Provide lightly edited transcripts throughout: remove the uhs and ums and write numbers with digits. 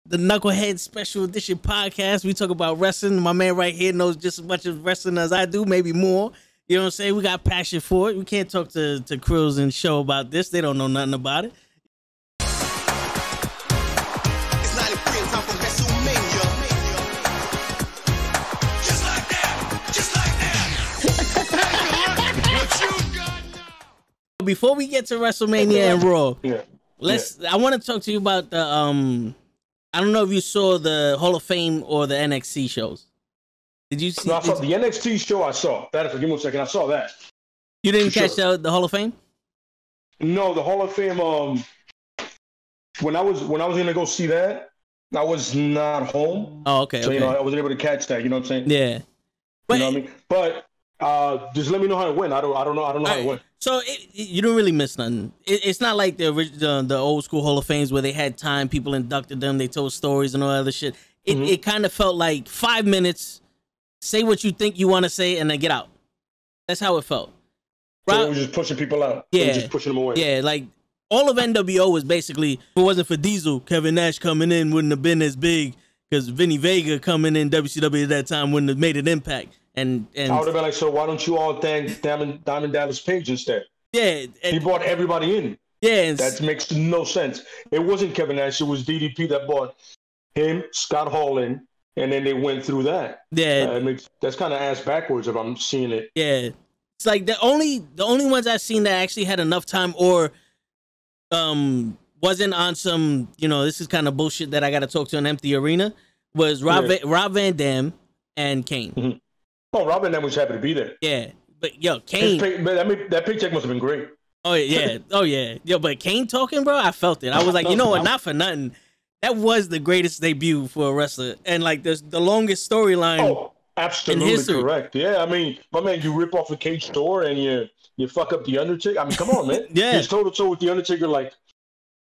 the Knucklehead Special Edition podcast. We talk about wrestling. My man right here knows just as much of wrestling as I do, maybe more. You know what I'm saying? We got passion for it. We can't talk to Krills and Show about this. They don't know nothing about it. It's 93 and time for WrestleMania. Just like that. Before we get to WrestleMania and Raw, Yeah. I want to talk to you about the I don't know if you saw the Hall of Fame or the NXT shows. Did you see? No, I saw the NXT show. I saw that. Give me a second. I saw that. You didn't catch the Hall of Fame? No, the Hall of Fame. When I was gonna go see that, I was not home. Oh, okay. So okay. I wasn't able to catch that. You know what I'm saying? Yeah. But, you know what I mean? But just let me know how it went. I don't know how it went. So you don't really miss nothing. It's not like the original, the old school Hall of Fames where they had time, people inducted them, they told stories and all that other shit. It kind of felt like 5 minutes. Say what you think you want to say and then get out. That's how it felt. So it was just pushing people out. Yeah. Just pushing them away. Yeah, like all of NWO was basically, if it wasn't for Diesel, Kevin Nash coming in wouldn't have been as big because Vinny Vega coming in WCW at that time wouldn't have made an impact. And I would have been like, so why don't you all thank Diamond Dallas Page instead? Yeah. He brought everybody in. Yeah. That makes no sense. It wasn't Kevin Nash. It was DDP that brought him, Scott Hall in. And then they went through that. Yeah, that's kind of ass backwards if I'm seeing it. Yeah, it's like the only ones I've seen that actually had enough time or wasn't on some, this is kind of bullshit that I got to talk to an empty arena was Rob Van Dam and Kane. Mm-hmm. Oh, Rob Van Dam was happy to be there. Yeah, but yo, Kane. That paycheck must have been great. Oh yeah, yo, but Kane talking, bro, I felt it. I was like, you know what, not for nothing. That was the greatest debut for a wrestler, and like the longest storyline. Oh, absolutely correct. Yeah, I mean, my man, you rip off a cage store and you fuck up the Undertaker. I mean, come on, man. Yeah, he's toe-to-toe with the Undertaker. Like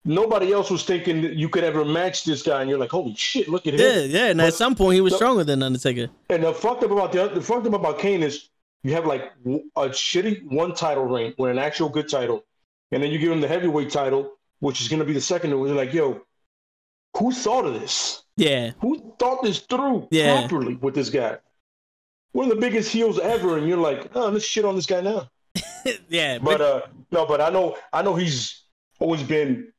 nobody else was thinking that you could ever match this guy, and you're like, holy shit, look at him. Yeah. And at some point, he was stronger than Undertaker. And the fucked up about Kane is you have like a shitty one title reign, with an actual good title, and then you give him the heavyweight title, which is going to be the second. And we're like, yo. Who thought of this? Yeah. Who thought this through properly with this guy? One of the biggest heels ever, and you're like, oh, let's shit on this guy now. Yeah. But I know he's always been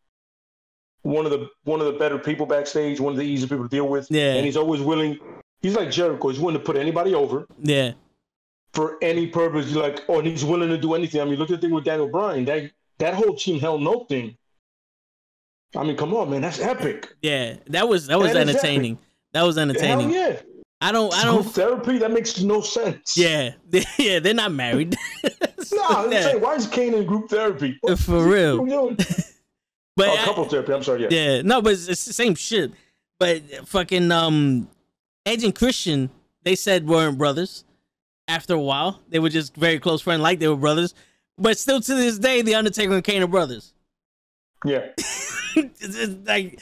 one of the better people backstage, one of the easier people to deal with. Yeah. And he's always willing. He's like Jericho. He's willing to put anybody over. Yeah. For any purpose. You're like, and he's willing to do anything. I mean, look at the thing with Daniel Bryan. That whole Team Hell No thing. I mean, come on, man, that's epic. Yeah, that was entertaining. That was entertaining. Hell yeah. I don't Group therapy, that makes no sense. Yeah, they're not married. Why is Kane in group therapy? For real. But couple therapy. I'm sorry. Yeah, no, but it's the same shit. But fucking Edge and Christian, they said weren't brothers. After a while, they were just very close friends, like they were brothers. But still, to this day, the Undertaker and Kane are brothers. Yeah. It's like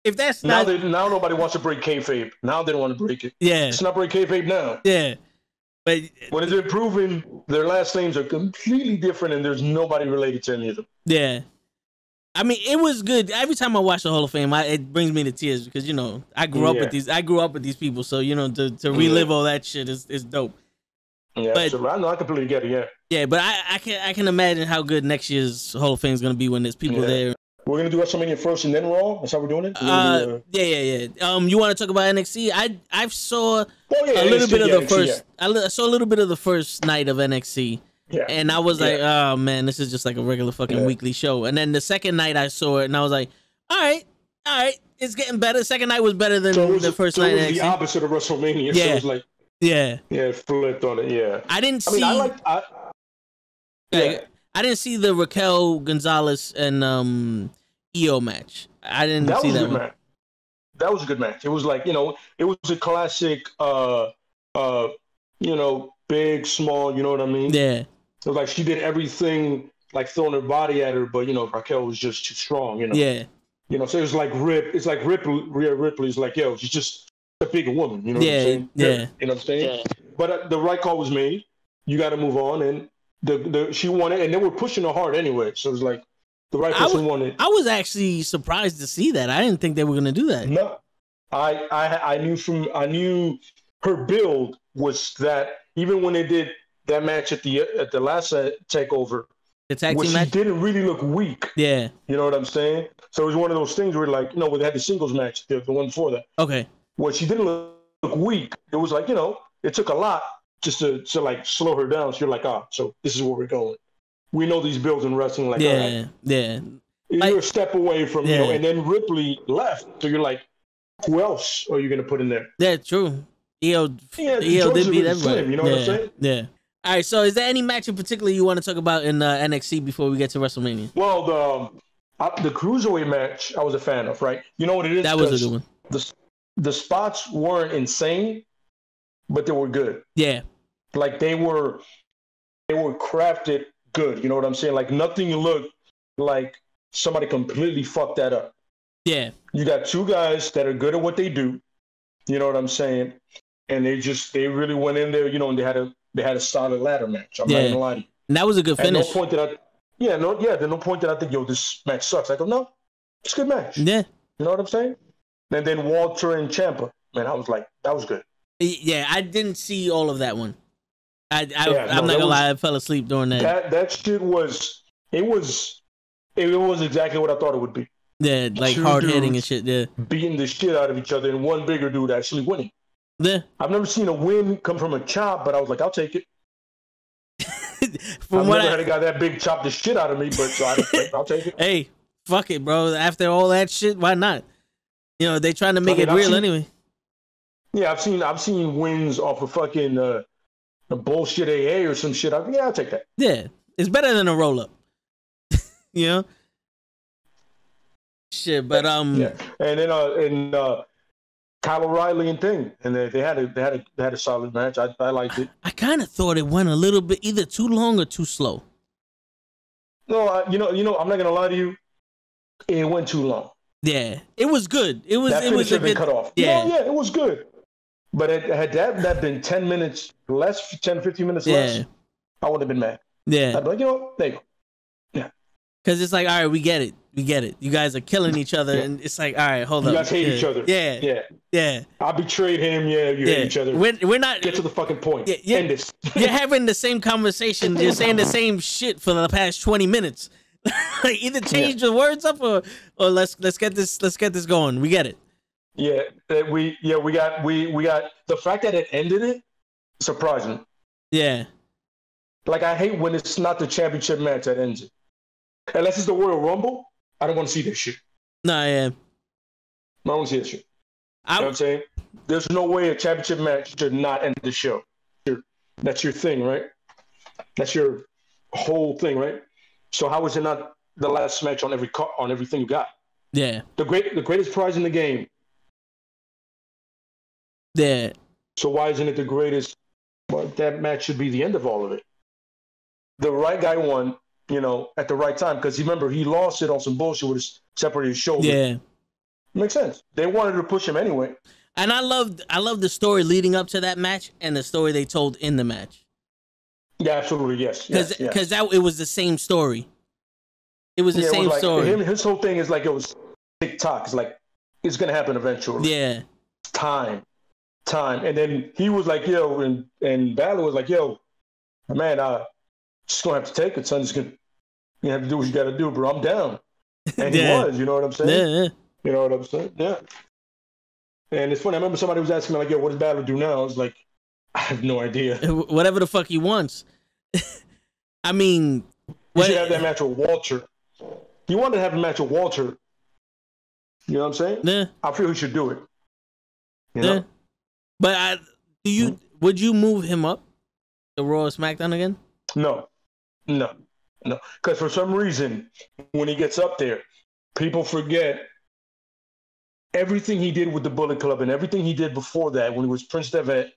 if that's now nobody wants to break kayfabe. Now they don't want to break it. Yeah, it's not break kayfabe now. Yeah, but when it's been proven their last names are completely different and there's nobody related to any of them. Yeah, I mean it was good. Every time I watch the Hall of Fame, it brings me to tears because I grew up with these. I grew up with these people, so to relive all that shit is dope. Yeah, but, so I completely get it. Yeah. Yeah, but I can imagine how good next year's Hall of Fame is going to be when there's people there. We're going to do WrestleMania first and then Raw? That's how we're doing it? Yeah. You want to talk about NXT? I saw a little bit of the first. I saw a little bit of the first night of NXT. Yeah. And I was like, oh, man, this is just like a regular fucking weekly show. And then the second night I saw it, and I was like, all right, it's getting better. The second night was better than the first night. It was the opposite of WrestleMania. Yeah. So it was like, it flipped on it. Yeah. I didn't see. I didn't see the Raquel Gonzalez and Io match. I didn't see that one. That was a good match. It was like, it was a classic, big, small, you know what I mean? Yeah. It was like she did everything, like throwing her body at her, but, Raquel was just too strong, Yeah. So it was like it's like Rhea Ripley's like, she's just a bigger woman, you know what I'm saying? Yeah. You know what I'm saying? Yeah. But the right call was made. You got to move on, and she won it, and they were pushing her hard anyway. So it was like, The right person won it. I was actually surprised to see that. I didn't think they were gonna do that. No, I knew her build was that even when they did that match at the last takeover, the tag team match, she didn't really look weak. Yeah, you know what I'm saying. So it was one of those things where like where they had the singles match, the one before that. Okay, where she didn't look weak. It was like it took a lot just to like slow her down. So you're like, so this is where we're going. We know these builds in wrestling. Like, yeah. You're a step away from and then Ripley left. So you're like, who else are you gonna put in there? Yeah, true. EO did beat everybody. You know what I'm saying? Yeah. All right. So, is there any match in particular you want to talk about in NXT before we get to WrestleMania? Well, the cruiserweight match I was a fan of. Right? You know what it is? That was a good one. The spots weren't insane, but they were good. Yeah. Like they were crafted good. You know what I'm saying? Like nothing looked like somebody completely fucked that up. Yeah. You got two guys that are good at what they do. You know what I'm saying? And they really went in there, and they had a solid ladder match. I'm not gonna lie to you. And that was a good finish. At no point there's no point that I think, this match sucks. I go, no, it's a good match. Yeah. You know what I'm saying? And then Walter and Ciampa, man, I was like, that was good. Yeah, I didn't see all of that one. I'm not gonna lie, I fell asleep during that. That shit was exactly what I thought it would be. Yeah, like hard hitting and shit. Yeah, beating the shit out of each other, and one bigger dude actually winning. Yeah, I've never seen a win come from a chop, but I was like, I'll take it. I've never had a guy that big chop the shit out of me, but I'll take it. Hey, fuck it, bro. After all that shit, why not? They trying to make it real anyway. Yeah, I've seen wins off of fucking a bullshit AA or some shit. I'll take that. Yeah, it's better than a roll up. Shit, but yeah, and then Kyle O'Reilly and Thing, and they had a solid match. I liked it. I kind of thought it went a little bit either too long or too slow. No, I'm not gonna lie to you. It went too long. Yeah, it was good. It was a good cut off. Yeah, it was good. But had that been 10 minutes less, 10, 15 minutes less, I would have been mad. Yeah, I'd be like, there you go. Yeah, because it's like, all right, we get it. You guys are killing each other, and it's like, all right, hold up. You guys hate each other. Yeah. I betrayed him. Yeah, you hate each other. We're not. Get to the fucking point. End this. You're having the same conversation. You're saying the same shit for the past 20 minutes. Like either change the words up or let's get this going. We get it. Yeah, we got the fact that it ended it surprising. Yeah. Like I hate when it's not the championship match that ends it. Unless it's the Royal Rumble. I don't want to see this shit. No, yeah. I don't want to see this shit. You know what I'm saying? There's no way a championship match should not end the show. That's your thing, right? That's your whole thing, right? So how is it not the last match on everything you got? Yeah. The greatest prize in the game. Yeah. So why isn't it the greatest? Well, that match should be the end of all of it. The right guy won. At the right time, because remember he lost it on some bullshit with his separated shoulder. Yeah, makes sense. They wanted to push him anyway. And I love the story leading up to that match and the story they told in the match. Yeah, absolutely, yes. Because it was the same story. It was the same story. His whole thing is like it was TikTok. It's like it's gonna happen eventually. Yeah, time, and then he was like, yo, and Balor was like, yo, man, just gonna have to take it, son. You have to do what you gotta do, bro. I'm down. And he was, you know what I'm saying? Yeah. You know what I'm saying? Yeah. And it's funny, I remember somebody was asking me, like, yo, what does Balor do now? I was like, I have no idea. Whatever the fuck he wants. I mean, he should have that match with Walter. He wanted to have a match with Walter. You know what I'm saying? Yeah. I feel he should do it. You know? But would you move him up to Raw or SmackDown again? No. Because for some reason, when he gets up there, people forget everything he did with the Bullet Club and everything he did before that when he was Prince Devitt,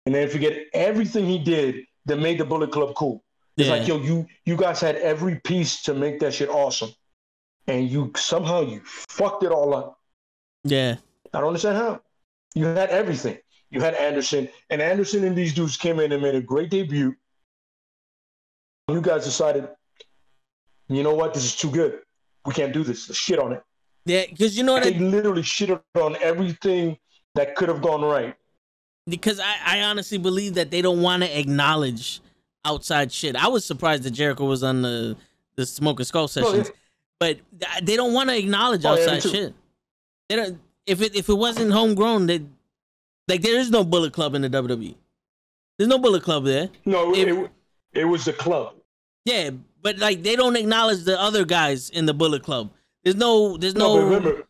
and then forget everything he did that made the Bullet Club cool. It's like, yo, you guys had every piece to make that shit awesome, and you fucked it all up. Yeah. I don't understand how. You had everything. You had Anderson, and Anderson and these dudes came in and made a great debut. You guys decided, you know what, this is too good. we can't do this. Shit on it. Yeah, because you know They that. literally shitted on everything that could have gone right. Because I honestly believe that they don't want to acknowledge outside shit. I was surprised that Jericho was on the Smoke and Skull sessions, but they don't want to acknowledge outside shit. They don't. If it wasn't homegrown, there is no Bullet Club in the WWE. There's no Bullet Club there. No, it was the club. Yeah, but like they don't acknowledge the other guys in the Bullet Club. There's no but remember,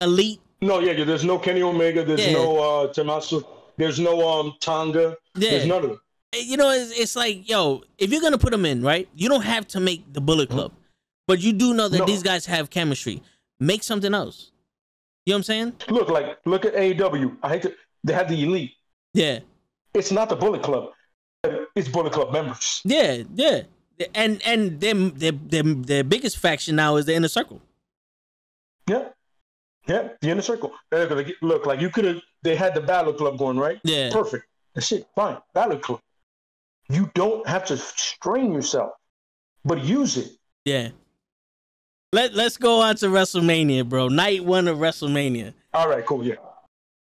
Elite. No, there's no Kenny Omega. There's no Tommaso. There's no Tonga. Yeah. There's none of them. You know, it's like, yo, if you're gonna put them in, right? You don't have to make the Bullet Club, but you do know that these guys have chemistry. Make something else. You know what I'm saying? Look at AEW. They have the Elite. Yeah. It's not the Bullet Club. It's Bullet Club members. Yeah. And their biggest faction now is the Inner Circle. Yeah, the Inner Circle. Look, like you could have. They had the Battle Club going, right? Yeah. Perfect. That's it. Fine. Battle Club. You don't have to strain yourself, but use it. Yeah. Let's go on to WrestleMania, bro. Night 1 of WrestleMania. All right, cool. Yeah.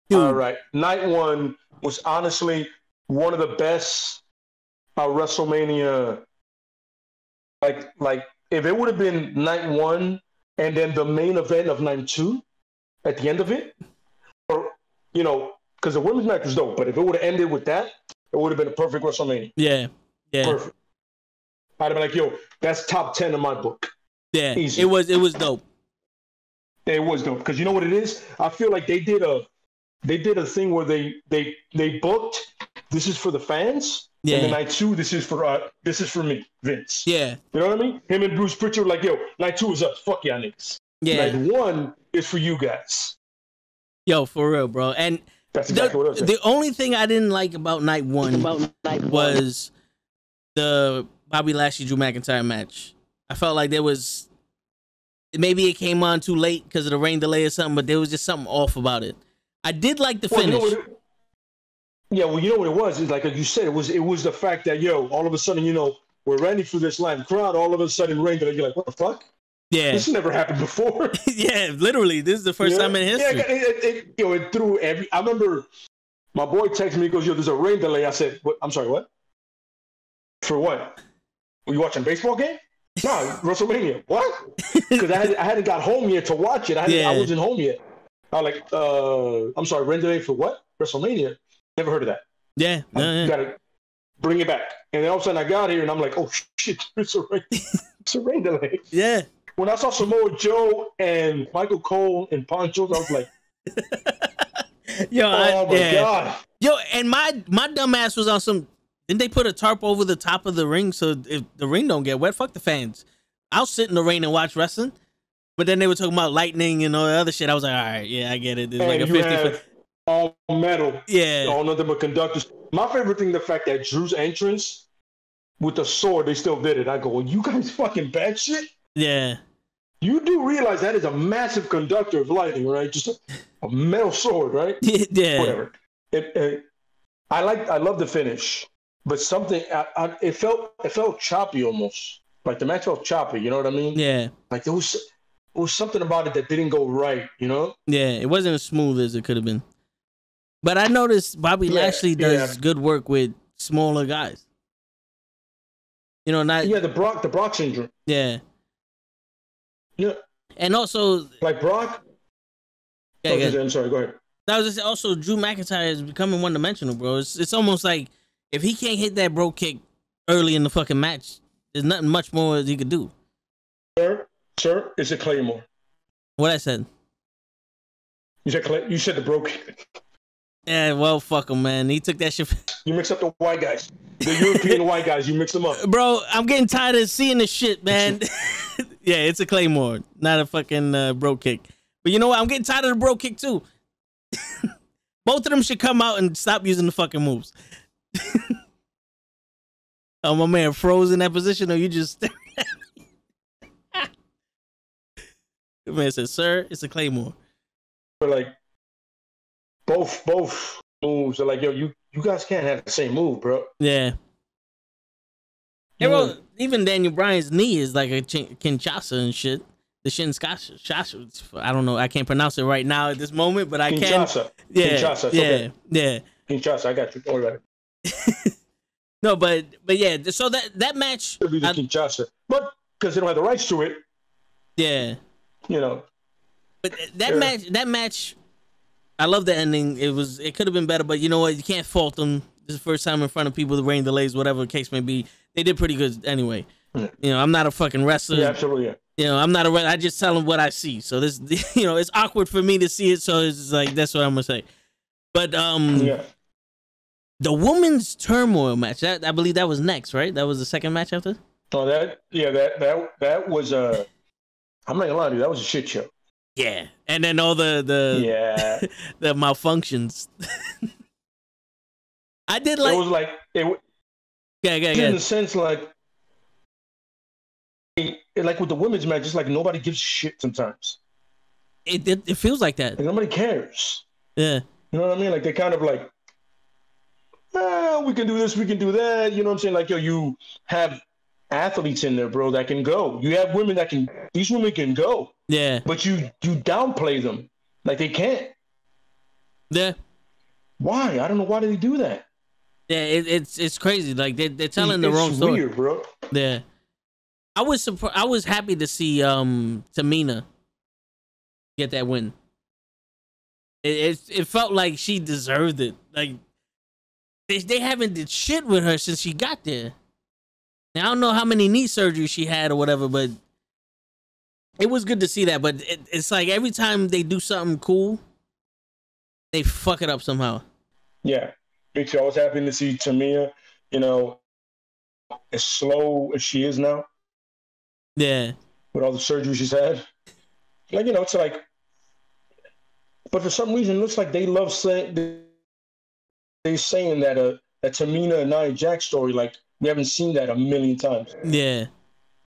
Dude. All right. Night 1 was honestly one of the best WrestleMania. Like if it would have been night 1 and then the main event of night 2 at the end of it, or because the women's match was dope, but if it would have ended with that, it would have been a perfect WrestleMania. Yeah. Perfect. I'd have been like, yo, that's top 10 in my book. Yeah. Easy. It was dope. It was dope because you know what it is. I feel like they did a thing where they booked. This is for the fans. Yeah. And then night 2, this is for me, Vince. Yeah. You know what I mean? Him and Bruce Pritchard were like, yo, night 2 is us. Fuck y'all niggas. Yeah. Night 1 is for you guys. Yo, for real, bro. And that's exactly what I was saying. The only thing I didn't like about night 1 was the Bobby Lashley Drew McIntyre match. I felt like maybe it came on too late because of the rain delay or something, but there was just something off about it. I did like the finish. You know what it was? It's like you said, it was the fact that, yo, all of a sudden, we're ready for this live crowd. All of a sudden, rain delay. You're like, what the fuck? Yeah. This never happened before. Yeah, literally. This is the first time in history. Yeah, it threw I remember my boy texted me, he goes, yo, there's a rain delay. I said, what? I'm sorry, what? For what? Were you watching a baseball game? No, WrestleMania. What? Because I hadn't got home yet to watch it. I wasn't home yet. I was like, I'm sorry, rain delay for what? WrestleMania? Never heard of that. Yeah. You gotta bring it back. And then all of a sudden I got here and I'm like, oh shit, it's a rain delay. Yeah. When I saw Samoa Joe and Michael Cole and Ponchos, I was like, yo, oh my God. Yo, and my dumb ass was on some. Didn't they put a tarp over the top of the ring so if the ring don't get wet? Fuck the fans. I'll sit in the rain and watch wrestling. But then they were talking about lightning and all the other shit. I was like, all right, yeah, I get it. It's like a 50. All metal. Yeah. All nothing but conductors. My favorite thing, the fact that Drew's entrance with the sword, they still did it. I go, well, you guys fucking bad shit? Yeah. You do realize that is a massive conductor of lightning, right? Just a metal sword, right? Yeah. Whatever. I love the finish, but something it felt choppy almost. Like the match felt choppy. You know what I mean? Yeah. Like there was something about it that didn't go right. You know? Yeah. It wasn't as smooth as it could have been. But I noticed Bobby Lashley does good work with smaller guys. You know, not the Brock syndrome. Yeah. Yeah. And also like Brock. Yeah, I'm sorry, go ahead. That was just also Drew McIntyre is becoming one dimensional, bro. It's almost like if he can't hit that bro kick early in the fucking match, there's nothing much more he could do. Sir, it's a Claymore. What I said? You said the bro kick. Yeah, well, fuck him, man. He took that shit. You mix up the white guys. The European white guys, you mix them up. Bro, I'm getting tired of seeing this shit, man. Yeah, it's a Claymore, not a fucking bro kick. But you know what? I'm getting tired of the bro kick, too. Both of them should come out and stop using the fucking moves. Oh, my man froze in that position, or you just... The man said, sir, it's a Claymore. But like, both moves are like, yo, you guys can't have the same move, bro. Yeah. Hey, bro, even Daniel Bryan's knee is like a Kinshasa and shit. the Shinsuke. I don't know. I can't pronounce it right now at this moment, but I Kinshasa. can. Yeah, Kinshasa. yeah, Okay. yeah. Kinshasa. I got you. Don't worry about it. No, but yeah. So that match. It'll be the Kinshasa, but because they don't have the rights to it, Yeah. you know. But that match, I love the ending. It could have been better, but you know what? You can't fault them. This is the first time in front of people, the rain delays, whatever the case may be. They did pretty good anyway. Yeah. You know, I'm not a fucking wrestler. Yeah, absolutely. Yeah. You know, I'm not a. I just tell them what I see. So this, you know, it's awkward for me to see it. So it's just like that's what I'm gonna say. But Yeah. the women's turmoil match. I believe that was next, right? That was the second match after. Oh, that was I'm not gonna lie to you, that was a shit show. Yeah, and then all the the malfunctions. I did like. It was like in the sense like with the women's match, it's like nobody gives a shit sometimes. It feels like that. Like nobody cares. Yeah. You know what I mean? Like they kind of like, we can do this, we can do that. You know what I'm saying? Like, yo, you have athletes in there, bro, that can go. You have women that can. These women can go. Yeah. But you downplay them like they can't. Yeah. Why? I don't know. Why do they do that? Yeah, it's crazy. Like they're telling the wrong story. It's weird, bro. Yeah. I was surprised. I was happy to see Tamina get that win. It felt like she deserved it. Like they haven't did shit with her since she got there. Now I don't know how many knee surgeries she had or whatever, but it was good to see that. But it's like every time they do something cool, they fuck it up somehow. Yeah, me too. I was happy to see Tamina, you know, as slow as she is now. Yeah. With all the surgery she's had. Like, you know, it's like, but for some reason, it looks like they love saying, they're saying that that Tamina and Nia Jax story, like, we haven't seen that a million times. Yeah.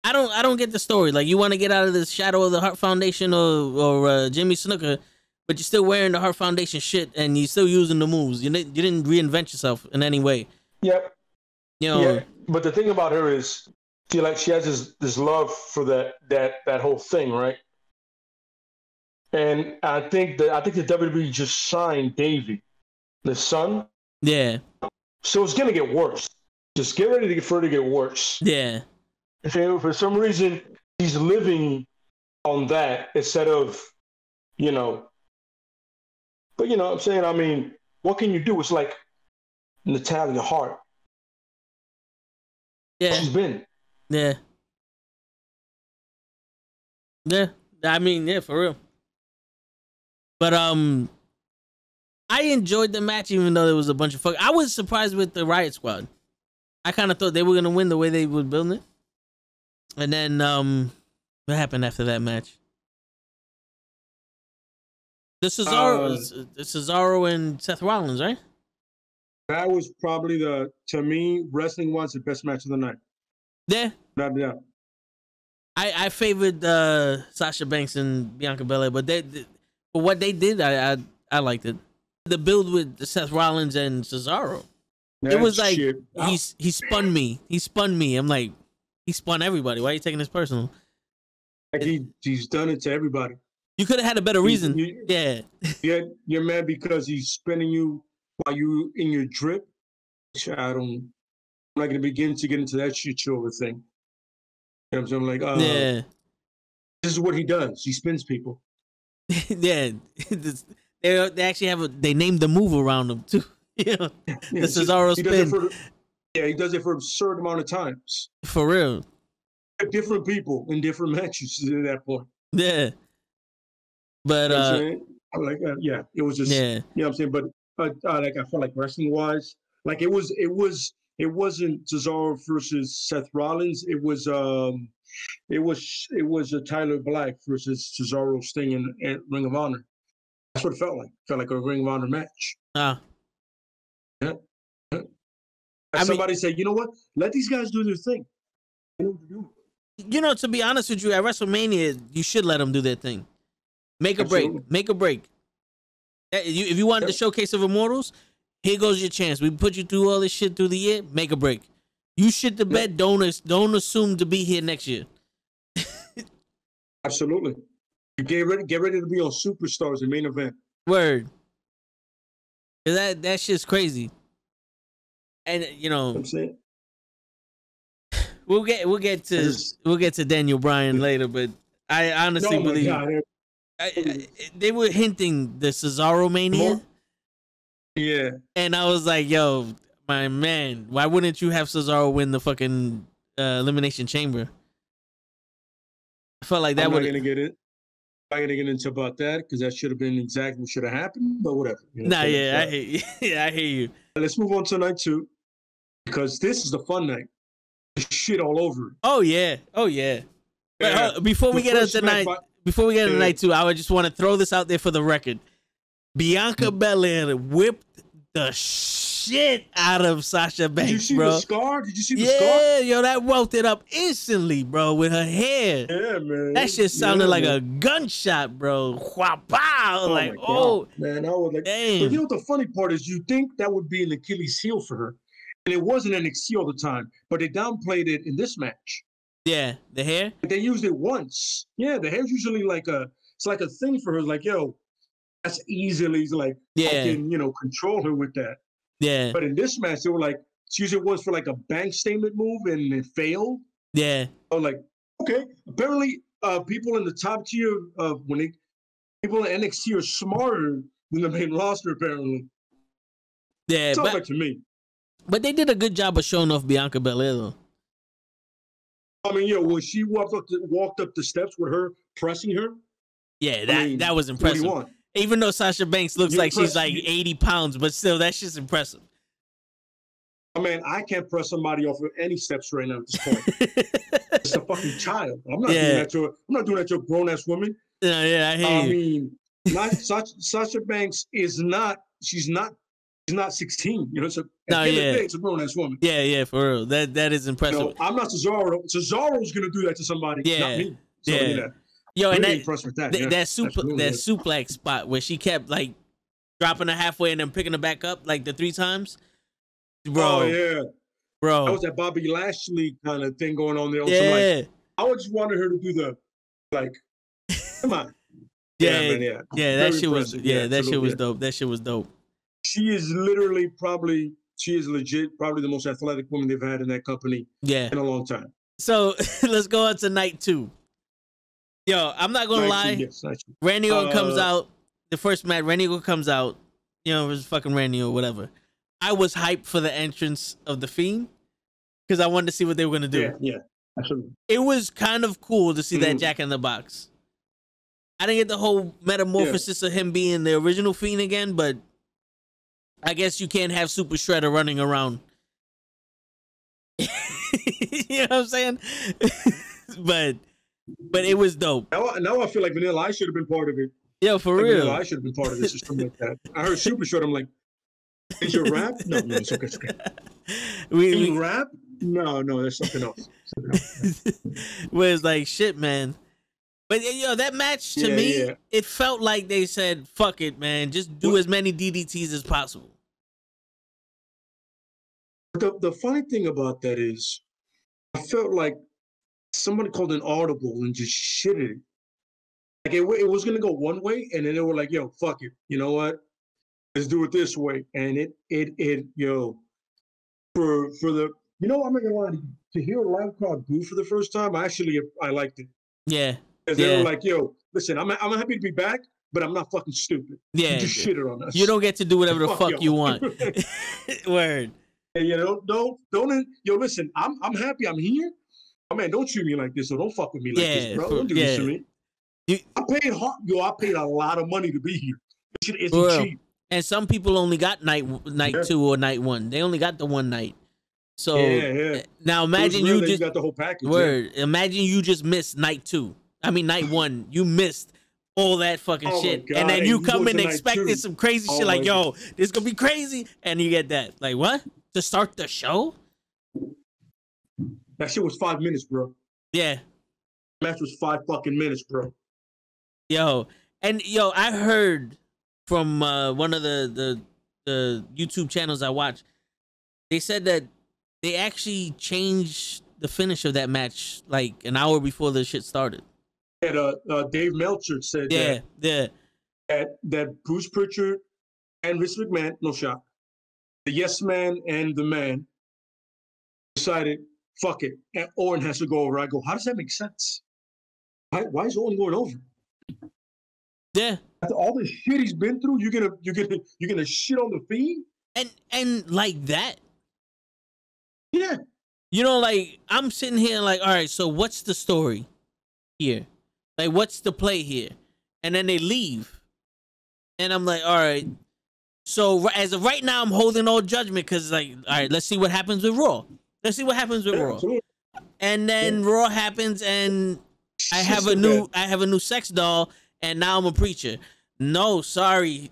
I don't get the story. Like, you want to get out of the shadow of the Hart Foundation or Jimmy Snuka, but you're still wearing the Hart Foundation shit and you're still using the moves. You didn't reinvent yourself in any way. Yep. You know. Yeah. But the thing about her is, she has this love for that whole thing, right? And I think the WWE just signed Davey, the son. Yeah. So it's gonna get worse. Just get ready for it to get worse. Yeah. For some reason, he's living on that instead of, you know. But you know what I'm saying? I mean, what can you do? It's like Natalya Hart. Yeah. She's been. Yeah. Yeah. I mean, yeah, for real. But I enjoyed the match even though there was a bunch of fuck. I was surprised with the Riot Squad. I kind of thought they were gonna win the way they were building it. And then what happened after that match? The Cesaro and Seth Rollins, right? That was probably to me, wrestling was the best match of the night. Yeah. Not a doubt. I favored Sasha Banks and Bianca Belair, but for what they did, I liked it. The build with Seth Rollins and Cesaro. It was like he spun me. He spun me. I'm like, he spun everybody. Why are you taking this personal? Like he's done it to everybody. You could have had a better reason. Yeah. You're mad because he's spinning you while you in your drip. I'm not gonna begin to get into that shit show thing. You know what I'm saying? Like, yeah. This is what he does. He spins people. Yeah. They actually they named the move around him too. You know, the Cesaro spin. He does it for an absurd amount of times. For real. Different people in different matches at that point. Yeah. But it was just you know what I'm saying. But like I felt like wrestling wise, like it wasn't Cesaro versus Seth Rollins. It was Tyler Black versus Cesaro Sting in Ring of Honor. That's what it felt like. It felt like a Ring of Honor match. Yeah. Somebody said, you know what? Let these guys do their thing. You know, to be honest with you, at WrestleMania, you should let them do their thing. Make a break. Make a break. If you wanted the Showcase of Immortals, here goes your chance. We put you through all this shit through the year. Make a break. You shit the bed. Don't assume to be here next year. Absolutely. You get ready to be on Superstars, the main event. Word. That shit's crazy. And you know, I'm saying we'll get to Daniel Bryan later, but I honestly believe they were hinting the Cesaro Mania. Yeah. And I was like, yo, my man, why wouldn't you have Cesaro win the fucking Elimination Chamber? I felt like that would. I'm not gonna get into about that because that should have been exactly what should have happened. But whatever. You know, I hear you. Yeah, I hear you. Let's move on to night 2 because this is the fun night. Shit all over. Oh yeah. But, before we get into night 2, I would just want to throw this out there for the record. Bianca Belair whipped the shit out of Sasha Banks, Did you see bro. the scar? Did you see the scar? Yeah, yo, that welted up instantly, bro, with her hair. Yeah, man. That shit sounded like a gunshot, bro. Wow, like, man, I was like, damn. But you know what the funny part is? You think that would be an Achilles heel for her, and it wasn't NXT all the time, but they downplayed it in this match. Yeah, the hair. They used it once. Yeah, the hair's usually it's like a thing for her. Like, yo, that's easily like, fucking, control her with that. Yeah. But in this match, they were like, she used it once for like a bank statement move and it failed. Yeah. I was like, okay. Apparently, people in the top tier of people in NXT are smarter than the main roster, apparently. Yeah. Sounds like to me. But they did a good job of showing off Bianca Belair, though. I mean, when she walked up the steps with her pressing her. Yeah, that was impressive. What do you want? Even though Sasha Banks looks like she's like 80 pounds, but still, that's just impressive. I mean, I can't press somebody off of any steps right now at this point. It's a fucking child. I'm not doing that to a grown ass woman. Yeah, I hear you. Mean, Sasha Banks is not. She's not 16. You know, so it's a grown ass woman. Yeah, for real. That is impressive. No, I'm not Cesaro. Cesaro's gonna do that to somebody. Not me. So, Yo, and that that suplex spot where she kept like dropping her halfway and then picking her back up like the 3 times, bro. Oh yeah, bro. That was that Bobby Lashley kind of thing going on there. Yeah, I just wanted her to do the like, come on. Yeah. That shit was dope. That shit was dope. She is legit probably the most athletic woman they've had in that company. In a long time. So let's go on to night 2. Yo, I'm not gonna lie. Randy Orton comes out. The first match, Randy Orton comes out. You know, it was fucking Randy or whatever. I was hyped for the entrance of the Fiend because I wanted to see what they were gonna do. Yeah, absolutely. It was kind of cool to see that Jack in the Box. I didn't get the whole metamorphosis of him being the original Fiend again, but I guess you can't have Super Shredder running around. You know what I'm saying? But it was dope. Now I feel like Vanilla Ice should have been part of it. Yo, for real. Vanilla Ice should have been part of this or something like that. I heard Super Shredder. I'm like, is your rap? No, it's okay. Can you rap? No, there's something else. Where it's like, shit, man. But that match to me, it felt like they said, fuck it, man. Just do as many DDTs as possible. The funny thing about that is, I felt like somebody called an audible and just shitted it. Like it was gonna go one way, and then they were like, "Yo, fuck it. You know what? Let's do it this way." And for the I'm not gonna lie, to hear a live crowd boo for the first time, I liked it. Yeah. Because they were like, "Yo, listen, I'm happy to be back, but I'm not fucking stupid. Yeah. You just shitted on us. You don't get to do whatever the fuck you want." Word. And don't listen, I'm happy I'm here. Oh man, don't treat me like this, or don't fuck with me like this, bro. Don't do this to me. I paid a lot of money to be here. This shit isn't cheap. And some people only got night 2 or night 1. They only got the one night. So now imagine you just got the whole package. Word. Yeah. Imagine you just missed night 2. I mean night 1. You missed all that fucking shit. And then you come in expecting some crazy shit like, yo, this gonna be crazy. And you get that. Like, what? To start the show? That shit was 5 minutes, bro. Yeah. Match was 5 fucking minutes, bro. I heard from one of the YouTube channels I watch, they said that they actually changed the finish of that match like an hour before the shit started. And Dave Meltzer said Yeah, that Bruce Pritchard and Vince McMahon, no shot, the yes man and the man decided, fuck it, and Orton has to go over. I go, how does that make sense? Why is Orton going over? yeah. After all the shit he's been through, you're gonna shit on the Fiend? And like that. Yeah. You know, like, I'm sitting here like, all right, so what's the story here? Like, what's the play here? And then they leave. And I'm like, all right. So as of right now, I'm holding all judgment because, like, all right, let's see what happens with Raw. Let's see what happens with Raw. Absolutely. And then Raw happens, and I have a new sex doll, and now I'm a preacher. No, sorry,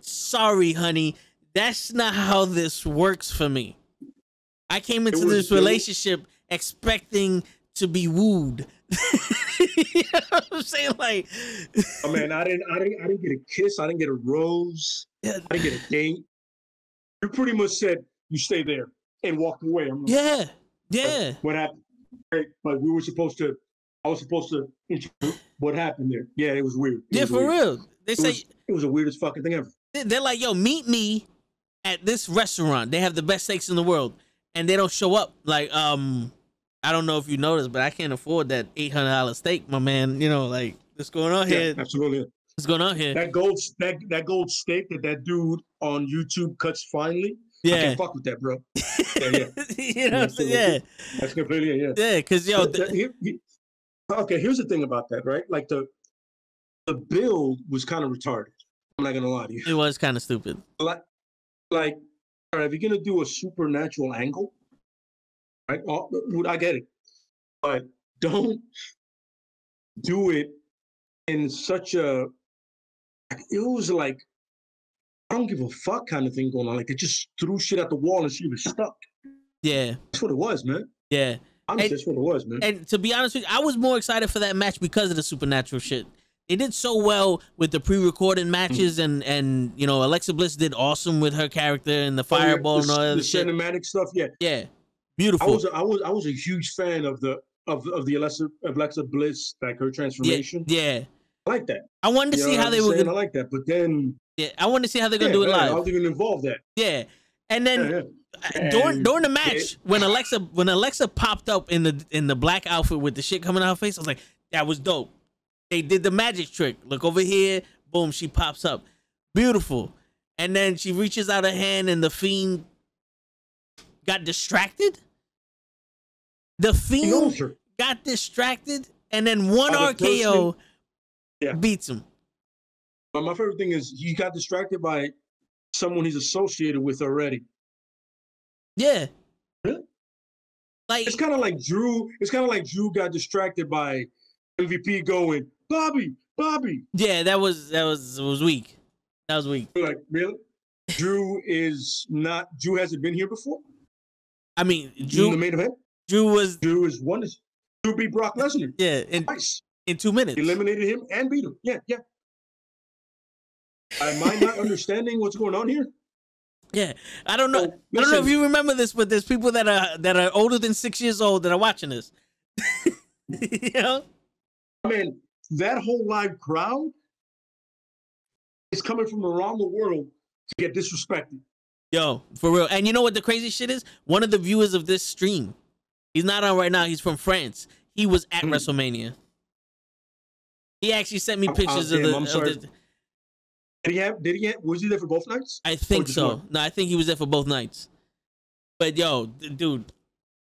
honey. That's not how this works for me. I came into this relationship expecting to be wooed. You know what I'm saying? Like, oh man, I didn't get a kiss. I didn't get a rose. I didn't get a date. You pretty much said you stay there and walked away. I'm like, yeah. What happened? Like we were supposed to. I was supposed to. What happened there? Yeah, it was weird. Real. They say it was the weirdest fucking thing ever. They're like, yo, meet me at this restaurant. They have the best steaks in the world. And they don't show up. Like, I don't know if you noticed, but I can't afford that $800 steak, my man. You know, like, what's going on here? Absolutely. What's going on here? That gold steak that dude on YouTube cuts finely. Yeah. I can't fuck with that, bro. Yeah. You know what I'm saying? Yeah. That's completely, yeah. Yeah, because, yo. Okay, here's the thing about that, right? Like, the build was kind of retarded. I'm not going to lie to you. It was kind of stupid. Like, all right, if you're going to do a supernatural angle, right? I get it. But don't do it in such a, it was like, I don't give a fuck kind of thing going on. Like, they just threw shit at the wall and she was stuck. Yeah. That's what it was, man. Yeah. Honestly, that's what it was, man. And to be honest with you, I was more excited for that match because of the supernatural shit. They did so well with the pre-recorded matches, and you know, Alexa Bliss did awesome with her character and the fireball and all that shit. The cinematic stuff, yeah, beautiful. I was a huge fan of the Alexa Bliss, like her transformation. Yeah. I like that. I wanted to see how they were gonna. I like that, but then I wanted to see how they're gonna do it live. How they gonna involve that? Yeah, and then during the match, when Alexa popped up in the black outfit with the shit coming out her face, I was like, that was dope. They did the magic trick. Look over here. Boom, she pops up. Beautiful. And then she reaches out her hand and the Fiend got distracted. The Fiend got distracted and then one RKO beats him. But my favorite thing is he got distracted by someone he's associated with already. Yeah. Really? Like, it's kind of like Drew got distracted by MVP going, Bobby. Yeah, that was weak. That was weak. Like, really? Drew hasn't been here before? I mean, Drew in the main event? Drew beat Brock Lesnar. Yeah, in 2 minutes. Eliminated him and beat him. Yeah. Am I not understanding what's going on here? Yeah, I don't know. I don't know if you remember this, but there's people that are older than 6 years old that are watching this. You know? I mean, that whole live crowd is coming from around the world to get disrespected. Yo, for real. And you know what the crazy shit is? One of the viewers of this stream, he's not on right now. He's from France. He was at WrestleMania. He actually sent me pictures of the. I'm sorry. Did he have? Was he there for both nights? I think so. One? No, I think he was there for both nights. But yo, dude.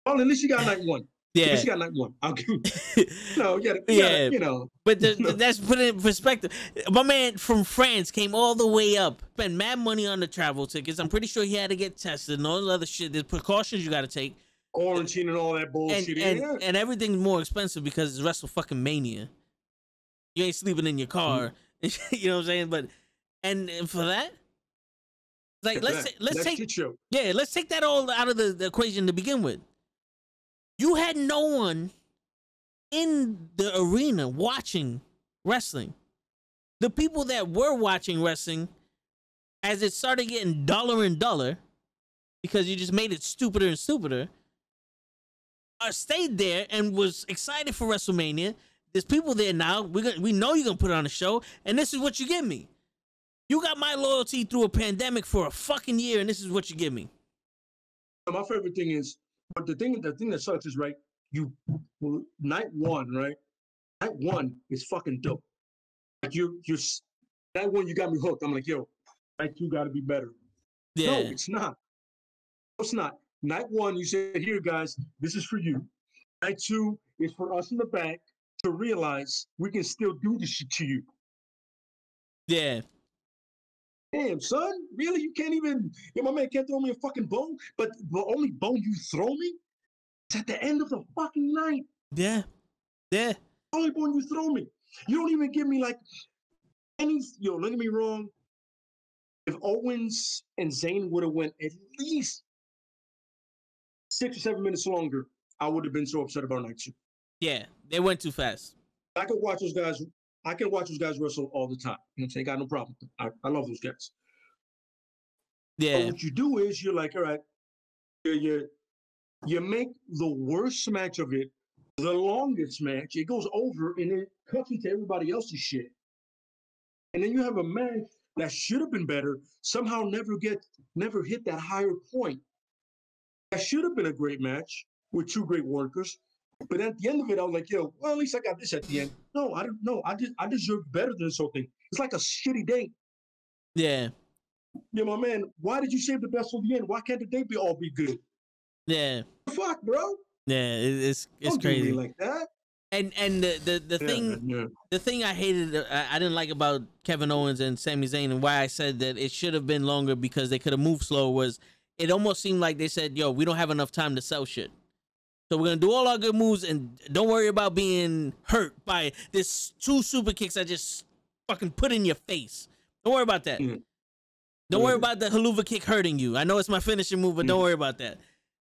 Well, at least you got night one. Yeah, at least you got night one. I'll give you know. But that's put it in perspective. My man from France came all the way up, spent mad money on the travel tickets. I'm pretty sure he had to get tested and all the other shit. There's precautions you got to take. Quarantine and all that bullshit. And everything's more expensive because it's WrestleMania. You ain't sleeping in your car. You know what I'm saying? But and for that, like let's take that all out of the equation to begin with. You had no one in the arena watching wrestling. The people that were watching wrestling, as it started getting duller and duller, because you just made it stupider and stupider, stayed there and was excited for WrestleMania. There's people there now. We know you're gonna put on a show, and this is what you give me. You got my loyalty through a pandemic for a fucking year, and this is what you give me. My favorite thing is, but the thing that sucks is, right, night one, right? Night one is fucking dope. Like you're night one, you got me hooked. I'm like, yo, night two got to be better. Yeah. No, it's not. No, it's not. Night one, you said, here, guys, this is for you. Night two is for us in the back to realize we can still do this shit to you. Yeah. Damn, son, really? You can't even, my man can't throw me a fucking bone, but the only bone you throw me is at the end of the fucking night. Yeah. Yeah. The only bone you throw me. You don't even give me like any, don't get me wrong. If Owens and Zayn would have went at least 6 or 7 minutes longer, I would have been so upset about night two. Yeah, they went too fast. I can watch those guys wrestle all the time. You know what I'm saying? Got no problem. I love those guys. Yeah. But what you do is you're like, all right, you make the worst match of it the longest match. It goes over and it cuts into everybody else's shit. And then you have a match that should have been better, somehow never hit that higher point. That should have been a great match with two great workers. But at the end of it, I was like, yo, well, at least I got this at the end. No, I don't know. I deserve better than this whole thing. It's like a shitty date. Yeah. Yeah, my man, why did you save the best for the end? Why can't the date all be good? Yeah. Fuck, bro. Yeah, it's Don't crazy. do me like that. And the thing I hated, I didn't like about Kevin Owens and Sami Zayn, and why I said that it should have been longer because they could have moved slower, was it almost seemed like they said, yo, we don't have enough time to sell shit. So we're going to do all our good moves and don't worry about being hurt by this 2 super kicks I just fucking put in your face. Don't worry about that. Don't worry about the haluva kick hurting you. I know it's my finishing move, but don't worry about that.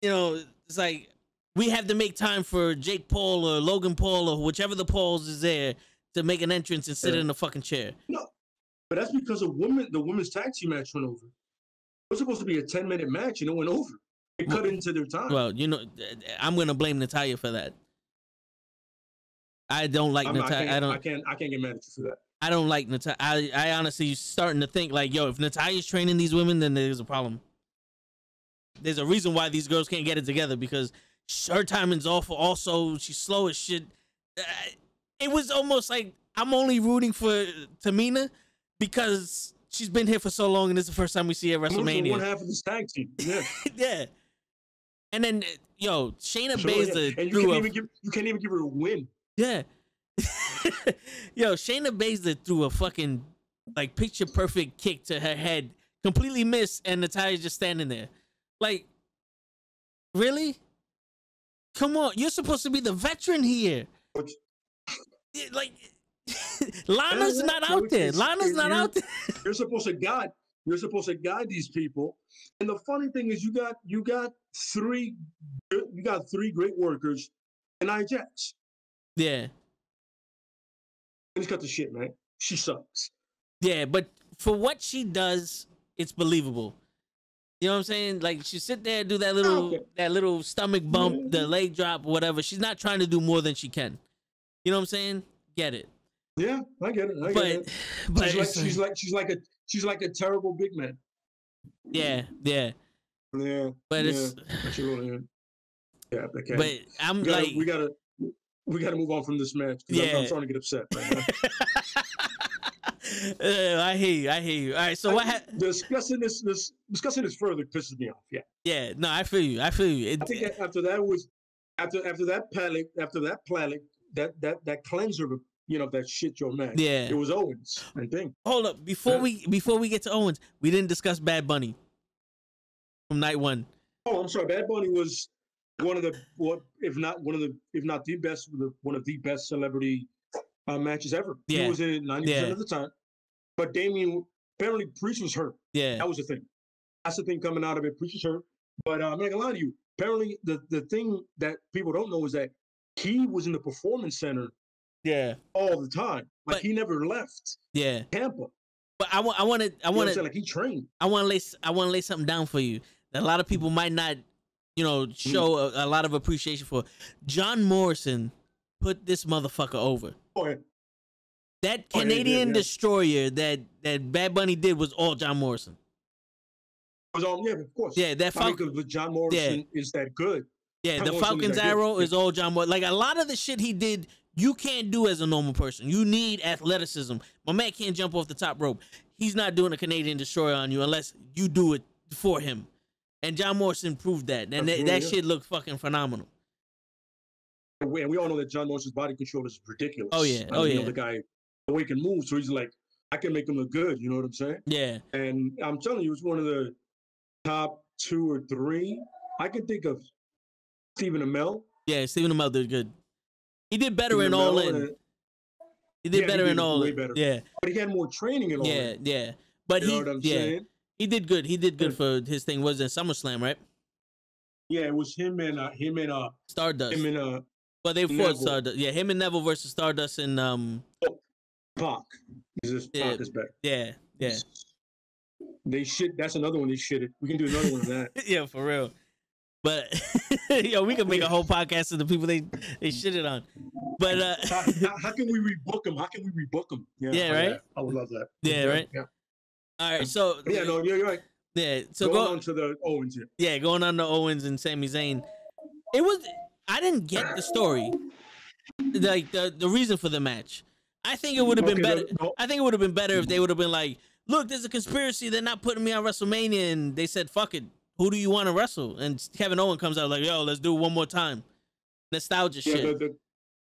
You know, it's like we have to make time for Jake Paul or Logan Paul or whichever the Pauls is there to make an entrance and sit in a fucking chair. No, but that's because the women's tag team match went over. It was supposed to be a 10-minute match and it went over. It cut into their time. Well, you know, I'm gonna blame Natalya for that. I don't like Natalya. I can't get mad at you for that. I don't like Natalya. I honestly starting to think like, yo, if Natalya's training these women, then there's a problem. There's a reason why these girls can't get it together because her timing's awful. Also, she's slow as shit. It was almost like I'm only rooting for Tamina because she's been here for so long and this is the first time we see her at WrestleMania. One half of this tag team. Yeah. Yeah. And then, yo, Shayna So, Baszler and threw you can't even give her a win. Yeah. Yo, Shayna Baszler threw a fucking like picture perfect kick to her head, completely missed, and Natalya's just standing there. Like, really? Come on, you're supposed to be the veteran here. Like, Lana's not out there. Lana's not out there. You're supposed to guide these people. And the funny thing is, you got three great workers and Ajax. Yeah. Let's cut the shit, man. She sucks. Yeah, but for what she does, it's believable. You know what I'm saying? Like she sit there, do that little stomach bump, the leg drop, whatever. She's not trying to do more than she can. You know what I'm saying? Get it? Yeah, I get it. But she's like a terrible big man. Yeah. Yeah. But it's okay. But I'm we gotta move on from this match. Yeah. I'm starting to get upset right now. I hear you. All right, so discussing this further pisses me off. Yeah. Yeah. No, I feel you. I think after that cleanser, that shit your man. Yeah. It was Owens. I think. Hold up, before we get to Owens, we didn't discuss Bad Bunny from night one. Oh, I'm sorry. Bad Bunny was one of the best celebrity matches ever. Yeah. He was in it 90% of the time. But Damien, apparently Priest was hurt. Yeah. That was the thing. That's the thing coming out of it. Priest was hurt. But I'm not gonna lie to you. Apparently the thing that people don't know is that he was in the performance center all the time. Like he never left Tampa. But I want to like he trained. I want to lay something down for you that a lot of people might not, show a lot of appreciation for. John Morrison put this motherfucker over. Oh, yeah. That Canadian destroyer that Bad Bunny did was all John Morrison. Yeah, of course. Yeah, that Falcon with John Morrison is that good. Yeah, the Falcon's arrow is all John Morrison. Like a lot of the shit he did, you can't do as a normal person. You need athleticism. My man can't jump off the top rope. He's not doing a Canadian destroyer on you unless you do it for him. And John Morrison proved that. And that shit looked fucking phenomenal. And we all know that John Morrison's body control is ridiculous. Oh, yeah. You know, the guy, the way he can move, so he's like, I can make him look good. You know what I'm saying? Yeah. And I'm telling you, it's one of the top 2 or 3. I can think of Stephen Amell. Yeah, Stephen Amell did good. He did better in All In. He did better in All In. Yeah. But he had more training in All In. Yeah. But you know what I'm saying? He did good. He did good for his thing. Was in SummerSlam, right? Yeah, it was him and Stardust. Him and but they fought Stardust. Yeah, him and Neville versus Stardust and Pac. Pac is back. Yeah. They shit. That's another one they shitted. We can do another one of that. Yeah, for real. But yo, we can make a whole podcast of the people they shitted on. But how can we rebook them? How can we rebook them? Yeah, right. Yeah, I would love that. Yeah, right. Yeah. All right, so you're right. Yeah, so going on to the Owens here. Yeah, going on to Owens and Sami Zayn. I didn't get the story, like the reason for the match. I think it would have been better. I think it would have been better if they would have been like, look, there's a conspiracy. They're not putting me on WrestleMania, and they said, fuck it. Who do you want to wrestle? And Kevin Owens comes out like, yo, let's do it one more time. Nostalgia shit.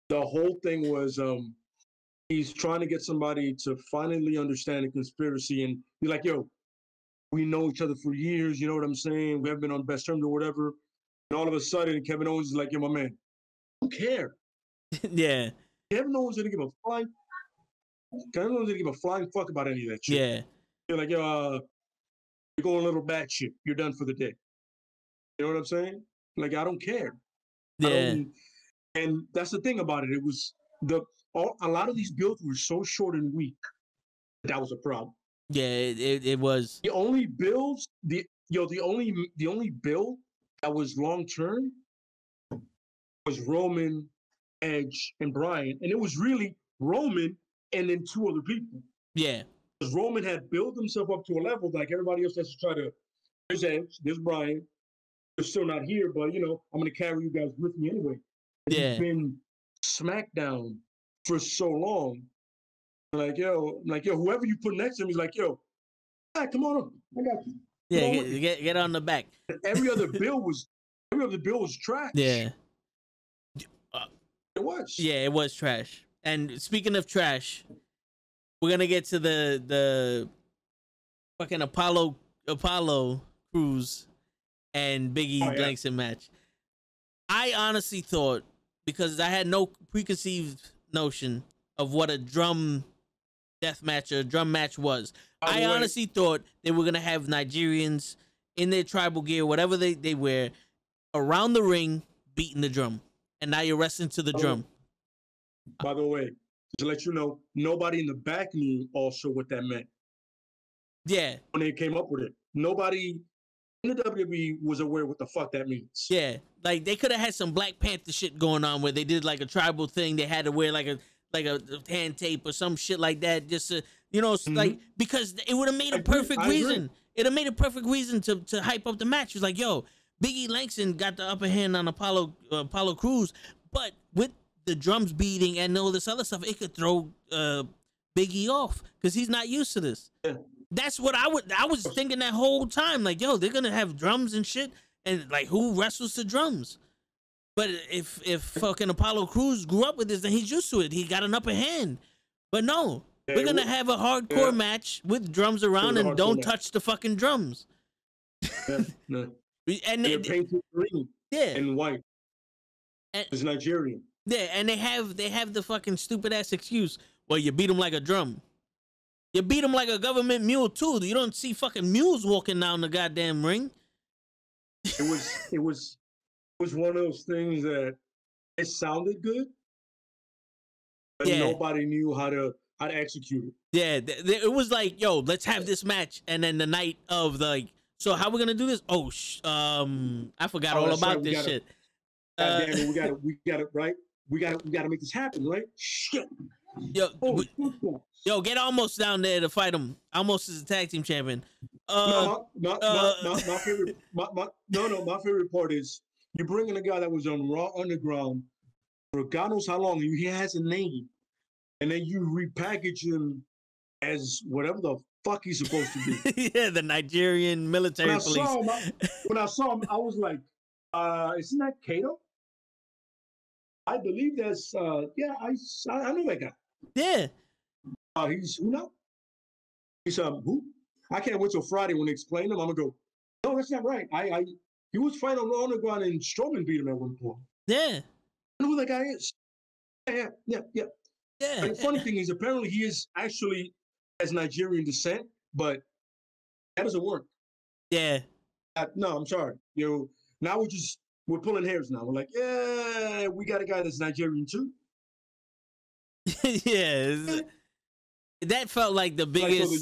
The whole thing was he's trying to get somebody to finally understand the conspiracy and be like, yo, we know each other for years. You know what I'm saying? We haven't been on best terms or whatever. And all of a sudden, Kevin Owens is like, yo, my man, I don't care. Yeah. Kevin Owens didn't give a flying fuck about any of that shit. Yeah. You're like, yo, you're going a little batshit. You're done for the day. You know what I'm saying? Like, I don't care. Yeah. And that's the thing about it. It was a lot of these builds were so short and weak. That was a problem. Yeah, it was. The only builds, the only build that was long term was Roman, Edge, and Bryan, and it was really Roman and then 2 other people. Yeah, because Roman had built himself up to a level like everybody else has to try to. There's Edge, there's Bryan. They're still not here, but I'm gonna carry you guys with me anyway. And yeah, he's been SmackDown for so long. Like yo, whoever you put next to him, he's like, yo, all right, come on up. I got you. Yeah, get on the back. Every other bill was trash. Yeah. It was. Yeah, it was trash. And speaking of trash, we're gonna get to the fucking Apollo Crews and Big E Langston match. I honestly thought, because I had no preconceived notion of what a drum death match or a drum match was. I honestly thought they were gonna have Nigerians in their tribal gear, whatever they wear, around the ring beating the drum. And now you're wrestling to the drum. By the way, to let you know, nobody in the back knew also what that meant. Yeah. When they came up with it. Nobody in the WWE was aware what the fuck that means. Yeah. Like they could have had some Black Panther shit going on where they did like a tribal thing. They had to wear like a hand tape or some shit like that. Just to, like, because it would have made a perfect reason. It would have made a perfect reason to hype up the match. It was like, yo, Big E Langston got the upper hand on Apollo Crews, but with the drums beating and all this other stuff, it could throw Big E off because he's not used to this. Yeah. That's what I was thinking that whole time. Like, yo, they're gonna have drums and shit, and like, who wrestles to drums? But if fucking Apollo Crews grew up with this, then he's used to it. He got an upper hand. But no, we're gonna have a hardcore match with drums around and don't touch the fucking drums. Yeah, no. And they're painted green, and white. And, it's Nigerian. Yeah, and they have the fucking stupid ass excuse. Well, you beat him like a drum. You beat him like a government mule too. You don't see fucking mules walking down the goddamn ring. It was one of those things that it sounded good, but nobody knew how to execute it. Yeah, it was like, yo, let's have this match, and then the night of so how we gonna do this? I forgot all about this shit. Damn it, we got it right. we got to make this happen, right? Shit. Yo, Oh, yo, get Almost down there to fight him. Almost is a tag team champion. My favorite. My favorite part is you bring in a guy that was on Raw Underground for God knows how long. He has a name, and then you repackage him as whatever the fuck he's supposed to be. Yeah, the Nigerian military police. When I saw him, I was like, "Isn't that Kato?" I believe that's. Yeah, I know that guy. Yeah. He's who now? He's who? I can't wait till Friday when they explain him. I'm gonna go. No, that's not right. He was fighting on Raw Underground and Strowman beat him at one point. Yeah. I know who that guy is. Yeah. And the funny thing is, apparently he is actually has Nigerian descent, but that doesn't work. Yeah. No, I'm sorry. Now we're pulling hairs now. We're like, yeah, we got a guy that's Nigerian too. Yeah. That felt like the biggest. So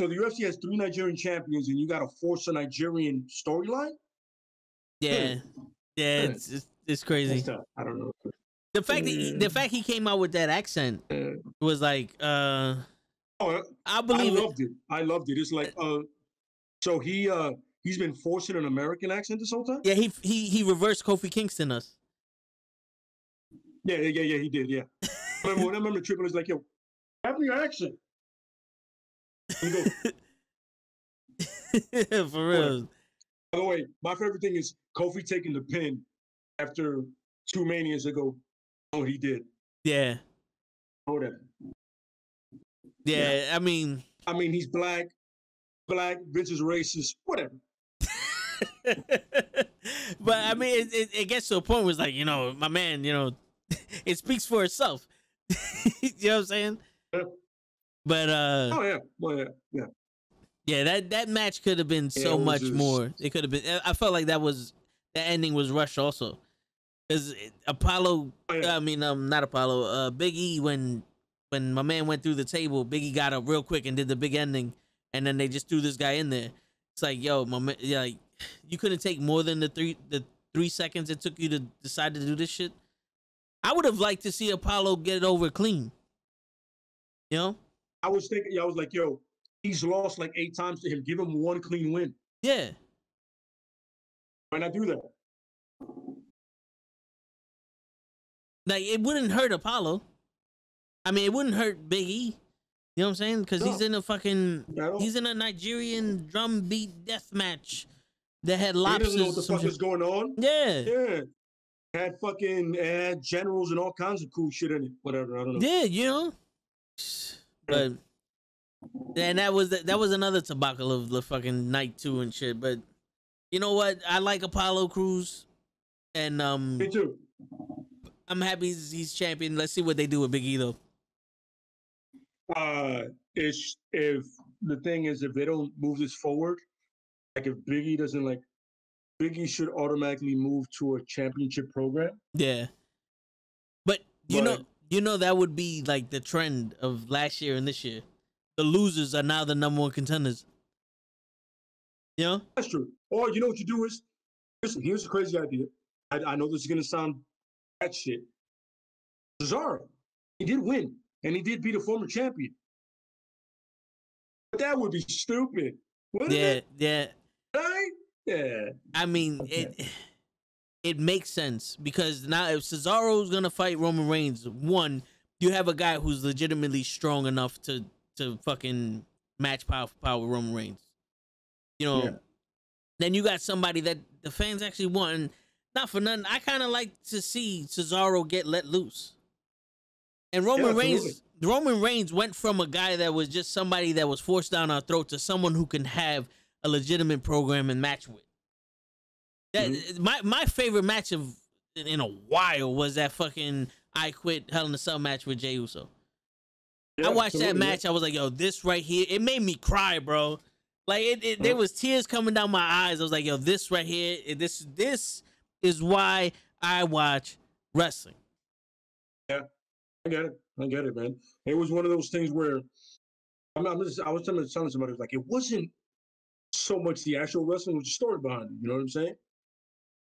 the UFC has 3 Nigerian champions, and you got to force a Nigerian storyline. Yeah, it's crazy. I don't know. The fact he came out with that accent was like, I believe I loved it. It's like, so he's been forcing an American accent this whole time. Yeah, he reversed Kofi Kingston us. Yeah, he did. Yeah. I remember Triple H like, yo, have your accent. For real. By the way, my favorite thing is Kofi taking the pin after 2 Manias ago. Oh, he did. Yeah. Whatever. Yeah, I mean, he's black. Vince is racist. Whatever. But I mean, it gets to a point where it's like, my man, it speaks for itself. You know what I'm saying? Yeah. But oh yeah, well yeah. Yeah, that match could have been so much more. It could have been. I felt like the ending was rushed also, because Apollo. Oh, yeah. I mean, not Apollo. Big E when my man went through the table, Big E got up real quick and did the big ending, and then they just threw this guy in there. It's like, yo, my man, like you couldn't take more than the 3 seconds it took you to decide to do this shit. I would have liked to see Apollo get it over clean. I was thinking, I was like, yo, he's lost like 8 times to him. Give him 1 clean win. Yeah. Why not do that? Like, it wouldn't hurt Apollo. I mean, it wouldn't hurt Big E. You know what I'm saying? Because he's in a Nigerian drum beat death match that had lobsters. He doesn't know what the fuck is going on. Yeah. Yeah. Had generals and all kinds of cool shit in it. Whatever, I don't know. Yeah, But and that was another debacle of the fucking night 2 and shit. But you know what? I like Apollo Crews, and me too. I'm happy he's champion. Let's see what they do with Big E though. If the thing is, if they don't move this forward, like if Big E doesn't like. Big E should automatically move to a championship program. Yeah, but you know that would be like the trend of last year and this year. The losers are now the number 1 contenders. That's true. Or you know what you do is, listen, here's a crazy idea. I know this is gonna sound bad shit. Cesaro, he did win, and he did beat a former champion. But that would be stupid. Yeah. Right? Yeah. I mean, it makes sense because now if Cesaro's gonna fight Roman Reigns, one, you have a guy who's legitimately strong enough to fucking match power with Roman Reigns. Then you got somebody that the fans actually want. And not for nothing, I kind of like to see Cesaro get let loose. And Roman Reigns went from a guy that was just somebody that was forced down our throat to someone who can have a legitimate program and match with. My favorite match in a while was that fucking I Quit Hell in a Cell match with Jey Uso. I watched that match. I was like, yo, this right here, it made me cry, bro. Like there was tears coming down my eyes. I was like, yo, this right here, this is why I watch wrestling. Yeah, I get it, man. It was one of those things where I was telling somebody, like, it wasn't so much the actual wrestling, it was the story behind it. You know what I'm saying?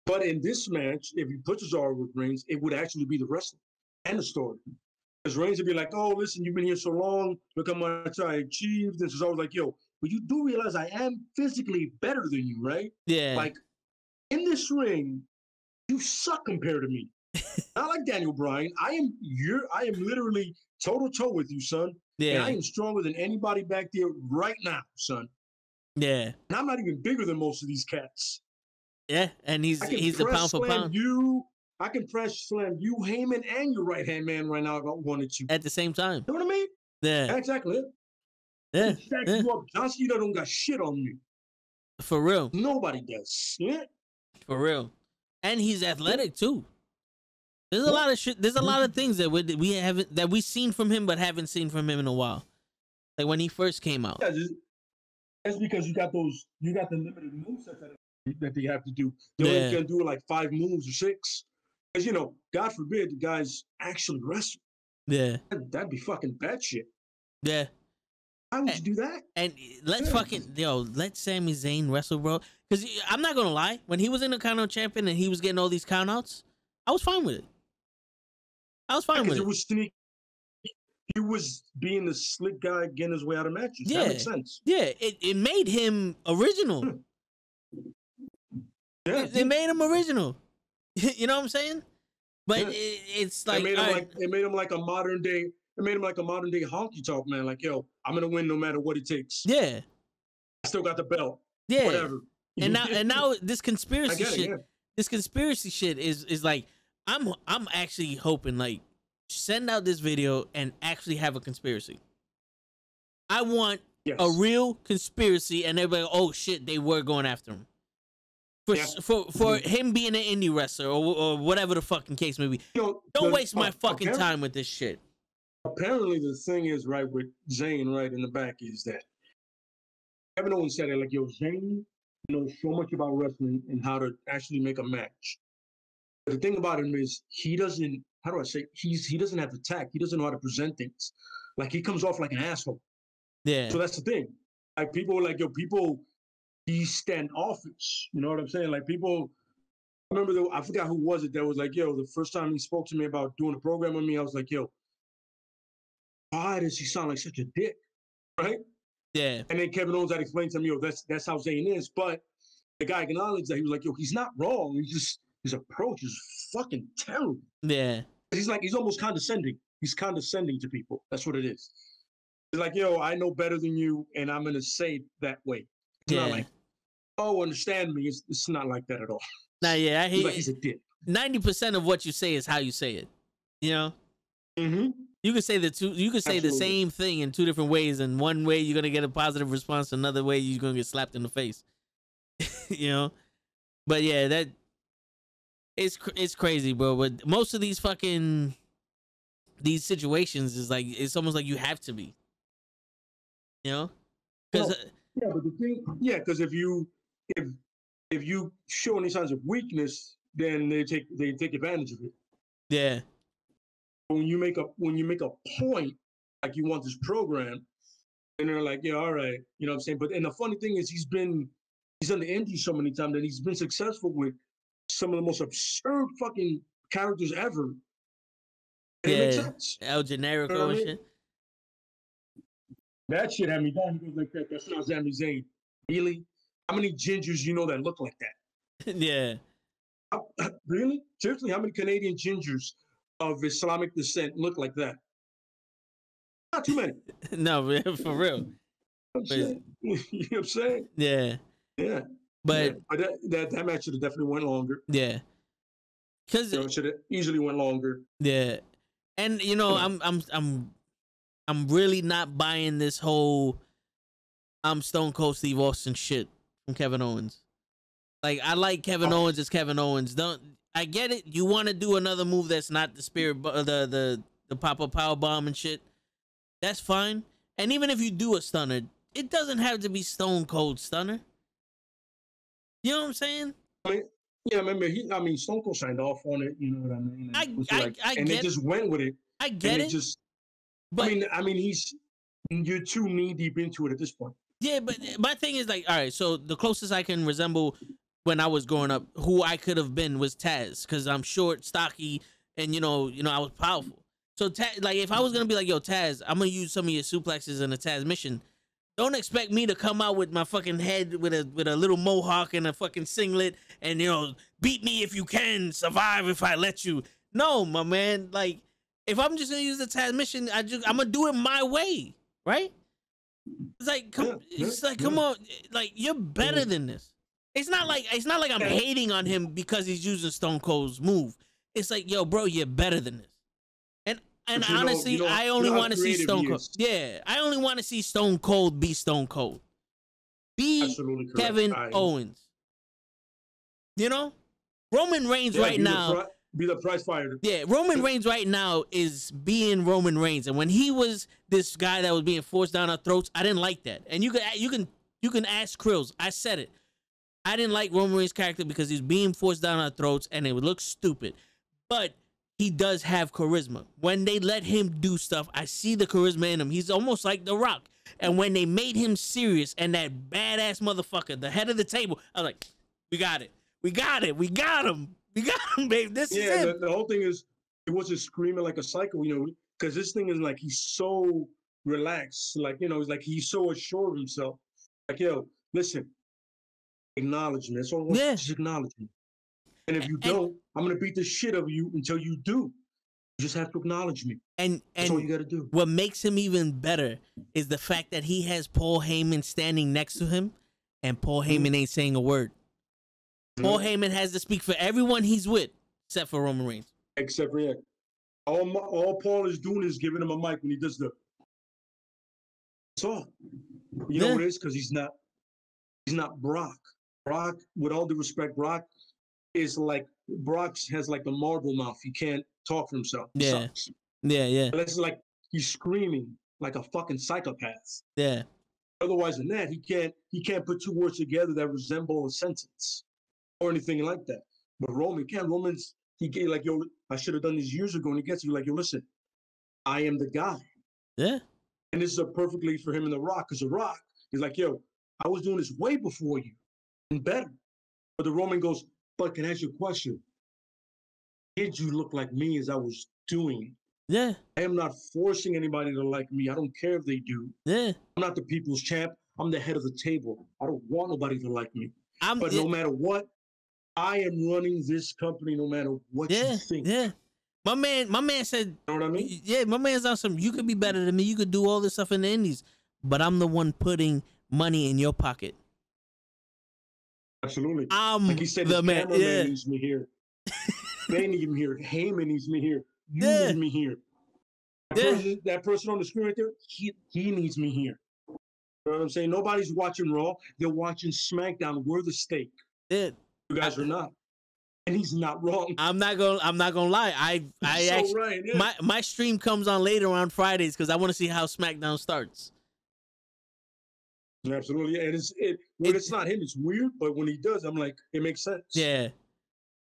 But in this match, if he puts Cesaro with Reigns, it would actually be the wrestling and the story. Because Reigns would be like, oh, listen, you've been here so long. Look how much I achieved. And Cesaro's like, yo, but you do realize I am physically better than you, right? Yeah. Like, in this ring, you suck compared to me. Not like Daniel Bryan. I am literally toe-to-toe with you, son. Yeah. And I am stronger than anybody back there right now, son. Yeah. And I'm not even bigger than most of these cats. Yeah, and he's a pound for pound. I can press slam you, Heyman, and your right-hand man right now if I wanted to. At the same time. You know what I mean? Yeah. Exactly. Yeah. Stack you up. John Cena don't got shit on me. For real. Nobody does. Yeah. For real. And he's athletic too. There's a lot of shit. There's a lot of things that we've seen from him but haven't seen from him in a while. Like when he first came out. Yeah, that's because you got the limited movesets that they have to do. They only can do like 5 moves or 6. Because, you know, God forbid the guys actually wrestle. Yeah. That'd be fucking bad shit. Yeah. Why would you do that? And let Sami Zayn wrestle, bro. Because I'm not going to lie. When he was Intercontinental Champion and he was getting all these countouts, I was fine with it. It was sneaky. He was being the slick guy getting his way out of matches. Yeah. That makes sense. Yeah. It made him original. Yeah. It made him original. You know what I'm saying? But it's like it made him like a modern day. It made him like a modern day honky talk man. Like, yo, I'm gonna win no matter what it takes. Yeah. I still got the belt. Yeah. Whatever. And now this conspiracy shit. Yeah. This conspiracy shit is like I'm actually hoping like send out this video and actually have a conspiracy. I want a real conspiracy and everybody, oh shit, they were going after him. For him being an indie wrestler or whatever the fucking case may be. Don't waste my fucking time with this shit. Apparently the thing is, right, with Zayn right in the back is that Kevin Owens said it like, yo, Zayn knows so much about wrestling and how to actually make a match. But the thing about him is he doesn't, how do I say, he doesn't have the tact. He doesn't know how to present things. Like he comes off like an asshole. Yeah. So that's the thing. Like people are like, yo, he's standoffish. You know what I'm saying? Like people, I remember, I forgot who was it that was like, yo, the first time he spoke to me about doing a program with me, I was like, yo, why does he sound like such a dick? Right? Yeah. And then Kevin Owens had explained to me, yo, that's how Zayn is. But the guy acknowledged that he was like, yo, he's not wrong. His approach is fucking terrible. Yeah. He's almost condescending. He's condescending to people. That's what it is. He's like, yo, I know better than you, and I'm gonna say it that way. It's not like, oh, understand me. It's not like that at all. Nah, yeah, I hear like he's a dick. 90% of what you say is how you say it. You know? Mm-hmm. You could say the same thing in 2 different ways, and one way you're gonna get a positive response, another way you're gonna get slapped in the face. You know? But yeah, it's crazy, bro. But most of these situations is like it's almost like you have to be. You know? Because but the thing, because if you show any signs of weakness, then they take advantage of it. Yeah. When you make a point like you want this program, and they're like, yeah, all right, you know what I'm saying? But and the funny thing is he's done the indies so many times that he's been successful with some of the most absurd fucking characters ever. And it makes sense. El Generico and shit. That shit had me down. He goes like that. That's not Sami Zayn. Really? How many gingers you know that look like that? Yeah. Really? Seriously, how many Canadian gingers of Islamic descent look like that? Not too many. No, for real. You know what I'm saying? Yeah. Yeah. But that match should have definitely went longer. Yeah. Because it should have easily went longer. Yeah. And you know, I'm really not buying this whole I'm Stone Cold Steve Austin shit from Kevin Owens. Like I like Kevin Owens as Kevin Owens. I get it. You want to do another move that's not the spirit, the pop-up power bomb and shit. That's fine. And even if you do a stunner, it doesn't have to be Stone Cold stunner. You know what I'm saying? I remember Stone Cold signed off on it. You know what I mean? And they just went with it. I get it. But you're too knee deep into it at this point. Yeah, but my thing is like, all right. So the closest I can resemble when I was growing up, who I could have been was Taz, because I'm short, stocky, and you know, I was powerful. So like, if I was gonna be like, yo, Taz, I'm gonna use some of your suplexes in a Taz mission. Don't expect me to come out with my fucking head with a little mohawk and a fucking singlet and, you know, beat me if you can, survive if I let you. No, my man. Like, if I'm just gonna use the Taz mission, I'm gonna do it my way, right? It's like, come on, like, you're better than this. It's not like I'm hating on him because he's using Stone Cold's move. It's like, yo, bro, you're better than this. And honestly, I only want to see Stone Cold. Yeah, I only want to see Stone Cold be Stone Cold. Be Kevin Owens. You know? Roman Reigns right now. Be the prize fighter. Yeah, Roman Reigns right now is being Roman Reigns. And when he was this guy that was being forced down our throats, I didn't like that. And you can ask Krills. I said it. I didn't like Roman Reigns' character because he's being forced down our throats and it would look stupid. But he does have charisma. When they let him do stuff, I see the charisma in him. He's almost like The Rock. And when they made him serious and that badass motherfucker, the head of the table, I was like, we got it. We got it. We got him. We got him, babe. This is it. The whole thing is, it wasn't screaming like a psycho, you know, because this thing is like, he's so relaxed. Like, you know, it's like he's so assured of himself. Like, yo, listen, acknowledge me. That's all I want. Just acknowledge me. And if you don't, I'm going to beat the shit out of you until you do. You just have to acknowledge me. And that's all you got to do. What makes him even better is the fact that he has Paul Heyman standing next to him, and Paul Heyman ain't saying a word. Paul Heyman has to speak for everyone he's with, except for Roman Reigns. Except for all Paul is doing is giving him a mic when he does the. That's all. You know what it is? Because he's not Brock. Brock, with all due respect, Brock is like, Brock has like the marble mouth. He can't talk for himself. Yeah. Yeah. It's like he's screaming like a fucking psychopath. Yeah. Otherwise than that, he can't put two words together that resemble a sentence or anything like that. But Roman can. Roman's, he gave like, yo, I should have done this years ago. And he gets you like, yo, listen, I am the guy. Yeah. And this is a perfectly for him in The Rock, because The Rock is like, yo, I was doing this way before you and better. But the Roman goes, but can I ask you a question? Did you look like me as I was doing it? Yeah. I am not forcing anybody to like me. I don't care if they do. Yeah. I'm not the people's champ. I'm the head of the table. I don't want nobody to like me. But no matter what, I am running this company no matter what you think. Yeah. My man said, you know what I mean? Yeah, my man's on some, you could be better than me. You could do all this stuff in the indies, but I'm the one putting money in your pocket. Absolutely. I'm like he said, the man. Man needs me here. They need me here. Heyman needs me here. You need me here. That person on the screen right there, he needs me here. You know what I'm saying? Nobody's watching Raw. They're watching SmackDown. We're the stake. You guys are not. And he's not wrong. I'm not gonna lie. I actually, right, my stream comes on later on Fridays because I want to see how SmackDown starts. Absolutely. And it's not him, it's weird, but when he does, I'm like, it makes sense. Yeah.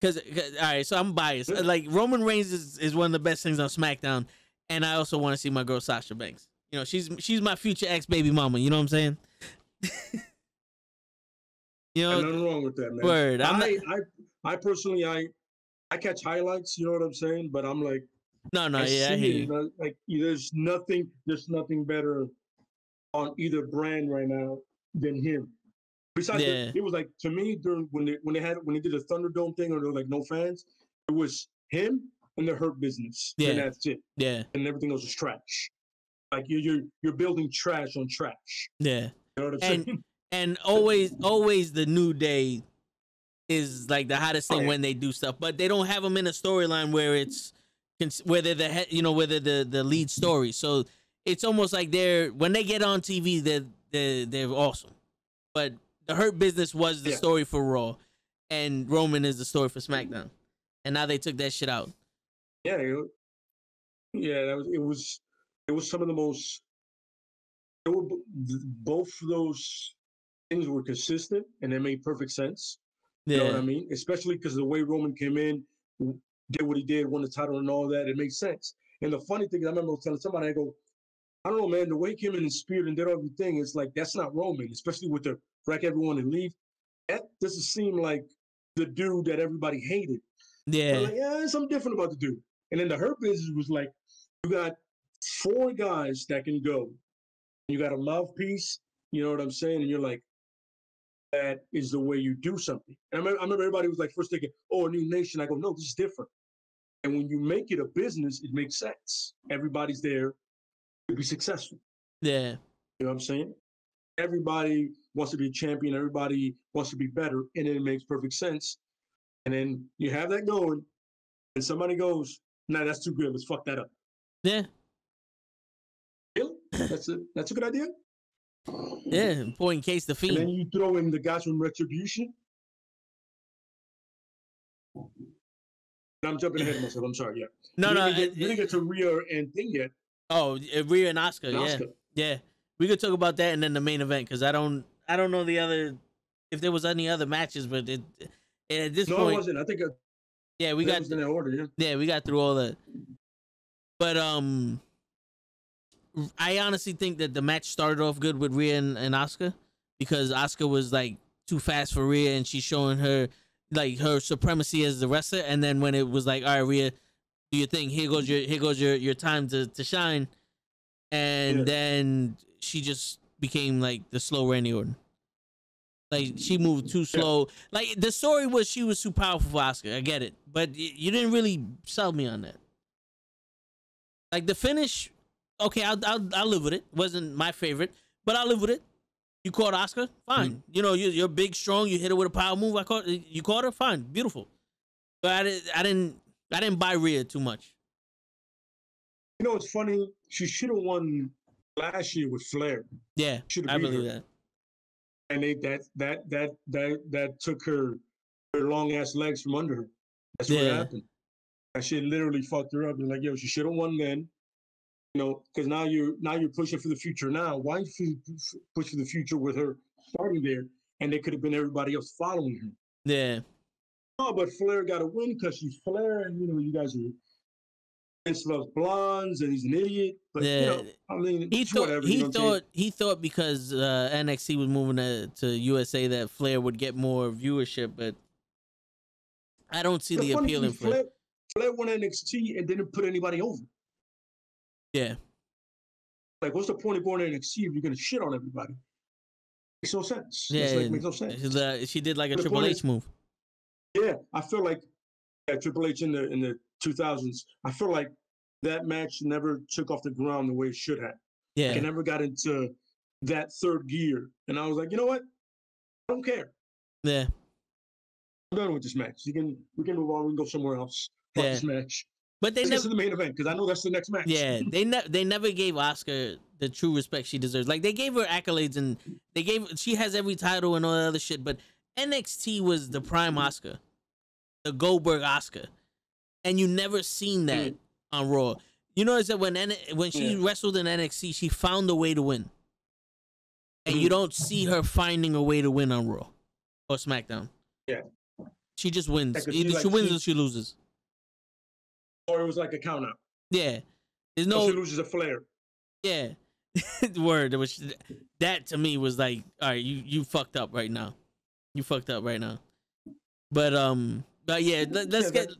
Cause all right, so I'm biased. Yeah. Like, Roman Reigns is one of the best things on SmackDown, and I also want to see my girl Sasha Banks. You know, she's my future ex-baby mama. You know what I'm saying? You know, nothing wrong with that, man. Word. I personally, I catch highlights. You know what I'm saying? But I'm like, I hear you. Like, there's nothing better on either brand right now than him. Besides, it was like, to me, during when they did the Thunderdome thing, or there were like no fans, it was him and the Hurt Business. Yeah, and that's it. Yeah, and everything else was trash. Like, you're building trash on trash. Yeah, you know what I'm saying? And always the New Day is like the hottest thing when they do stuff, but they don't have them in a storyline where they're the head, you know, where they're the lead story. So it's almost like when they get on TV, they're awesome. But the Hurt Business was the story for Raw, and Roman is the story for SmackDown. And now they took that shit out. Yeah, it was some of the most. Both of those things were consistent, and they made perfect sense. You know what I mean? Especially because the way Roman came in, did what he did, won the title and all that, it makes sense. And the funny thing, I remember telling somebody, I go, I don't know, man, the way he came in and speared and did everything, it's like, that's not Roman, especially with the wreck everyone and leave. that doesn't seem like the dude that everybody hated. Yeah. Like, yeah, there's something different about the dude. And then the Hurt Business was like, you got 4 guys that can go. You got a mouthpiece, you know what I'm saying? And you're like, that is the way you do something. And I remember everybody was like first thinking, oh, a new nation. I go, no, this is different. And when you make it a business, it makes sense. Everybody's there to be successful. Yeah. You know what I'm saying? Everybody wants to be a champion. Everybody wants to be better. And it makes perfect sense. And then you have that going, and somebody goes, nah, that's too good. Let's fuck that up. Yeah. Really? That's a good idea? Yeah. Point in case the And then Fiend. you throw in the guys from Retribution. I'm jumping ahead of myself. I'm sorry. Yeah. No, you didn't get to Rhea and thing yet. Oh, Rhea and Asuka. And Yeah. Asuka. Yeah. We could talk about that and then the main event because I don't know the other if there was any other matches, but at this No, point, it wasn't. I think yeah, we that got was in that order. yeah, we got through all that. But I honestly think that the match started off good with Rhea and Asuka because Asuka was like too fast for Rhea and she's showing her like her supremacy as the wrestler. And then when it was like, all right, Rhea, do your thing. Here goes your time to shine. And then she just became like the slow Randy Orton. Like she moved too slow. Like the story was she was too powerful for Asuka. I get it, but you didn't really sell me on that. Like the finish, okay, I'll live with it. Wasn't my favorite, but I'll live with it. You caught Asuka, fine. You know you're big, strong. You hit her with a power move. You caught her, fine, beautiful. But I didn't buy Rhea too much. You know, it's funny. She should have won last year with Flair. Yeah, I believe that. And that took her long ass legs from under her. That's what happened. That shit literally fucked her up. And like, yo, she should have won then. You know, because now you're pushing for the future. Now, why you push for the future with her starting there? And they could have been everybody else following her. Yeah. Oh, but Flair got to win because she's Flair, and you know, you guys are. Vince loves blondes, and he's an idiot. But you know, I mean, he whatever. He thought because NXT was moving to USA that Flair would get more viewership, but I don't see the appeal in Flair. Flair won NXT and didn't put anybody over. Yeah. Like, what's the point of going to NXT if you're going to shit on everybody? Makes no sense. Yeah, it makes no sense. She did like a Triple H move. Yeah, I feel like Triple H in the 2000s. I feel like that match never took off the ground the way it should have. Yeah, like, it never got into that third gear, and I was like, you know what? I don't care. Yeah, I'm done with this match. We can move on. We can go somewhere else. Fuck this match. But they never to the main event because I know that's the next match. Yeah, they never gave Asuka the true respect she deserves. Like they gave her accolades and she has every title and all that other shit. But NXT was the prime Asuka, the Goldberg Asuka, and you never seen that on Raw. You notice that when she wrestled in NXT, she found a way to win, and you don't see her finding a way to win on Raw or SmackDown. Yeah, she just wins. Either she wins or she loses. Or it was like a count out. Yeah. There's no. Or she loses a Flair. Yeah. Word. That to me was like, all right, you fucked up right now. You fucked up right now. But yeah, let's get.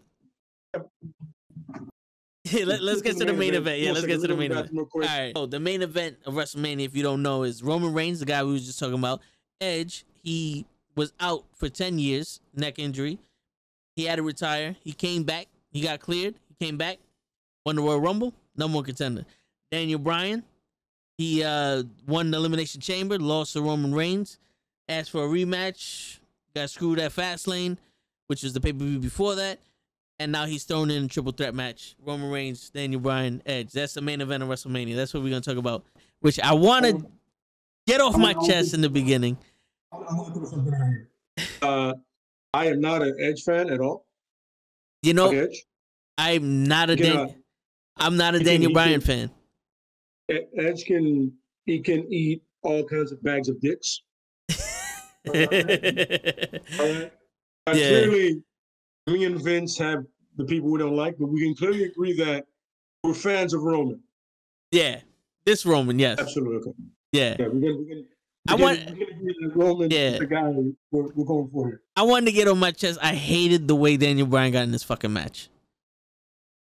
Let's get to the main event. Yeah, let's get to the main event. All right. So the main event of WrestleMania, if you don't know, is Roman Reigns, the guy we was just talking about. Edge, he was out for 10 years, neck injury. He had to retire. He came back. He got cleared. Came back, won the Royal Rumble, number 1 contender. Daniel Bryan, he won the Elimination Chamber, lost to Roman Reigns, asked for a rematch, got screwed at Fastlane, which was the pay-per-view before that, and now he's thrown in a triple threat match. Roman Reigns, Daniel Bryan, Edge. That's the main event of WrestleMania. That's what we're going to talk about, which I want to get off my chest in the beginning. I am not an Edge fan at all. You know, I'm not a Daniel Bryan fan. Edge can eat all kinds of bags of dicks. All right. Clearly, me and Vince have the people we don't like, but we can clearly agree that we're fans of Roman. Yeah, this Roman, yes, absolutely. Yeah, we Roman, the guy we're going for here. I wanted to get on my chest. I hated the way Daniel Bryan got in this fucking match.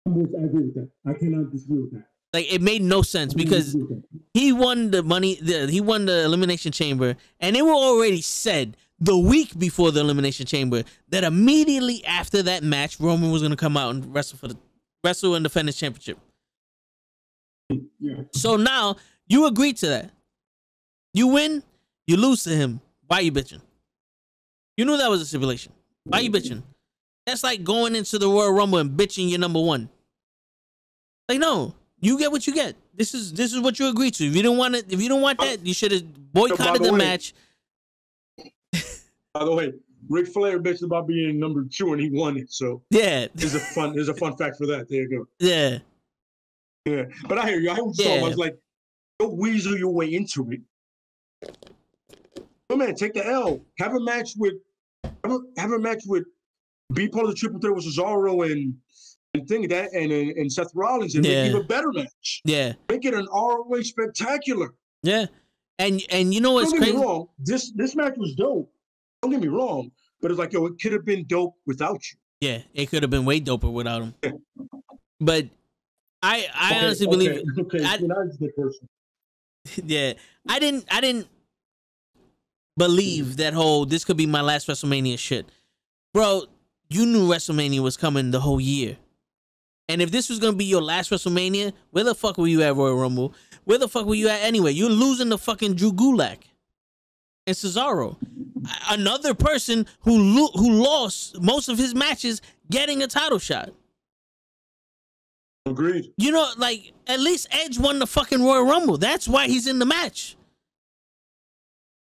I agree with that. I cannot disagree with that. Like, it made no sense because he won the money. He won the Elimination Chamber, and it was already said the week before the Elimination Chamber that immediately after that match, Roman was going to come out and wrestle and defend his championship. Yeah. So now you agreed to that. You win, you lose to him. Why you bitching? You knew that was a stipulation. Why you bitching? That's like going into the Royal Rumble and bitching your number one. Like, no, you get what you get. This is what you agreed to. If you don't want it, if you don't want that, you should have boycotted the match. By the way, Ric Flair bitched about being number 2 and he won it. So yeah, there's a fun fact for that. There you go. Yeah. Yeah. But I hear you. I hear what you're talking about. I was like, don't weasel your way into it. Oh man, take the L. Have a match with be part of the triple threat with Cesaro and think of that and Seth Rollins and make it a better match. Yeah. Make it an ROH spectacular. Yeah. And you know what's crazy? Don't get me wrong. This match was dope. Don't get me wrong. But it's like, yo, it could have been dope without you. Yeah, it could have been way doper without him. Yeah. But I honestly believe yeah. I didn't believe that whole this could be my last WrestleMania shit. Bro, you knew WrestleMania was coming the whole year. And if this was going to be your last WrestleMania, where the fuck were you at Royal Rumble? Where the fuck were you at anyway? You're losing to fucking Drew Gulak and Cesaro. Another person who lost most of his matches getting a title shot. Agreed. You know, like, at least Edge won the fucking Royal Rumble. That's why he's in the match.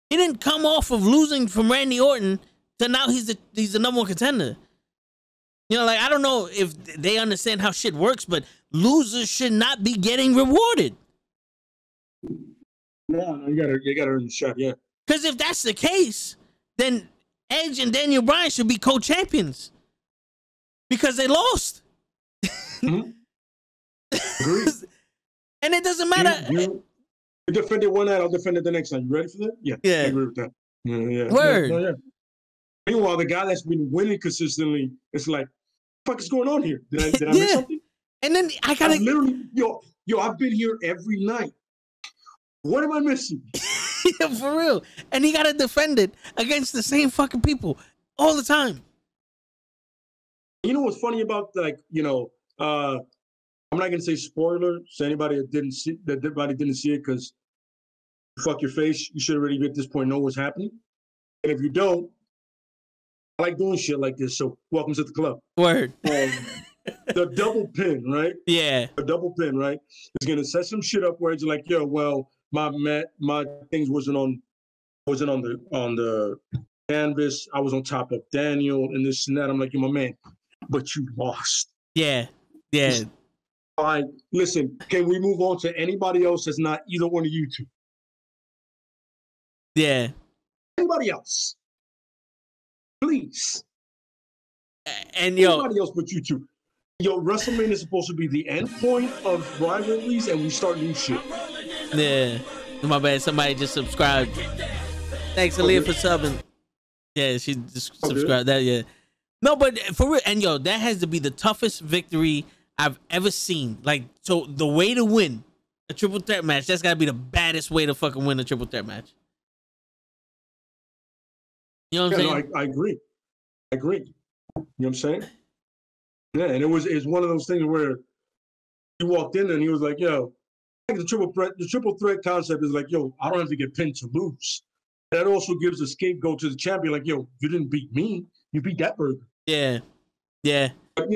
He didn't come off of losing from Randy Orton to now he's the number one contender. You know, like, I don't know if they understand how shit works, but losers should not be getting rewarded. No, you gotta earn the shot, yeah. Because if that's the case, then Edge and Daniel Bryan should be co-champions. Because they lost. Mm-hmm. Agreed. And it doesn't matter. You defended one night, I'll defend it the next time. You ready for that? Yeah. I agree with that. Yeah. Word. Yeah. Meanwhile, the guy that's been winning consistently, it's like, what the fuck is going on here? Did I miss something? And then I gotta literally, I've been here every night. What am I missing? Yeah, for real. And he gotta defend it against the same fucking people all the time. You know what's funny about, like, I'm not gonna say spoiler to anybody that didn't see it, because fuck your face. You should already at this point know what's happening. And if you don't, I like doing shit like this. So welcome to the club. Word. The double pin, right? Yeah. The double pin, right? Is gonna set some shit up where it's like, yo, well, my things wasn't on the canvas. I was on top of Daniel and this and that. I'm like, yo, my man, but you lost. Yeah. Fine. Listen, can we move on to anybody else that's not either one of you two? Yeah. Anybody else? Please. And anybody else but you two. Yo, WrestleMania is supposed to be the end point of rivalries, and we start new shit. Yeah. My bad. Somebody just subscribed. Thanks, Aaliyah, for subbing. Yeah, she just subscribed. That, yeah. No, but for real, and that has to be the toughest victory I've ever seen. Like, so the way to win a triple threat match, that's got to be the baddest way to fucking win a triple threat match. You know what I'm saying? No, I agree. You know what I'm saying? Yeah, and it's one of those things where he walked in and he was like, yo, the triple threat concept is like, yo, I don't have to get pinned to lose. That also gives a scapegoat to the champion, like, yo, you didn't beat me, you beat that burger. Yeah. But,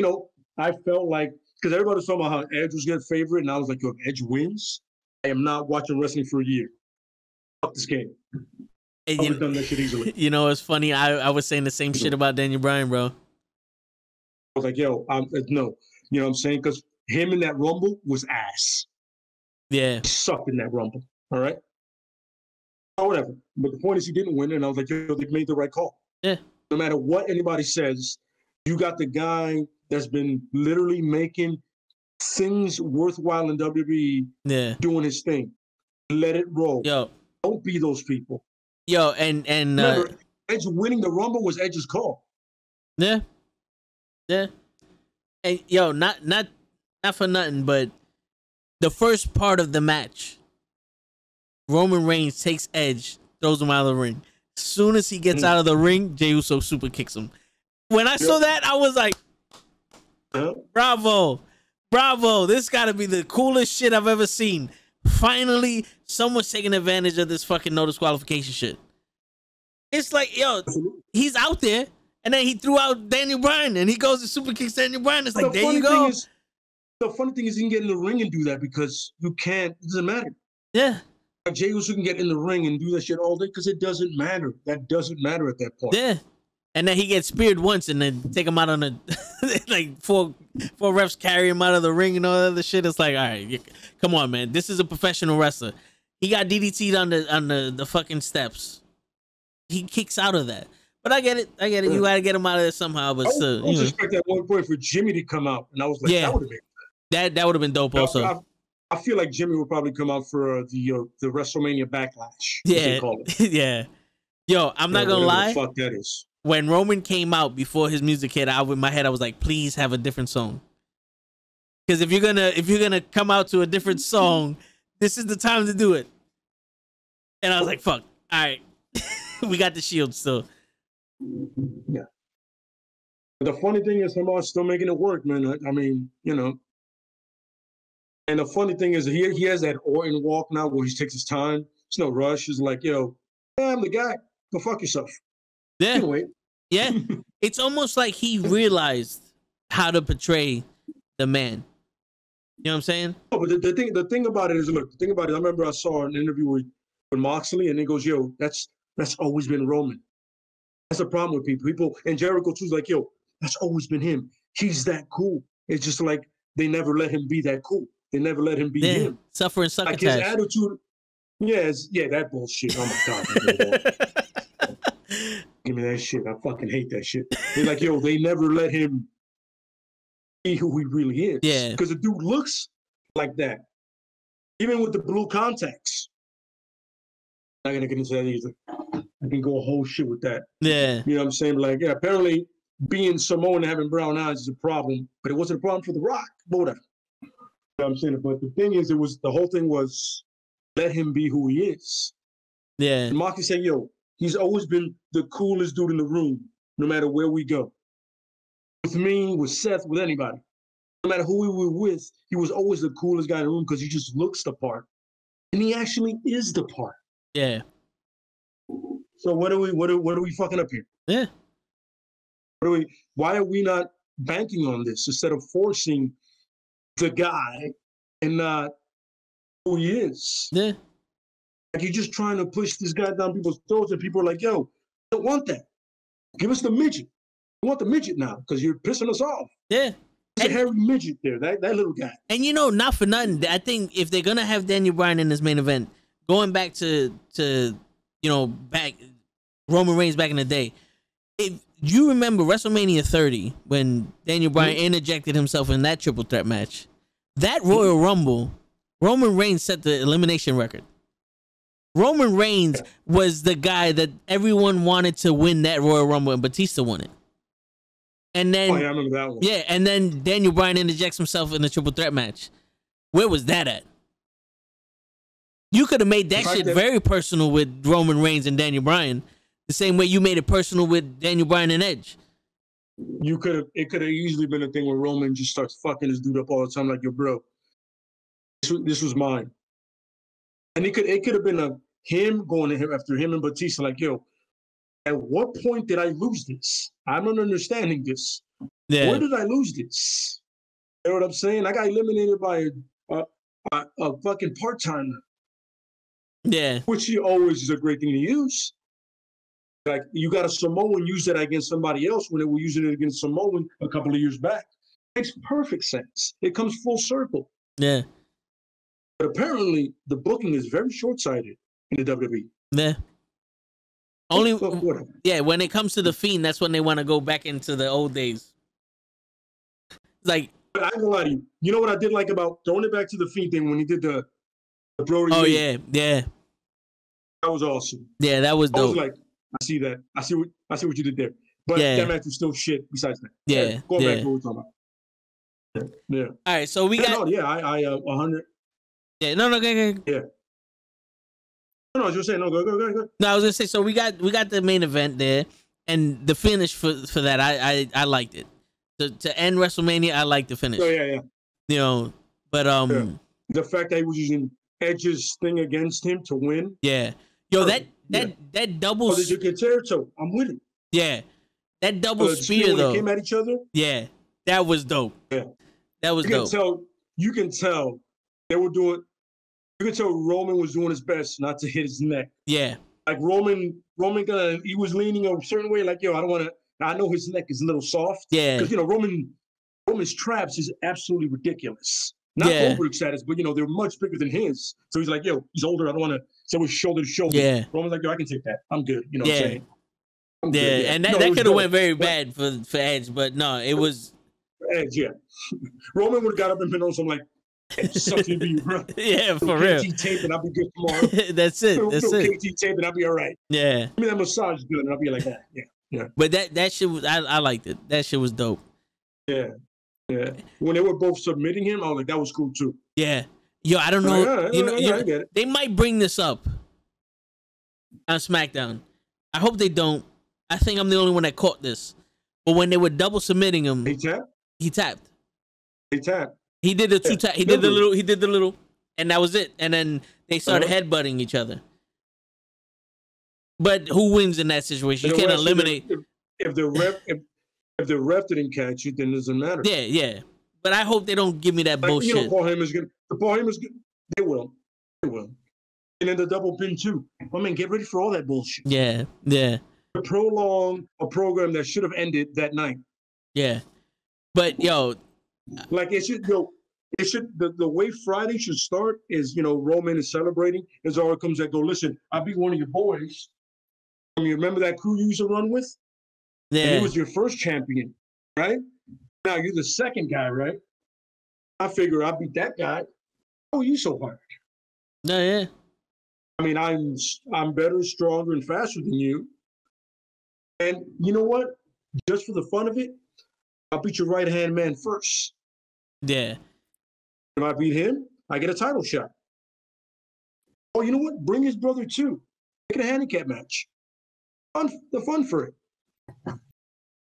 I felt like, because everybody was talking about how Edge was getting favorite, and I was like, yo, if Edge wins, I am not watching wrestling for a year. Fuck this game. I would have done that shit easily. You know, it's funny. I was saying the same shit about Daniel Bryan, bro. I was like, yo, no. You know what I'm saying? Because him in that Rumble was ass. Yeah. He sucked in that Rumble. All right? Or whatever. But the point is he didn't win, and I was like, yo, they made the right call. Yeah. No matter what anybody says, you got the guy that's been literally making things worthwhile in WWE doing his thing. Let it roll. Yo. Don't be those people. Yo, and Remember, Edge winning the Rumble was Edge's call. yeah. And yo, not for nothing, but the first part of the match, Roman Reigns takes Edge, throws him out of the ring. As soon as he gets out of the ring, Jey Uso super kicks him. When I saw that, I was like, bravo. This got to be the coolest shit I've ever seen. Finally, someone's taking advantage of this fucking no disqualification shit. It's like, yo, he's out there, and then he threw out Daniel Bryan, and he goes and super kicks Daniel Bryan. It's like, there you go. The funny thing is, you can get in the ring and do that because you can't. It doesn't matter. Yeah. Like Jey Uso can get in the ring and do that shit all day because it doesn't matter. That doesn't matter at that point. Yeah. And then he gets speared once, and then take him out on a like four refs carry him out of the ring and all that other shit. It's like, all right, come on, man. This is a professional wrestler. He got DDT'd on the fucking steps. He kicks out of that. But I get it. Yeah. You gotta get him out of there somehow. But I was expecting at one point for Jimmy to come out, and I was like, that would have been that would have been dope. Also, I feel like Jimmy will probably come out for the WrestleMania Backlash. Yeah, yeah. Yo, I'm not gonna lie. The fuck that is. When Roman came out before his music hit, in my head I was like, please have a different song. Because if you're gonna come out to a different song, this is the time to do it. And I was like, fuck. All right, we got the Shield still. Yeah. The funny thing is, Hamar's still making it work, man. I mean, you know. And the funny thing is, he has that Orton walk now where he takes his time. It's no rush. He's like, yo, I'm the guy. Go fuck yourself. Yeah. Anyway. Yeah. It's almost like he realized how to portray the man. You know what I'm saying? Oh, but the thing about it is, look, the thing about it, I remember I saw an interview with Moxley, and he goes, yo, that's always been Roman. That's the problem with people. And Jericho too's like, yo, that's always been him. He's that cool. It's just like they never let him be that cool. They never let him be him. Suffer and suck like his attitude. Yeah, that bullshit. Oh my God. Give me that shit. I fucking hate that shit. They're like, yo, they never let him be who he really is. Yeah. Because the dude looks like that. Even with the blue contacts. I'm not gonna get into that either. I can go a whole shit with that. Yeah. You know what I'm saying? Like, yeah, apparently being Samoan and having brown eyes is a problem, but it wasn't a problem for The Rock. But whatever. You know what I'm saying? But the thing is, the whole thing was let him be who he is. Yeah. And Moxley said, yo, he's always been the coolest dude in the room, no matter where we go. With me, with Seth, with anybody. No matter who we were with, he was always the coolest guy in the room because he just looks the part. And he actually is the part. Yeah. So what are we fucking up here? Yeah. Why are we not banking on this instead of forcing the guy and not who he is? Yeah. Like you're just trying to push this guy down people's throats, and people are like, yo, I don't want that. Give us the midget. We want the midget now because you're pissing us off. Yeah. There's a hairy midget there, that little guy. And you know, not for nothing, I think if they're gonna have Daniel Bryan in this main event, going back to back Roman Reigns back in the day, if you remember WrestleMania 30 when Daniel Bryan interjected himself in that triple threat match, that Royal Rumble, Roman Reigns set the elimination record. Roman Reigns was the guy that everyone wanted to win that Royal Rumble, and Batista won it. And then, I remember that one. Yeah, and then Daniel Bryan interjects himself in the triple threat match. Where was that at? You could have made that shit very personal with Roman Reigns and Daniel Bryan, the same way you made it personal with Daniel Bryan and Edge. It could have easily been a thing where Roman just starts fucking his dude up all the time, like, yo, bro, this was mine. And it could have been him going to him after him and Batista, like, yo, at what point did I lose this? I'm not understanding this. Yeah. Where did I lose this? You know what I'm saying? I got eliminated by a fucking part-timer. Yeah. Which always is a great thing to use. Like, you got a Samoan use that against somebody else when they were using it against Samoan a couple of years back. Makes perfect sense. It comes full circle. Yeah. But apparently, the booking is very short-sighted in the WWE. Yeah. Only, when it comes to the Fiend, that's when they want to go back into the old days. Like, I ain't gonna lie to you. You know what I did like about throwing it back to the Fiend thing when he did the Brody? Oh, yeah. That was awesome. Yeah, that was I was dope. like, I see that. I see what you did there. But Yeah. that match was still shit. Besides that, Yeah, Going yeah. back to what we're talking about. Yeah. All right, so we Yeah, got. no, yeah, I 100. Yeah, no, go. Yeah. No, I was just saying, no, go. No, I was gonna say. So we got the main event there, and the finish for that. I liked it. To end WrestleMania, I liked the finish. Oh yeah. You know, but Yeah. The fact that he was using Edge's thing against him to win. Yeah. Yo, that double. Oh, did you get there? So I'm with it. Yeah, that double spear when though. They came at each other. Yeah, that was dope. Yeah, that was dope. You can tell they were doing. You can tell Roman was doing his best not to hit his neck. Yeah, like Roman he was leaning a certain way. Like, yo, I don't want to. I know his neck is a little soft. Yeah, because Roman's traps is absolutely ridiculous. Not Goldberg status, but they're much bigger than his. So he's like, yo, he's older. I don't want to. So it's shoulder to shoulder. Yeah, Roman's like, yo, I can take that. I'm good. You know what I'm saying? Yeah, and that could have went very bad for Edge, but no, it was Edge. Yeah, Roman would have got up and been on some like, sucks to be bro. Yeah, for real. KT tape and I'll be good tomorrow. That's it. KT tape and I'll be all right. Yeah. Give me that massage good and I'll be like that. Yeah. But that shit was I liked it. That shit was dope. Yeah. When they were both submitting him, I was like, that was cool too. Yeah. Yo, I don't know. I get it. They might bring this up on SmackDown. I hope they don't. I think I'm the only one that caught this. But when they were double submitting him, he tapped. He tapped. He did the two tap. He did the little, and that was it. And then they started headbutting each other. But who wins in that situation? You can't eliminate. If the ref didn't catch it, then it doesn't matter. Yeah. But I hope they don't give me that bullshit. Paul Heyman's good. Paul Heyman's good. They will. And then the double pin too. I mean, get ready for all that bullshit. Yeah. Prolong a program that should have ended that night. Yeah. But yo, like it should go. It should the way Friday should start is Roman is celebrating. As all comes that go. Listen, I beat one of your boys. You remember that crew you used to run with? Yeah. And he was your first champion, right? Now you're the second guy, right? I figure I beat that guy. Oh, you so hard? No, yeah. I mean, I'm better, stronger, and faster than you. And you know what? Just for the fun of it, I'll beat your right-hand man first. Yeah. If I beat him, I get a title shot. Oh, you know what? Bring his brother too. Make it a handicap match. The fun for it.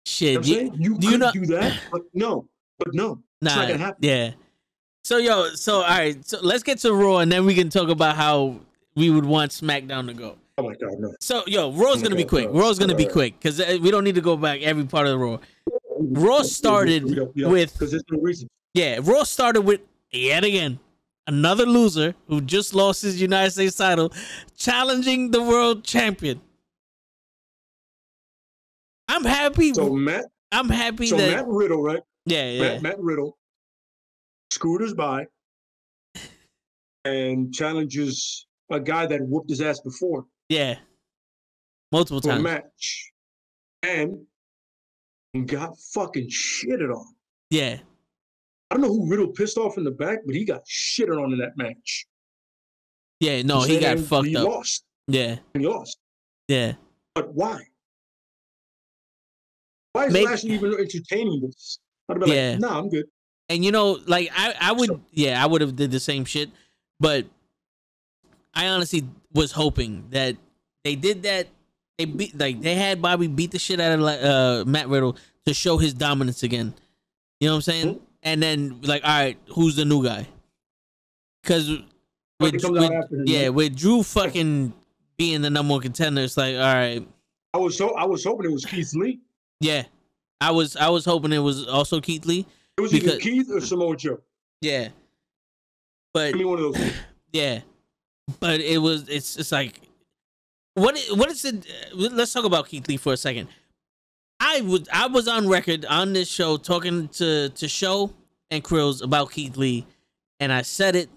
Shit, you could do that, but no, it's not gonna happen. Yeah. So all right, so let's get to Raw, and then we can talk about how we would want SmackDown to go. Oh my God, no. So Raw's gonna be quick. Raw's gonna be quick because we don't need to go back every part of the Raw. Raw started with because there's no reason. Yeah, Raw started with yet again another loser who just lost his United States title, challenging the world champion. I'm happy. I'm happy that Matt Riddle, right? Yeah. Matt Riddle scooters by and challenges a guy that whooped his ass before. Yeah. Multiple times. A match. And got fucking shitted on. Yeah. I don't know who Riddle pissed off in the back, but he got shitted on in that match. Yeah, no, he got fucked up. He lost. Yeah. He lost. Yeah. But why? Why is Lashley even entertaining this? I'd be like, nah, I'm good. And like I would have did the same shit, but I honestly was hoping that they did that. They had Bobby beat the shit out of Matt Riddle to show his dominance again. You know what I'm saying? Mm-hmm. And then all right, who's the new guy? Because with Drew fucking being the number one contender, it's like, all right. I was hoping it was Keith Lee. Yeah, I was hoping it was also Keith Lee. It was either Keith or Samoa Joe. Yeah, but give me one of those. Yeah, but it's like what is it? Let's talk about Keith Lee for a second. I was on record on this show talking to Show and Krills about Keith Lee, and I said it.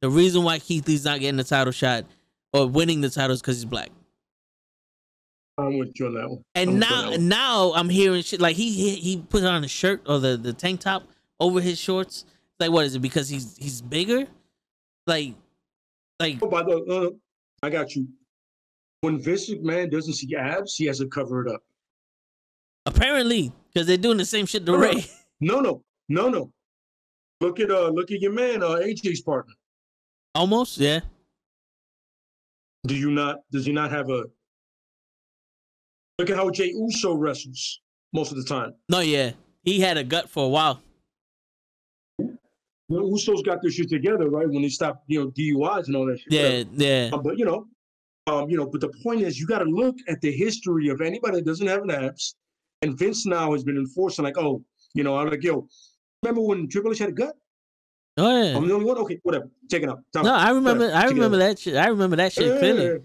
The reason why Keith Lee's not getting the title shot or winning the title is because he's black. I'm with you on that one. And now I'm hearing shit like he put on a shirt or the tank top over his shorts. Like, what is it? Because he's bigger? Like. Oh, by the I got you. when Vince McMahon doesn't see abs, he has to cover it up. Apparently, because they're doing the same shit to Ray. No. Look at your man, AJ's partner. Almost, yeah. Does he not have a look at how Jey Uso wrestles most of the time? No, yeah. He had a gut for a while. The Usos got their shit together, right? When they stopped, DUIs and all that shit. Yeah. But but the point is, you got to look at the history of anybody that doesn't have an abs. And Vince now has been enforcing, like, I'm like, remember when Triple H had a gut? Oh yeah. I'm the only one. Okay, whatever. Take it up. No, I remember that shit. I remember that shit clearly.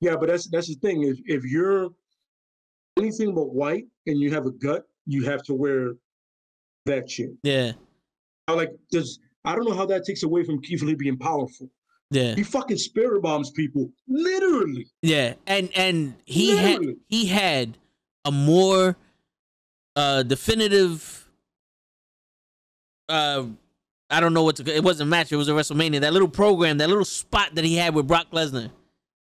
Yeah, but that's the thing. If you're anything but white and you have a gut, you have to wear that shit. Yeah. I don't know how that takes away from Keith Lee being powerful. Yeah. He fucking spirit bombs people, literally. Yeah, and he had a more definitive. I don't know what it wasn't a match. It was a WrestleMania. That little program, that little spot that he had with Brock Lesnar.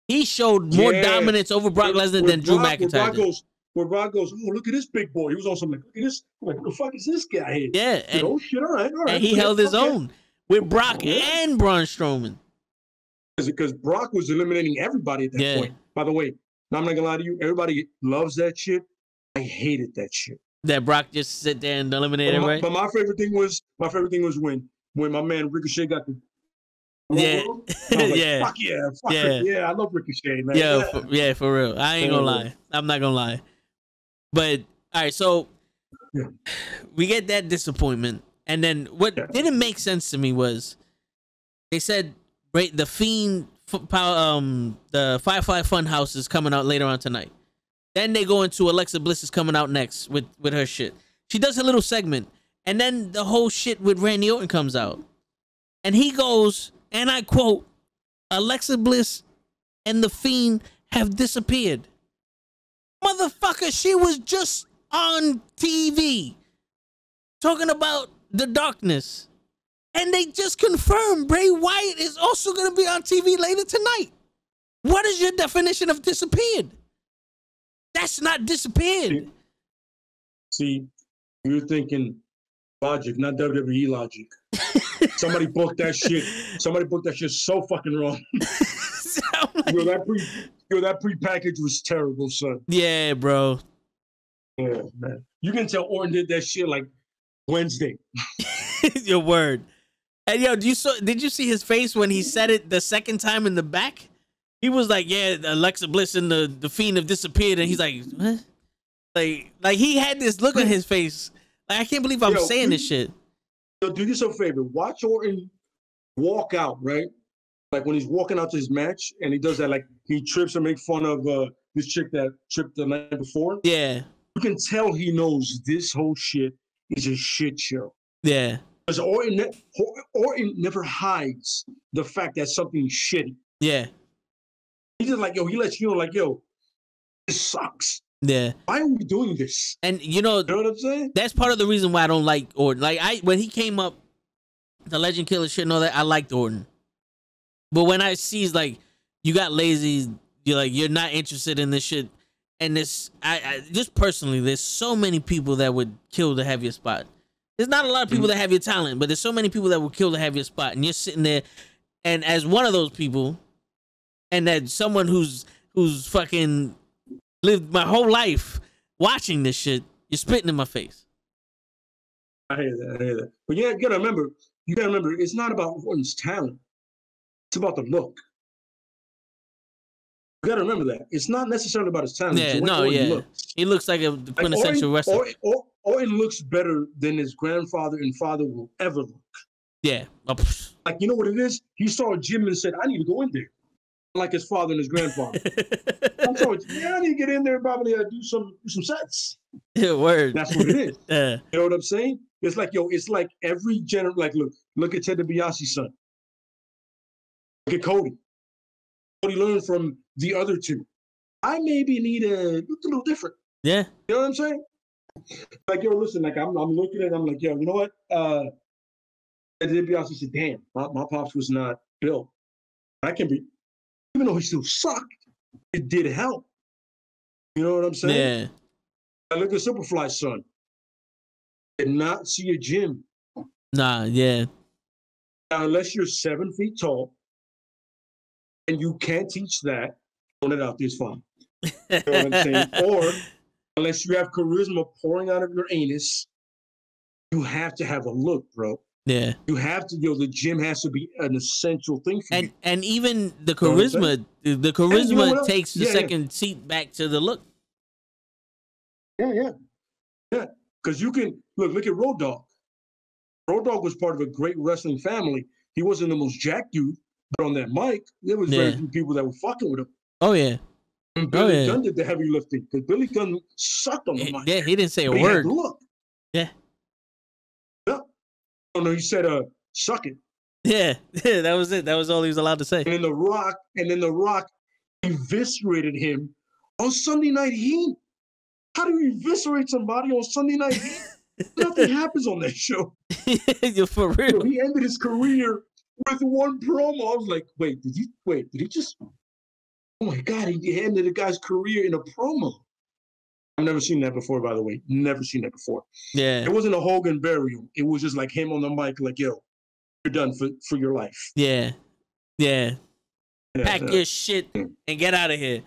He showed more dominance over Brock Lesnar than Drew McIntyre did. Where Brock goes, oh, look at this big boy. He was on something like, look at this. Like, what the fuck is this guy here? Yeah. And, oh, shit, all right. And he held his own with Brock and Braun Strowman. Because Brock was eliminating everybody at that point. By the way, I'm not going to lie to you. Everybody loves that shit. I hated that shit. That Brock just sit there and eliminate everybody? But my favorite thing was when my man Ricochet got the fuck it. Yeah, I love Ricochet, man. Yeah, for real. I ain't gonna lie. I'm not gonna lie. But all right, so we get that disappointment, and then what didn't make sense to me was they said the Fiend, the Firefly Funhouse is coming out later on tonight. Then they go into Alexa Bliss is coming out next with her shit. She does a little segment, and then the whole shit with Randy Orton comes out, and he goes, and I quote, "Alexa Bliss and the Fiend have disappeared." Motherfucker, she was just on TV talking about the darkness. And they just confirmed Bray Wyatt is also going to be on TV later tonight. What is your definition of disappeared? That's not disappeared. See, you're thinking logic, not WWE logic. Somebody booked that shit. Somebody booked that shit so fucking wrong. That pre-package was terrible, son. Yeah, bro. Yeah, man. You can tell Orton did that shit like Wednesday. Your word. And yo, did you see his face when he said it the second time in the back? He was like, yeah, Alexa Bliss and the Fiend have disappeared. And he's like, what? Like he had this look on his face. Like, I can't believe I'm saying this shit. So do yourself a favor. Watch Orton walk out, right? Like when he's walking out to his match and he does that, like he trips and make fun of this chick that tripped the night before. Yeah. You can tell he knows this whole shit is a shit show. Yeah. Because Orton never hides the fact that something's shitty. Yeah. He's just like, he lets you know, like, this sucks. Yeah. Why are we doing this? And you know what I'm saying? That's part of the reason why I don't like Orton. Like when he came up, the Legend Killer shit and all that, I liked Orton. But when I see like you got lazy, you're not interested in this shit. And this, I just personally, there's so many people that would kill to have your spot. There's not a lot of people that have your talent, but there's so many people that would kill to have your spot. And you're sitting there, and as one of those people, and that someone who's fucking lived my whole life watching this shit, you're spitting in my face. I hear that. But you gotta remember, it's not about Orton's talent. It's about the look. You gotta remember that. It's not necessarily about his talent. Yeah, he looks like a quintessential wrestler. Orton looks better than his grandfather and father will ever look. Yeah. Like, you know what it is? He saw a gym and said, I need to go in there. Like his father and his grandfather. I need to get in there and probably do some sets. Yeah, word. That's what it is. You know what I'm saying? It's like, it's like every like, look at Ted DiBiase's son. Look at Cody. Cody learned from the other two. I maybe need look a little different. Yeah. You know what I'm saying? Like, listen, like I'm looking at it, I'm like, you know what? Ted DiBiase said, damn, my pops was not built. I can be, even though he still sucked, it did help. You know what I'm saying? Yeah. I look at Superfly's son. Did not see a gym. Nah, yeah. Now, unless you're 7 feet tall and you can't teach that, throwing it out there's fine. You know what I'm saying? Or unless you have charisma pouring out of your anus, you have to have a look, bro. Yeah. You have to, the gym has to be an essential thing for you. And even the charisma, takes the second seat back to the look. Yeah. Because you can look at Road Dogg. Road Dogg was part of a great wrestling family. He wasn't the most jacked dude, but on that mic, there was very few people that were fucking with him. Oh yeah. And Billy Gunn did the heavy lifting because Billy Gunn sucked on the mic. Yeah, he didn't say a but word. Look. Yeah. Oh no, he said suck it. Yeah, that was it. That was all he was allowed to say. And then The Rock eviscerated him on Sunday Night Heat. How do you eviscerate somebody on Sunday Night Heat? Nothing happens on that show. You're for real. He ended his career with one promo. I was like, did he just? Oh my God, he ended a guy's career in a promo. I've never seen that before, by the way. Never seen that before. Yeah. It wasn't a Hogan burial. It was just like him on the mic, like, yo, you're done for your life. Yeah. Pack your shit and get out of here.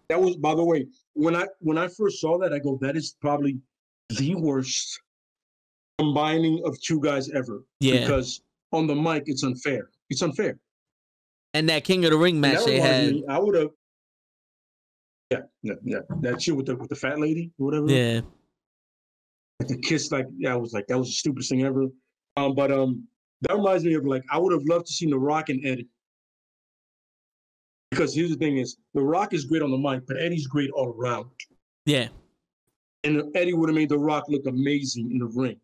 That was, by the way, when I first saw that, I go, that is probably the worst combining of two guys ever. Yeah. Because on the mic, it's unfair. It's unfair. And that King of the Ring match they had. I would have. Yeah. That shit with the fat lady or whatever. Yeah. The kiss, that was the stupidest thing ever. But that reminds me of I would have loved to see The Rock and Eddie. Because here's the thing is, The Rock is great on the mic, but Eddie's great all around. Yeah. And Eddie would have made The Rock look amazing in the ring.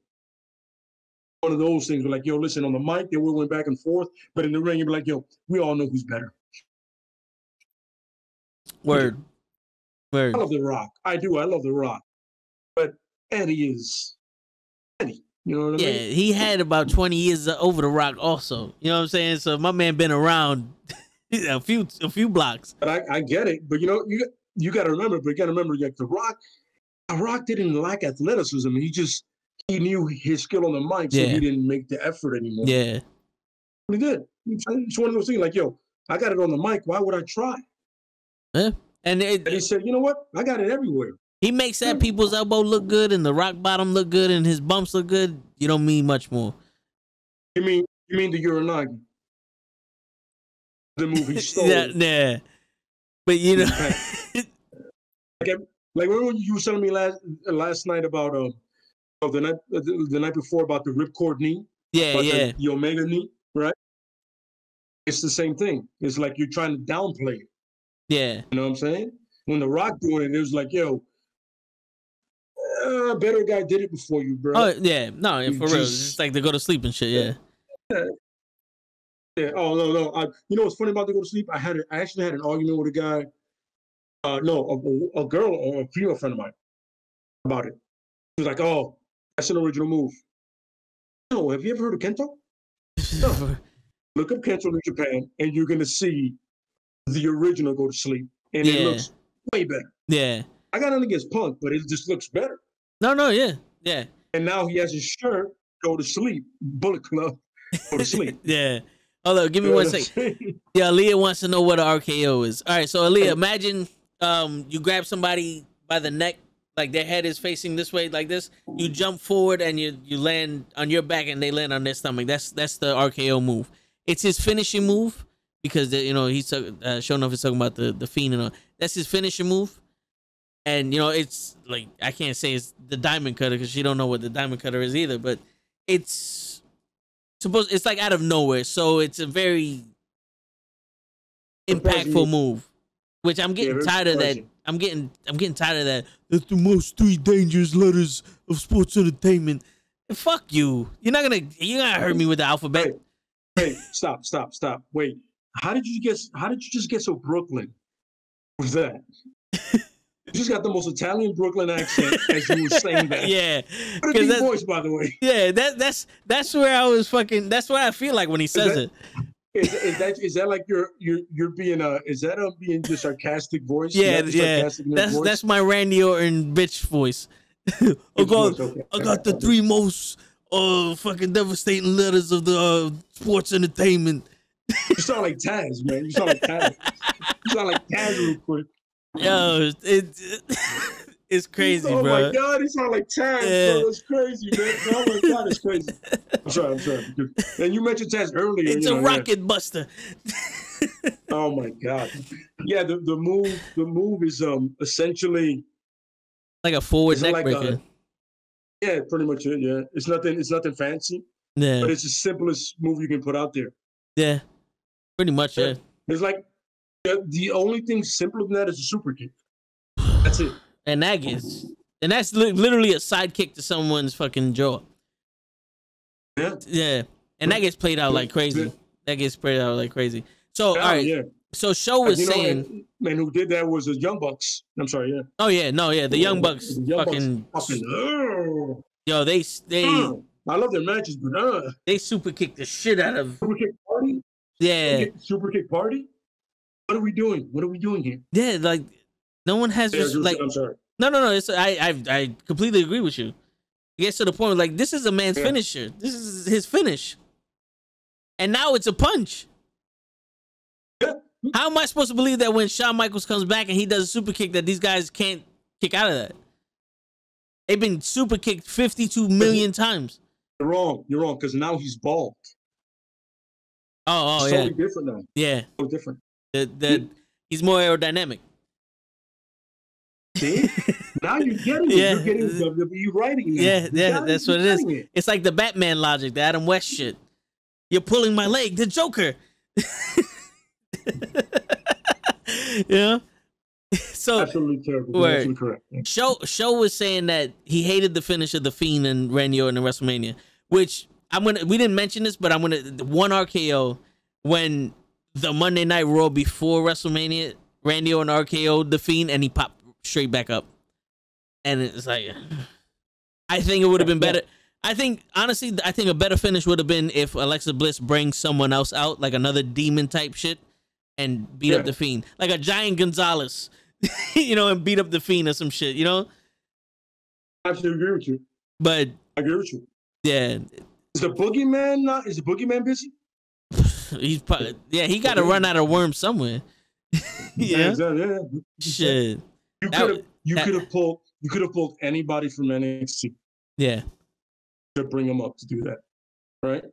One of those things where listen, on the mic, they would went back and forth, but in the ring, you'd be like, we all know who's better. Word. I love The Rock. I do. I love The Rock. But Eddie is Eddie. You know what I mean? Yeah, he had about 20 years over The Rock also. You know what I'm saying? So my man been around a few blocks. But I get it. But you got to remember. The Rock didn't lack athleticism. He knew his skill on the mic, so he didn't make the effort anymore. Yeah, he did. It's one of those things I got it on the mic. Why would I try? Yeah. And he said, you know what? I got it everywhere. He makes that people's elbow look good and the rock bottom look good and his bumps look good. You don't mean much more. You mean the Uranagi? The movie stole. Yeah. But remember when you were telling me last night about the night before about the ripcord knee? Yeah. The Omega knee, right? It's the same thing. It's like you're trying to downplay it. Yeah. You know what I'm saying? When The Rock doing it was like, better guy did it before you, bro. Oh, yeah. No, for real. It's just like to go to sleep and shit, yeah. Oh, no. You know what's funny about to go to sleep? I actually had an argument with a guy, a girl or a female friend of mine about it. He was like, oh, that's an original move. No, have you ever heard of Kento? No. Look up Kento in Japan, and you're going to see the original go to sleep. And it looks way better. Yeah. I got nothing against Punk, but it just looks better. No, yeah. And now he has his shirt, go to sleep, Bullet Club, go to sleep. Yeah. Hold on, give me 1 second. Yeah, Aaliyah wants to know what an RKO is. All right, so Aaliyah, imagine you grab somebody by the neck, like their head is facing this way, like this. You jump forward and you land on your back and they land on their stomach. That's the RKO move. It's his finishing move because he's showing off. He's talking about the Fiend and all. That's his finishing move. And it's like I can't say it's the Diamond Cutter because she don't know what the Diamond Cutter is either. But it's like out of nowhere, so it's a very impactful move. Which I'm getting tired of that. I'm getting tired of that. That's the most 3 dangerous letters of sports entertainment. Fuck you. You're not gonna hurt me with the alphabet. Wait, stop. Wait. How did you just get so Brooklyn with that? You just got the most Italian Brooklyn accent as you were saying that. Yeah. What a deep voice, by the way. Yeah, that's where I was fucking. That's what I feel like when he says it. is that like you're being is that being the sarcastic voice? Yeah, yeah. That's my Randy Orton bitch voice. I got the three most fucking devastating letters of the sports entertainment. You sound like Taz, man. You sound like Taz. You sound like Taz real quick. Yo, it's crazy, bro. Oh my God, he sound like Taz, bro. That's crazy, man. Oh my God, that's crazy. I'm sorry. And you mentioned Taz earlier. It's a rocket buster. Oh my God. Yeah, the move is essentially like a forward neck breaker. Yeah, pretty much it. Yeah, it's nothing fancy. Yeah, but it's the simplest move you can put out there. Yeah, pretty much. Yeah, it's like the only thing simpler than that is a super kick. That's it. And that's literally a sidekick to someone's fucking jaw. Yeah, yeah, and that gets played out like crazy. So all right. Yeah. So Show was saying, man, who did that was the Young Bucks. I'm sorry, yeah. Oh yeah, no, yeah, the Young Bucks, fucking yo, they. I love their matches, but they super kicked the shit out of. Super kick party. Yeah. Super kick party. What are we doing? What are we doing here? Yeah, like no one has I'm sorry. No. It's I completely agree with you. It gets to the point where, like, this is a man's finisher. This is his finish, and now it's a punch. How am I supposed to believe that when Shawn Michaels comes back and he does a super kick that these guys can't kick out of that? They've been super kicked 52 million times. You're wrong, because now he's bald. Oh, it's yeah. Totally different now. Yeah. Totally different. He's more aerodynamic. See? Now you're getting it. Yeah. You're getting WWE writing. Yeah, that's what it is. It's like the Batman logic, the Adam West shit. You're pulling my leg, the Joker. Yeah. So absolutely terrible. Absolutely correct. Show was saying that he hated the finish of the Fiend and Randy Orton in WrestleMania, which we didn't mention this, but one RKO when the Monday Night Raw before WrestleMania, Randy Orton RKO'd the Fiend and he popped straight back up. And it's like, I think it would have been better. Honestly, I think a better finish would have been if Alexa Bliss brings someone else out, like another demon type shit, and beat up the Fiend. Like a Giant Gonzalez, and beat up the Fiend or some shit, I absolutely agree with you. But I agree with you. Yeah. Is the Boogeyman busy? He's probably, he got to run out of worms somewhere. Yeah. Shit. You could have pulled anybody from NXT. Yeah. To bring him up to do that, right?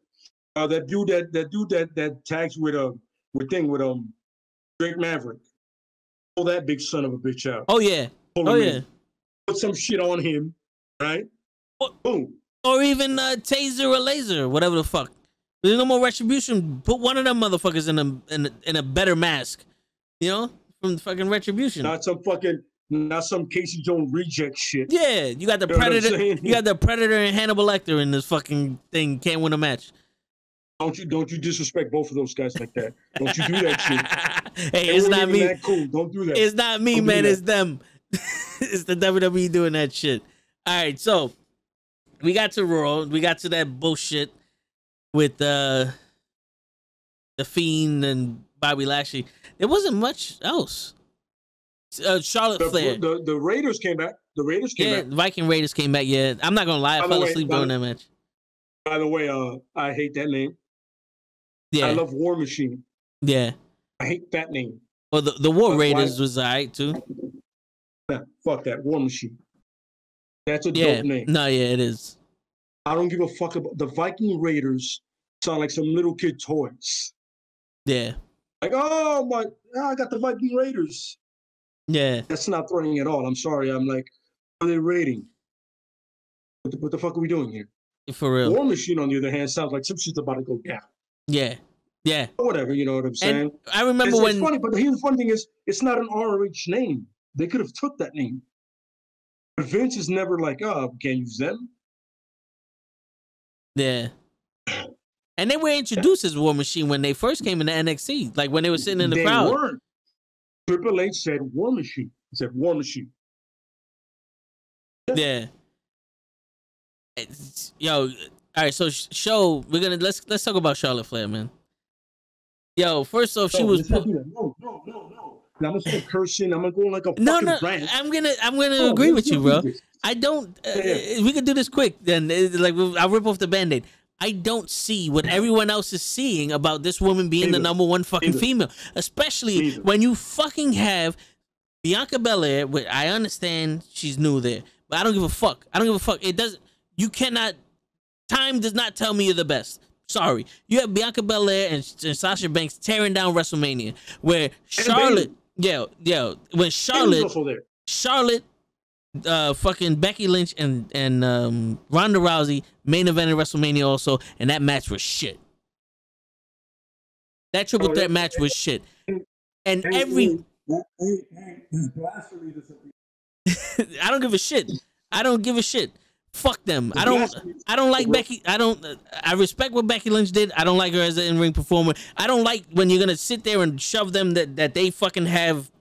That dude that tags with Drake Maverick. Pull that big son of a bitch out. Oh yeah. Put some shit on him, right? Boom. Or even Taser or Laser, whatever the fuck. There's no more Retribution. Put one of them motherfuckers in a better mask, from fucking Retribution. Not some Casey Jones reject shit. Yeah, you got the Predator. You got the Predator and Hannibal Lecter in this fucking thing. Can't win a match. Don't you disrespect both of those guys like that. Don't you do that shit. Hey, it's not me. That cool. Don't do that. It's not me, man. It's them. It's the WWE doing that shit. All right, so we got to Raw. We got to that bullshit with the Fiend and Bobby Lashley. There wasn't much else. Charlotte Flair. The Raiders came back. The Viking Raiders came back. Yeah, I'm not gonna lie. I fell asleep during that match. By the way, I hate that name. Yeah, I love War Machine. Yeah, I hate that name. Well, the War Raiders was alright too. Nah, fuck that War Machine. That's a dope name. No, yeah, it is. I don't give a fuck about the Viking Raiders. Sound like some little kid toys. Yeah. Like, I got the Viking Raiders. Yeah. That's not threatening at all. I'm sorry. I'm like, what are they rating? What the fuck are we doing here? For real. War Machine, on the other hand, sounds like some shit's about to go down. Yeah. Yeah. Whatever, you know what I'm saying? And I remember it's funny, but here's the funny thing is, it's not an ROH name. They could have took that name. But Vince is never like, we can't use them. Yeah. And they were introduced as War Machine when they first came into NXT. Like when they were sitting in the crowd. They weren't. Triple H said War Machine. He said War Machine. Yeah. Yo, all right. So let's talk about Charlotte Flair, man. Yo, first off, she was. No. Now I'm gonna start cursing. I'm gonna go like a fucking rant. I'm gonna agree with you, bro. I don't. We could do this quick. Then, I'll rip off the Band-Aid. I don't see what everyone else is seeing about this woman being the number one fucking female, especially when you fucking have Bianca Belair. Which I understand she's new there, but I don't give a fuck. It doesn't. You cannot. Time does not tell me you're the best. Sorry. You have Bianca Belair and Sasha Banks tearing down WrestleMania, where Charlotte, when Charlotte, fucking Becky Lynch and Ronda Rousey main evented WrestleMania also, and that match was shit. That triple threat match was shit. And I don't give a shit. Fuck them. I don't like Becky. I respect what Becky Lynch did. I don't like her as an in-ring performer. I don't like when you're gonna sit there and shove them that they fucking have,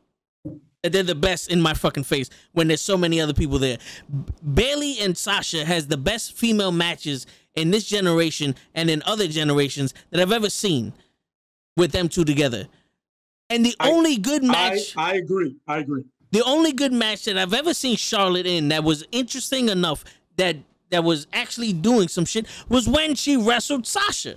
that they're the best in my fucking face when there's so many other people there. Bayley and Sasha has the best female matches in this generation and in other generations that I've ever seen with them two together. And the only good match I agree. The only good match that I've ever seen Charlotte in that was interesting enough that was actually doing some shit was when she wrestled Sasha.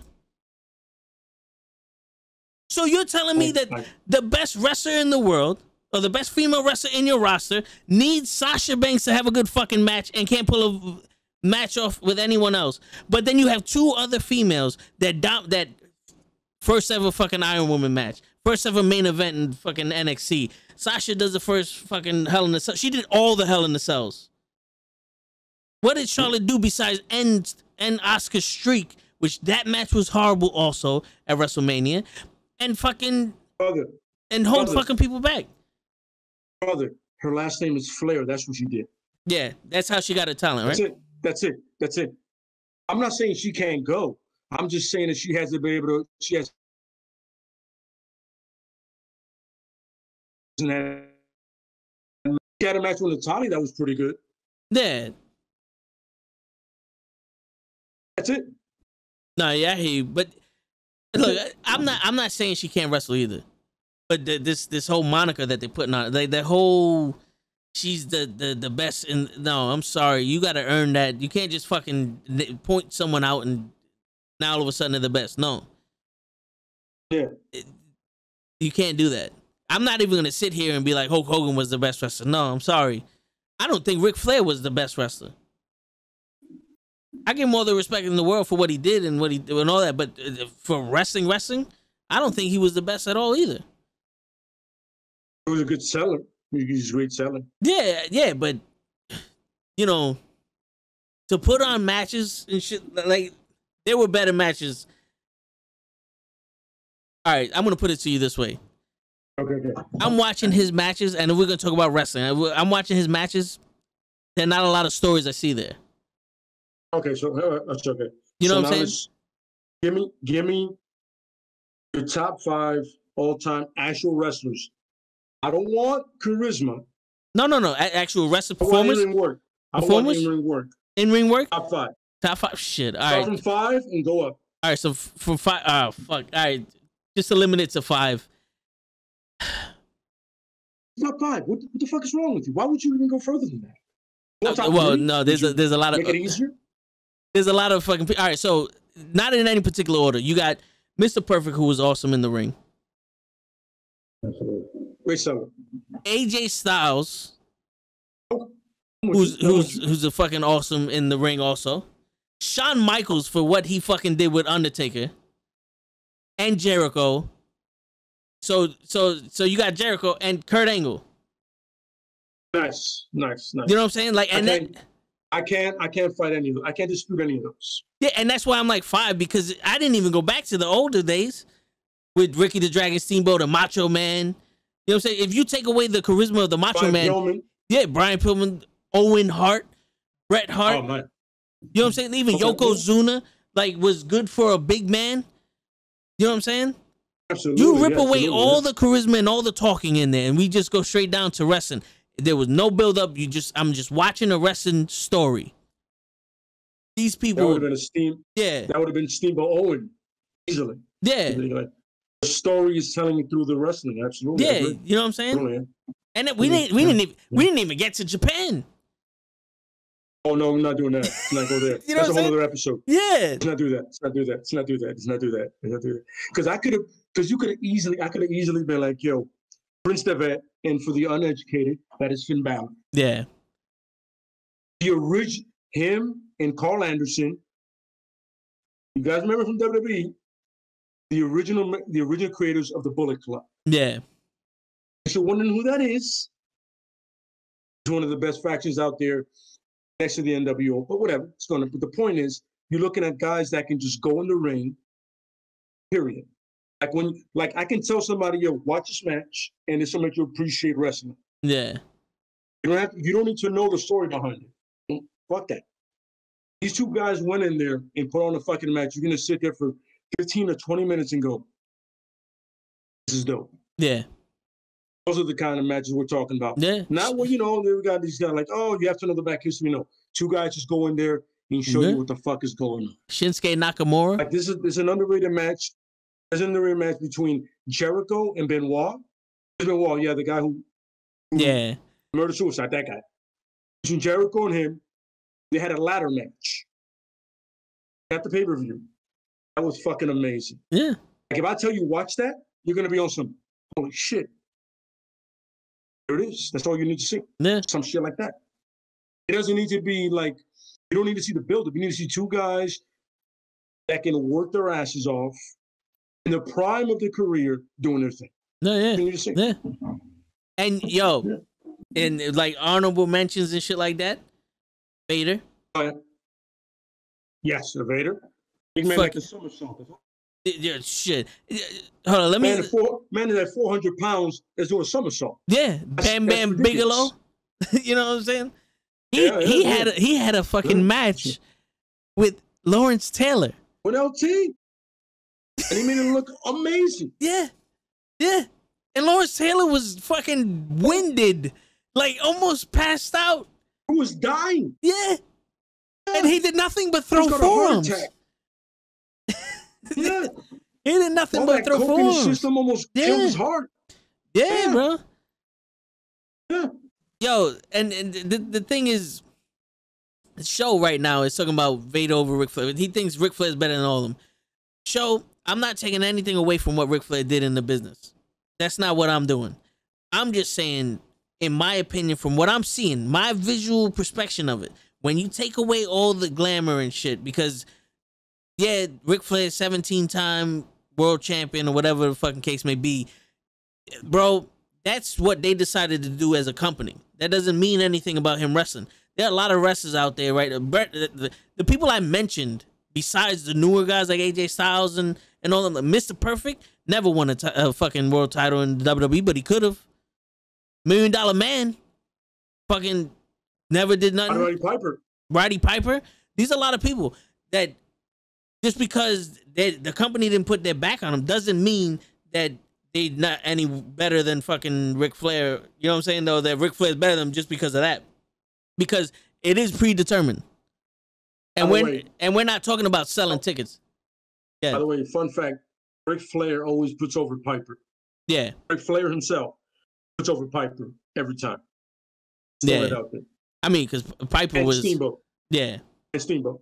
So you're telling me that the best wrestler in the world, or the best female wrestler in your roster, needs Sasha Banks to have a good fucking match and can't pull a match off with anyone else. But then you have two other females that first ever fucking Iron Woman match, first ever main event in fucking NXT. Sasha does the first fucking Hell in a Cell. She did all the Hell in the Cells. What did Charlotte do besides end Asuka's streak, which that match was horrible also at WrestleMania, and fucking hold fucking people back? Brother, her last name is Flair. That's what she did. Yeah, that's how she got her talent, right? That's it. I'm not saying she can't go. I'm just saying that she has to be able to. She has. She had a match with Natalia that was pretty good. Yeah. That's it. No, yeah, I hear you. But look, I'm not saying she can't wrestle either. But this whole moniker that they're putting on, like the whole, she's the best. No, I'm sorry, you got to earn that. You can't just fucking point someone out and now all of a sudden they're the best. No. Yeah. You can't do that. I'm not even gonna sit here and be like Hulk Hogan was the best wrestler. No, I'm sorry. I don't think Ric Flair was the best wrestler. I give him all the respect in the world for what he did and all that, but for wrestling, I don't think he was the best at all either. He was a good seller. He's a great seller. Yeah, but to put on matches and shit, like there were better matches. All right, I'm gonna put it to you this way. Okay. I'm watching his matches, and we're gonna talk about wrestling. I'm watching his matches. There are not a lot of stories I see there. Okay, so that's okay. You know what I'm saying? Give me your top 5 all-time actual wrestlers. I don't want charisma. No. Actual wrestling performance. I want in-ring work. In-ring work. Top 5. Top 5. Shit. All Start right. from 5 and go up. All right. So from 5. Oh fuck. All right. Just eliminate it to 5. It's not 5. What the fuck is wrong with you? Why would you even go further than that? No. There's a lot of. Make it easier. There's a lot of fucking. All right. So not in any particular order. You got Mr. Perfect, who was awesome in the ring. Wait, so AJ Styles, who's a fucking awesome in the ring also. Shawn Michaels for what he fucking did with Undertaker. And Jericho. So you got Jericho and Kurt Angle. Nice. You know what I'm saying? Like, I can't fight any of them. I can't dispute any of those. Yeah, and that's why I'm like 5, because I didn't even go back to the older days with Ricky the Dragon Steamboat and Macho Man. You know what I'm saying? If you take away the charisma of the Macho Man, Pillman. Yeah, Brian Pillman, Owen Hart, Bret Hart. Oh, man. You know what I'm saying? Even Yokozuna, was good for a big man. You know what I'm saying? Absolutely. You rip away all the charisma and all the talking in there, and we just go straight down to wrestling. There was no build up. I'm just watching a wrestling story. These people. That would have been That would have been Steamboat Owen easily. Yeah. The story is telling you through the wrestling. Absolutely. Yeah, you know what I'm saying? Totally, yeah. And we didn't even get to Japan. Oh no, we're not doing that. Let's not go there. You know That's a what I'm whole other episode. Yeah. Let's not do that. Let's not do that. Let's not do that. Let's not do that. Let's not do that. Because I could have easily been like, yo, Prince Devet, and for the uneducated, that is Finn Balor. Yeah. Him and Carl Anderson. You guys remember from WWE? The original creators of the Bullet Club. Yeah. If you're wondering who that is, it's one of the best factions out there next to the NWO, but whatever. But the point is, you're looking at guys that can just go in the ring, period. Like I can tell somebody, yo, watch this match, and it's something you appreciate wrestling. Yeah. You don't need to know the story behind it. Fuck that. These two guys went in there and put on a fucking match. You're gonna sit there for 15 or 20 minutes and go, this is dope. Yeah. Those are the kind of matches we're talking about. Yeah. Not when, we got these guys like, oh, you have to know the back history. No. Two guys just go in there and show you what the fuck is going on. Shinsuke Nakamura. Like this is an underrated match. There's an underrated match between Jericho and Benoit. Benoit, yeah, the guy who murder suicide, that guy. Between Jericho and him, they had a ladder match at the pay-per-view. That was fucking amazing. Yeah. Like if I tell you watch that, you're gonna be on some holy shit. There it is. That's all you need to see. Yeah. Some shit like that. It doesn't need to be like, you don't need to see the build-up. You need to see two guys that can work their asses off in the prime of their career doing their thing. No, yeah. You need to see. Yeah. And and like honorable mentions and shit like that. Vader. Yes, Vader. Big man like a somersault. Yeah, shit. Hold on, let me. Man is at 400 pounds is doing a somersault. Yeah, Bam Bam Bigelow. You know what I'm saying? He had a fucking match with Lawrence Taylor. With LT. And he made it look amazing. Yeah. Yeah. And Lawrence Taylor was fucking winded. Like almost passed out. He was dying. Yeah. And he did nothing but throw forearms. Yeah. He did nothing but throw forearms. The system almost killed his heart. Yeah, bro. Yeah. Yo, and the thing is, the show right now is talking about Vader over Ric Flair. He thinks Ric Flair is better than all of them. Show, I'm not taking anything away from what Ric Flair did in the business. That's not what I'm doing. I'm just saying, in my opinion, from what I'm seeing, my visual perspective of it, when you take away all the glamour and shit, because yeah, Ric Flair, 17-time world champion or whatever the fucking case may be, bro, that's what they decided to do as a company. That doesn't mean anything about him wrestling. There are a lot of wrestlers out there, right? The people I mentioned, besides the newer guys like AJ Styles and all of them, Mr. Perfect never won a fucking world title in WWE, but he could have. $1 Million Man fucking never did nothing. Roddy Piper. These are a lot of people that just because the company didn't put their back on them doesn't mean that they're not any better than fucking Ric Flair. You know what I'm saying, though, that Ric Flair is better than them just because of that. Because it is predetermined. And we're not talking about selling tickets. Yeah. By the way, fun fact, Ric Flair always puts over Piper. Yeah. Ric Flair himself puts over Piper every time. Yeah. I mean, because Piper was Steamboat. Yeah. And Steamboat.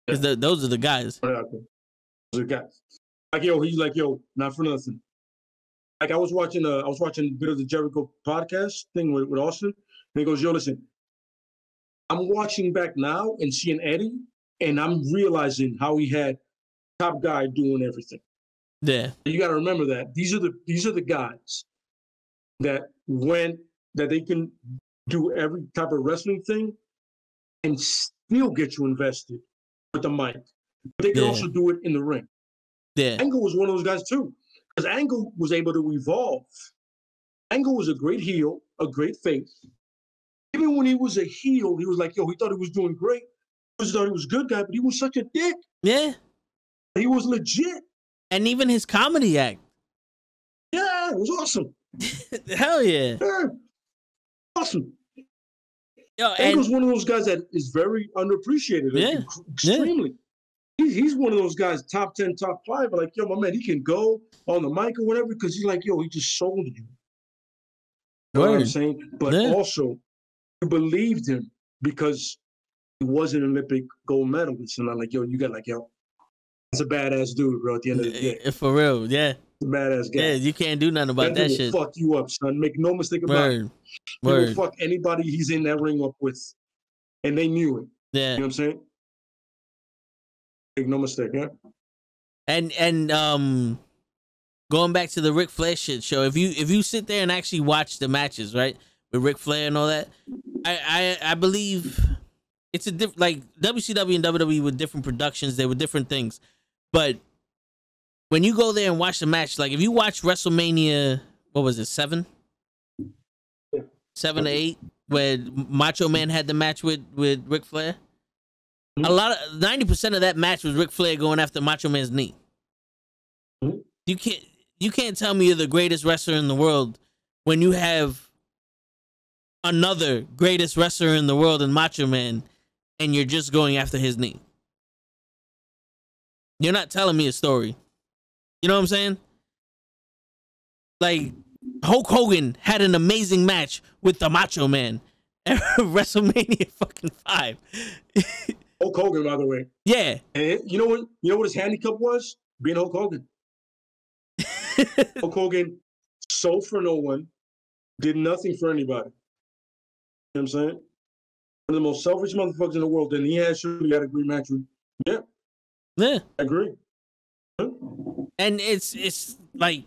Because those are the guys. Those are the guys. Like, he's like, not for nothing. Like I was watching a bit of the Jericho podcast thing with Austin, and he goes, listen, I'm watching back now and seeing Eddie, and I'm realizing how he had top guy doing everything. Yeah. You got to remember that these are the guys that they can do every type of wrestling thing and still get you invested with the mic. But they can also do it in the ring. Yeah. Angle was one of those guys too, because Angle was able to evolve. Angle was a great heel, a great face. Even when he was a heel, he was like, he thought he was doing great. He thought he was a good guy, but he was such a dick. Yeah. He was legit. And even his comedy act. Yeah, it was awesome. Hell yeah. Awesome. Yo, Angle's one of those guys that is very underappreciated. Yeah. Extremely. he's one of those guys, top 10, top 5. But like, yo, my man, he can go on the mic or whatever because he's like, yo, he just sold you. You know what I'm saying? But also, you believed him because he was an Olympic gold medalist. And I'm like, yo, you got like, yo, that's a badass dude, bro, at the end of the day. For real, yeah. A badass guy. Yeah, you can't do nothing about that shit. Fuck you up, son. Make no mistake about it. He will fuck anybody he's in that ring up with. And they knew it. Yeah. You know what I'm saying? Make no mistake, yeah. And going back to the Ric Flair shit show, if you sit there and actually watch the matches, right, with Ric Flair and all that, I believe it's a different, like WCW and WWE with different productions, they were different things, but when you go there and watch the match, like if you watch WrestleMania, what was it, 7 to 8, where Macho Man had the match with Ric Flair. A lot of 90% of that match was Ric Flair going after Macho Man's knee. You can't tell me you're the greatest wrestler in the world when you have another greatest wrestler in the world in Macho Man and you're just going after his knee. You're not telling me a story. You know what I'm saying? Like Hulk Hogan had an amazing match with the Macho Man at WrestleMania fucking 5. Hulk Hogan, by the way. Yeah. And you know what his handicap was? Being Hulk Hogan. Hulk Hogan sold for no one, did nothing for anybody. You know what I'm saying? One of the most selfish motherfuckers in the world. And he had a great match with. Yeah. Yeah. I agree. And it's like,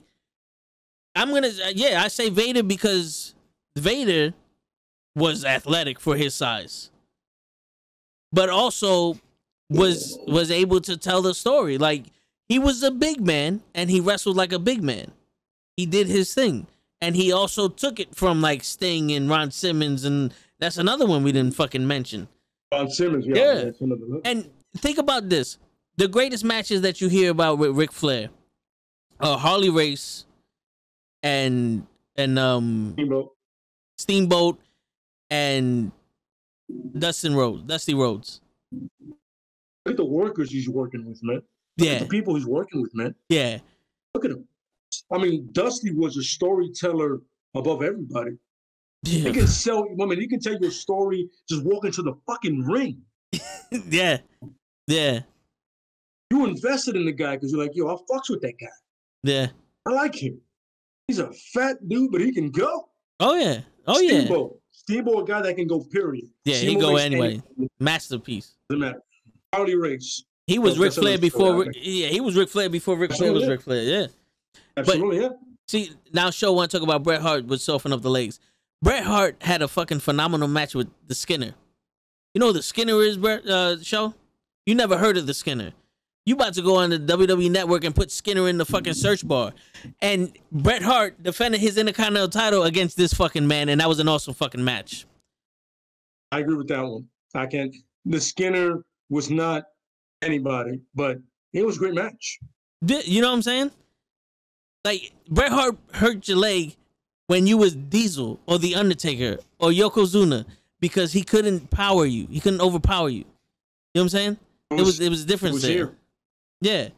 I say Vader because Vader was athletic for his size, but also was able to tell the story. Like, he was a big man and he wrestled like a big man. He did his thing. And he also took it from like Sting and Ron Simmons, and that's another one we didn't fucking mention. Ron Simmons, yeah. And think about this. The greatest matches that you hear about with Ric Flair are Harley Race and Steamboat and Dusty Rhodes. Look at the workers he's working with, man. Look at the people he's working with, man. Yeah. Look at him. I mean, Dusty was a storyteller above everybody. Yeah. He can sell, he can tell you a story just walking to the fucking ring. Yeah. Yeah. You invested in the guy because you're like, yo, I fucks with that guy. Yeah. I like him. He's a fat dude, but he can go. Oh, yeah. Oh, Steamboat. yeah. Steamboat, a guy that can go, period. Yeah, he can go anyway. Masterpiece. Doesn't matter. Harley Race. He was Ric Flair before. He was Ric Flair before Ric Flair was Ric Flair. Yeah. Absolutely, yeah. See, now Show want to talk about Bret Hart with softening up the legs. Bret Hart had a fucking phenomenal match with the Skinner. You know who the Skinner is, Show? You never heard of the Skinner. You about to go on the WWE Network and put Skinner in the fucking search bar. And Bret Hart defended his Intercontinental title against this fucking man, and that was an awesome fucking match. I agree with that one. The Skinner was not anybody, but it was a great match. You know what I'm saying? Like, Bret Hart hurt your leg when you was Diesel or The Undertaker or Yokozuna because he couldn't power you. He couldn't overpower you. You know what I'm saying? It was a difference there. Here. Yeah.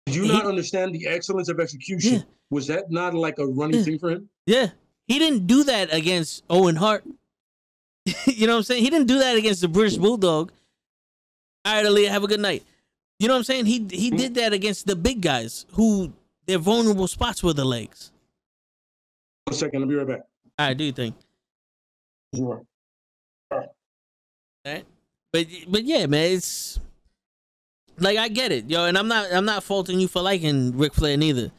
Did you not understand the excellence of execution? Yeah. Was that not like a running thing for him? Yeah. He didn't do that against Owen Hart. You know what I'm saying? He didn't do that against the British Bulldog. All right, Aaliyah, have a good night. You know what I'm saying? He did that against the big guys who their vulnerable spots were the legs. 1 second, I'll be right back. All right, do you think? Sure. All right. But yeah, man, it's like, I get it, yo, and I'm not faulting you for liking Ric Flair neither.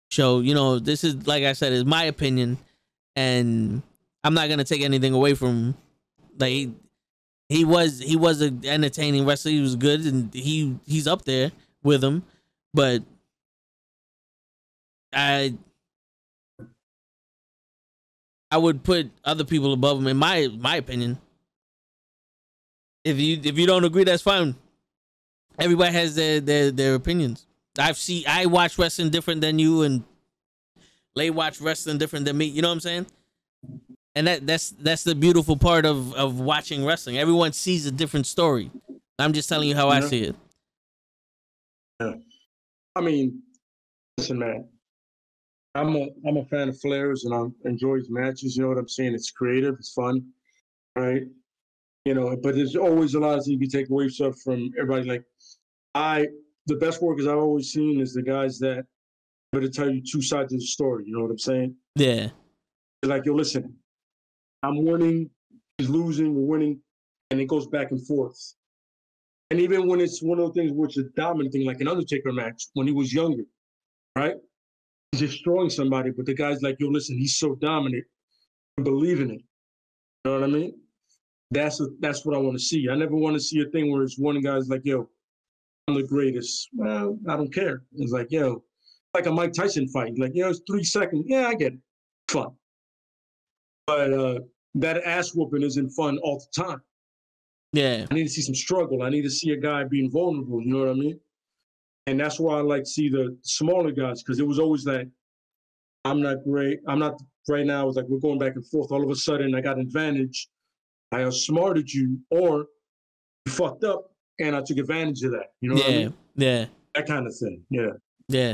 So, you know, this is, like I said, is my opinion, and I'm not gonna take anything away from him. Like, he was an entertaining wrestler. He was good, and he's up there with him. But I would put other people above him in my opinion. If you don't agree, that's fine. Everybody has their opinions. I watch wrestling different than you, and Lay watch wrestling different than me. You know what I'm saying? And that's the beautiful part of watching wrestling. Everyone sees a different story. I'm just telling you how I see it. Yeah. I mean, listen, man. I'm a fan of Flair's, and I enjoy his matches. You know what I'm saying? It's creative, it's fun, right? You know, but there's always a lot of things you can take away stuff from everybody. Like the best workers I've always seen is the guys that better tell you two sides of the story. You know what I'm saying? Yeah. They're like, yo, listen, I'm winning, he's losing, we're winning, and it goes back and forth. And even when it's one of those things which is a dominant thing, like an Undertaker match when he was younger, right? He's destroying somebody, but the guy's like, yo, listen, he's so dominant, I believe in it. You know what I mean? That's what I want to see. I never want to see a thing where it's one guy's like, yo, I'm the greatest. Well, I don't care. It's like, yo, like a Mike Tyson fight. Like, you know, it's 3 seconds. Yeah, I get it. Fun. But that ass whooping isn't fun all the time. Yeah. I need to see some struggle. I need to see a guy being vulnerable. You know what I mean? And that's why I like to see the smaller guys, because it was always like, I'm not great. I'm not right now. It's like we're going back and forth. All of a sudden, I got an advantage. I outsmarted you, or you fucked up, and I took advantage of that. You know what I mean? Yeah. That kind of thing. Yeah. Yeah.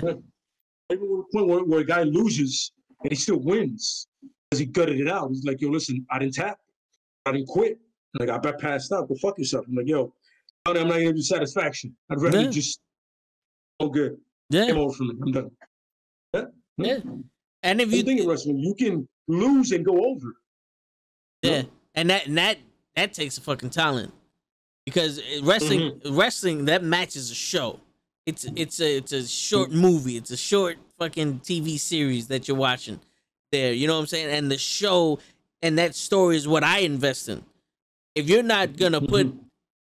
Even to the point where a guy loses and he still wins because he gutted it out. He's like, yo, listen, I didn't tap. I didn't quit. Like, I passed out. Go fuck yourself. I'm like, yo, I'm not going to give you satisfaction. I'd rather just go good. Yeah. Game over for me. I'm done. Yeah. Yeah. And if you think in wrestling, you can lose and go over. Yeah. And that takes a fucking talent. Because wrestling, that match is a show. It's a short movie. It's a short fucking TV series that you're watching there. You know what I'm saying? And the show and that story is what I invest in. If you're not gonna put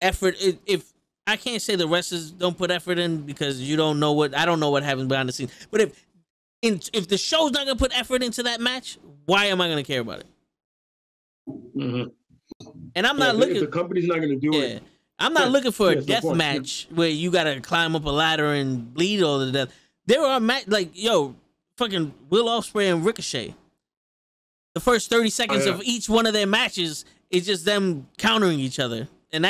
effort, if I can't say the wrestlers don't put effort in because I don't know what happens behind the scenes. But if the show's not gonna put effort into that match, why am I gonna care about it? And I'm not looking. If the company's not gonna do it. I'm not looking for a death match where you gotta climb up a ladder and bleed all to death. There are fucking Will Ospreay and Ricochet. The first 30 seconds of each one of their matches is just them countering each other, and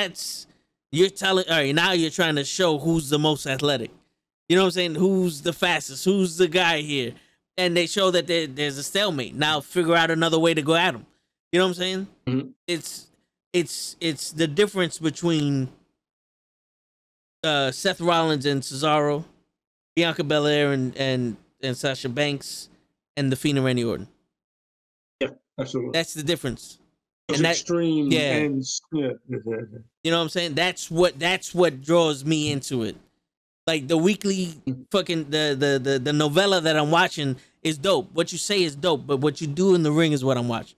you're telling. All right, now you're trying to show who's the most athletic. You know what I'm saying? Who's the fastest? Who's the guy here? And they show that there's a stalemate. Now figure out another way to go at them. You know what I'm saying? It's the difference between Seth Rollins and Cesaro, Bianca Belair and Sasha Banks, and The Fiend and Randy Orton. Yeah, absolutely. That's the difference. Those extreme ends. Yeah. You know what I'm saying? That's what draws me into it. Like the weekly fucking the novella that I'm watching is dope. What you say is dope, but what you do in the ring is what I'm watching.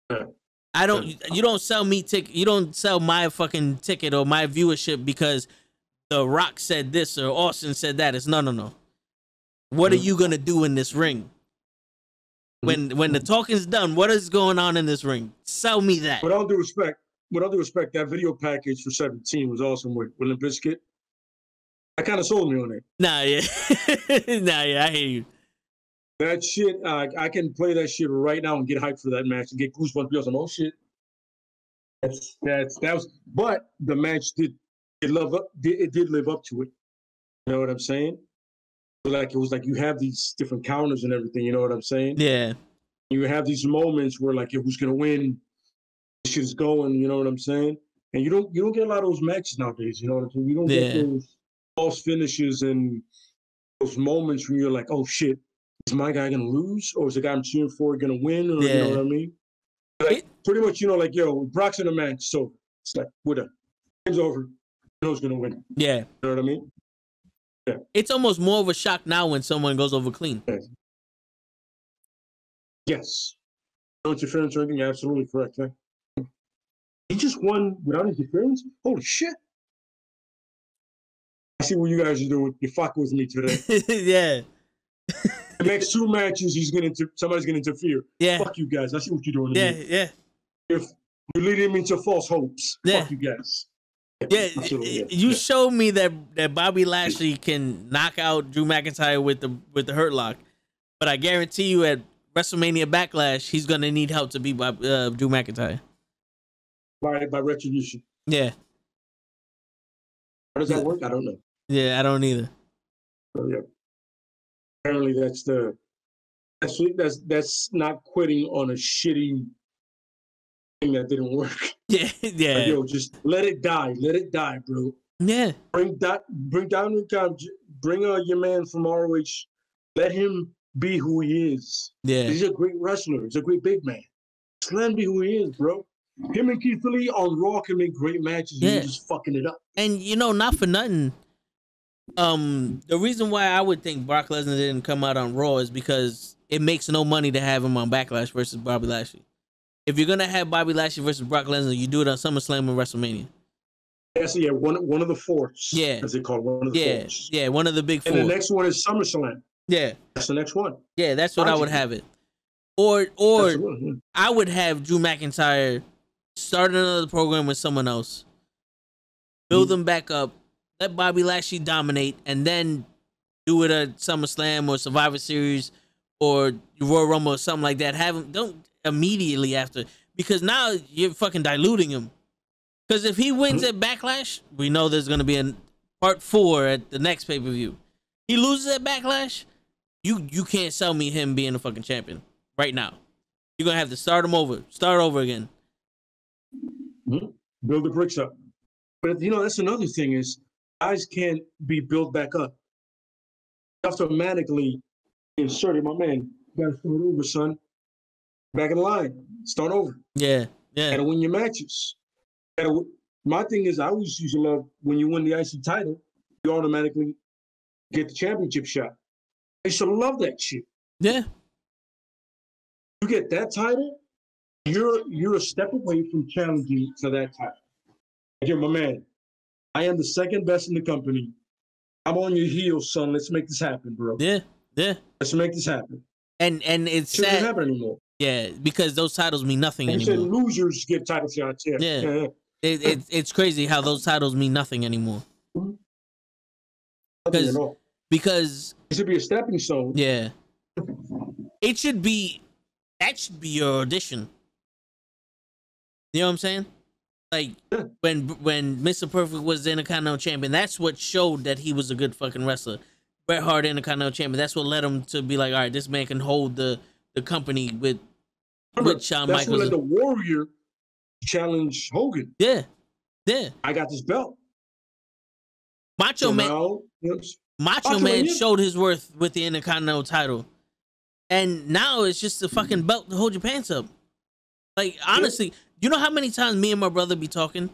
You don't sell me ticket. You don't sell my fucking ticket or my viewership because The Rock said this or Austin said that. It's no. What are you gonna do in this ring? When the talking's done, what is going on in this ring? Sell me that. With all due respect, that video package for 17 was awesome with Limp Bizkit. I kind of sold me on it. Nah, I hear you. That shit, I can play that shit right now and get hyped for that match and get goosebumps because I'm shit. But the match did live up to it. You know what I'm saying? Like it was like you have these different counters and everything. You know what I'm saying? Yeah. You have these moments where like who's gonna win? This shit is going. You know what I'm saying? And you don't get a lot of those matches nowadays. You know what I'm saying? You don't get those false finishes and those moments when you're like, oh shit. Is my guy gonna lose, or is the guy I'm cheering for gonna win? Or you know what I mean? Like pretty much, like Brock's in a match, so it's like we're done. Game's over. You know who's gonna win? Yeah, you know what I mean? Yeah. It's almost more of a shock now when someone goes over clean. Yes. No interference or anything. You're absolutely correct. Right? He just won without interference. Holy shit! I see what you guys are doing. You fuck with me today. Yeah. The next 2 matches, somebody's gonna interfere. Yeah. Fuck you guys. I see what you're doing. Yeah. If you're leading me to false hopes, fuck you guys. Yeah. You showed me that Bobby Lashley can knock out Drew McIntyre with the Hurt Lock, but I guarantee you at WrestleMania Backlash, he's gonna need help to beat Drew McIntyre. By retribution. Yeah. How does that work? I don't know. Yeah, I don't either. So, yeah. Apparently, that's not quitting on a shitty thing that didn't work. Yeah, yeah. Like, yo, just let it die, bro. Yeah. Bring down your man from ROH. Let him be who he is. Yeah. He's a great wrestler. He's a great big man. Just let him be who he is, bro. Him and Keith Lee on Raw can make great matches. Yeah. And you're just fucking it up. And not for nothing. The reason why I would think Brock Lesnar didn't come out on Raw is because it makes no money to have him on Backlash versus Bobby Lashley. If you're gonna have Bobby Lashley versus Brock Lesnar, you do it on SummerSlam or WrestleMania. Yeah, one of the fours. Yeah, as they call it, one of the fours. Yeah, one of the big four. And the next one is SummerSlam. Yeah, that's the next one. Yeah, that's what I would have it. Or I would have Drew McIntyre start another program with someone else, build them back up, let Bobby Lashley dominate, and then do it at SummerSlam or Survivor Series or Royal Rumble or something like that. Have him, don't immediately after, because now you're fucking diluting him. Because if he wins at Backlash, we know there's going to be a part 4 at the next pay-per-view. He loses at Backlash, you can't sell me him being a fucking champion right now. You're going to have to start over again. Build the bricks up. But, that's another thing is guys can't be built back up. You have to automatically insert it. My man, you got to start over, son. Back in the line. Start over. Yeah. Got to win your matches. My thing is, I always used to love when you win the IC title, you automatically get the championship shot. I used to love that shit. Yeah. You get that title, you're a step away from challenging to that title. You're my man. I am the second best in the company. I'm on your heels, son. Let's make this happen, bro. Yeah. Let's make this happen. And it's sad. It doesn't happen anymore. Yeah, because those titles mean nothing anymore. You said losers get title shots. Yeah. It's crazy how those titles mean nothing anymore. Because it should be a stepping stone. Yeah. That should be your audition. You know what I'm saying? Like when Mr. Perfect was the Intercontinental Champion, that's what showed that he was a good fucking wrestler. Bret Hart, Intercontinental Champion, that's what led him to be like, all right, this man can hold the company with Shawn Michaels. That's what led the Warrior challenge Hogan. Yeah. I got this belt. Macho Man showed his worth with the Intercontinental title. And now it's just a fucking belt to hold your pants up. Like, honestly, you know how many times me and my brother be talking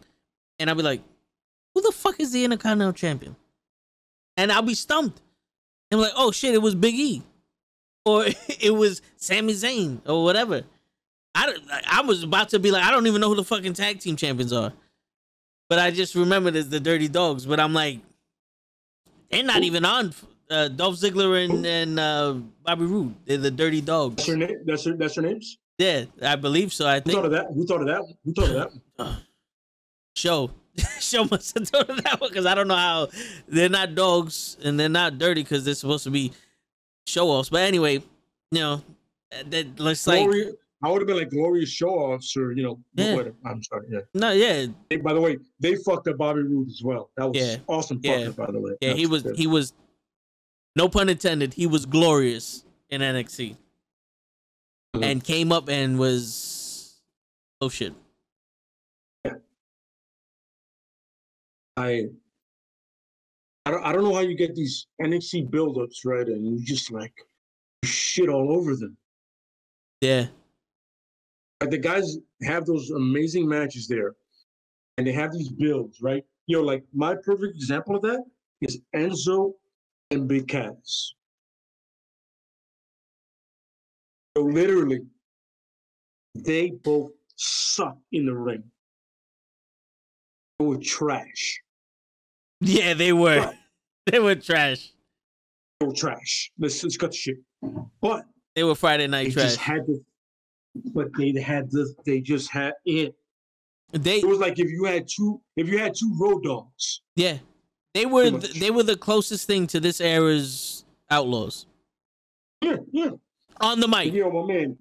and I'll be like, who the fuck is the Intercontinental Champion? And I'll be stumped. And I'm like, oh shit, it was Big E. Or it was Sami Zayn or whatever. I was about to be like, I don't even know who the fucking tag team champions are. But I just remembered as the Dirty Dogs. But I'm like, they're not even on. Dolph Ziggler and Bobby Roode. They're the Dirty Dogs. That's your name? That's your names? Yeah, I believe so. I think. Who thought of that one? Show must have thought of that one because I don't know how they're not dogs and they're not dirty because they're supposed to be show-offs. But anyway, that looks like. I would have been like glorious show-offs or, whatever. I'm sorry. Yeah. No, yeah. By the way, they fucked up Bobby Roode as well. That was awesome fucker, by the way. Yeah, he was, no pun intended, he was glorious in NXT. Mm-hmm. And came up and was, oh shit. Yeah. I don't know how you get these NXT build-ups, right? And you just like shit all over them. Yeah. Like the guys have those amazing matches there, and they have these builds, right? Like my perfect example of that is Enzo and Big Cass. So literally, they both suck in the ring. They were trash. Yeah, they were. But they were trash. They were trash. Let's cut the shit. But they were Friday Night trash. They just had it. It was like if you had two road dogs. Yeah. They were the closest thing to this era's Outlaws. Yeah. On the mic. My man.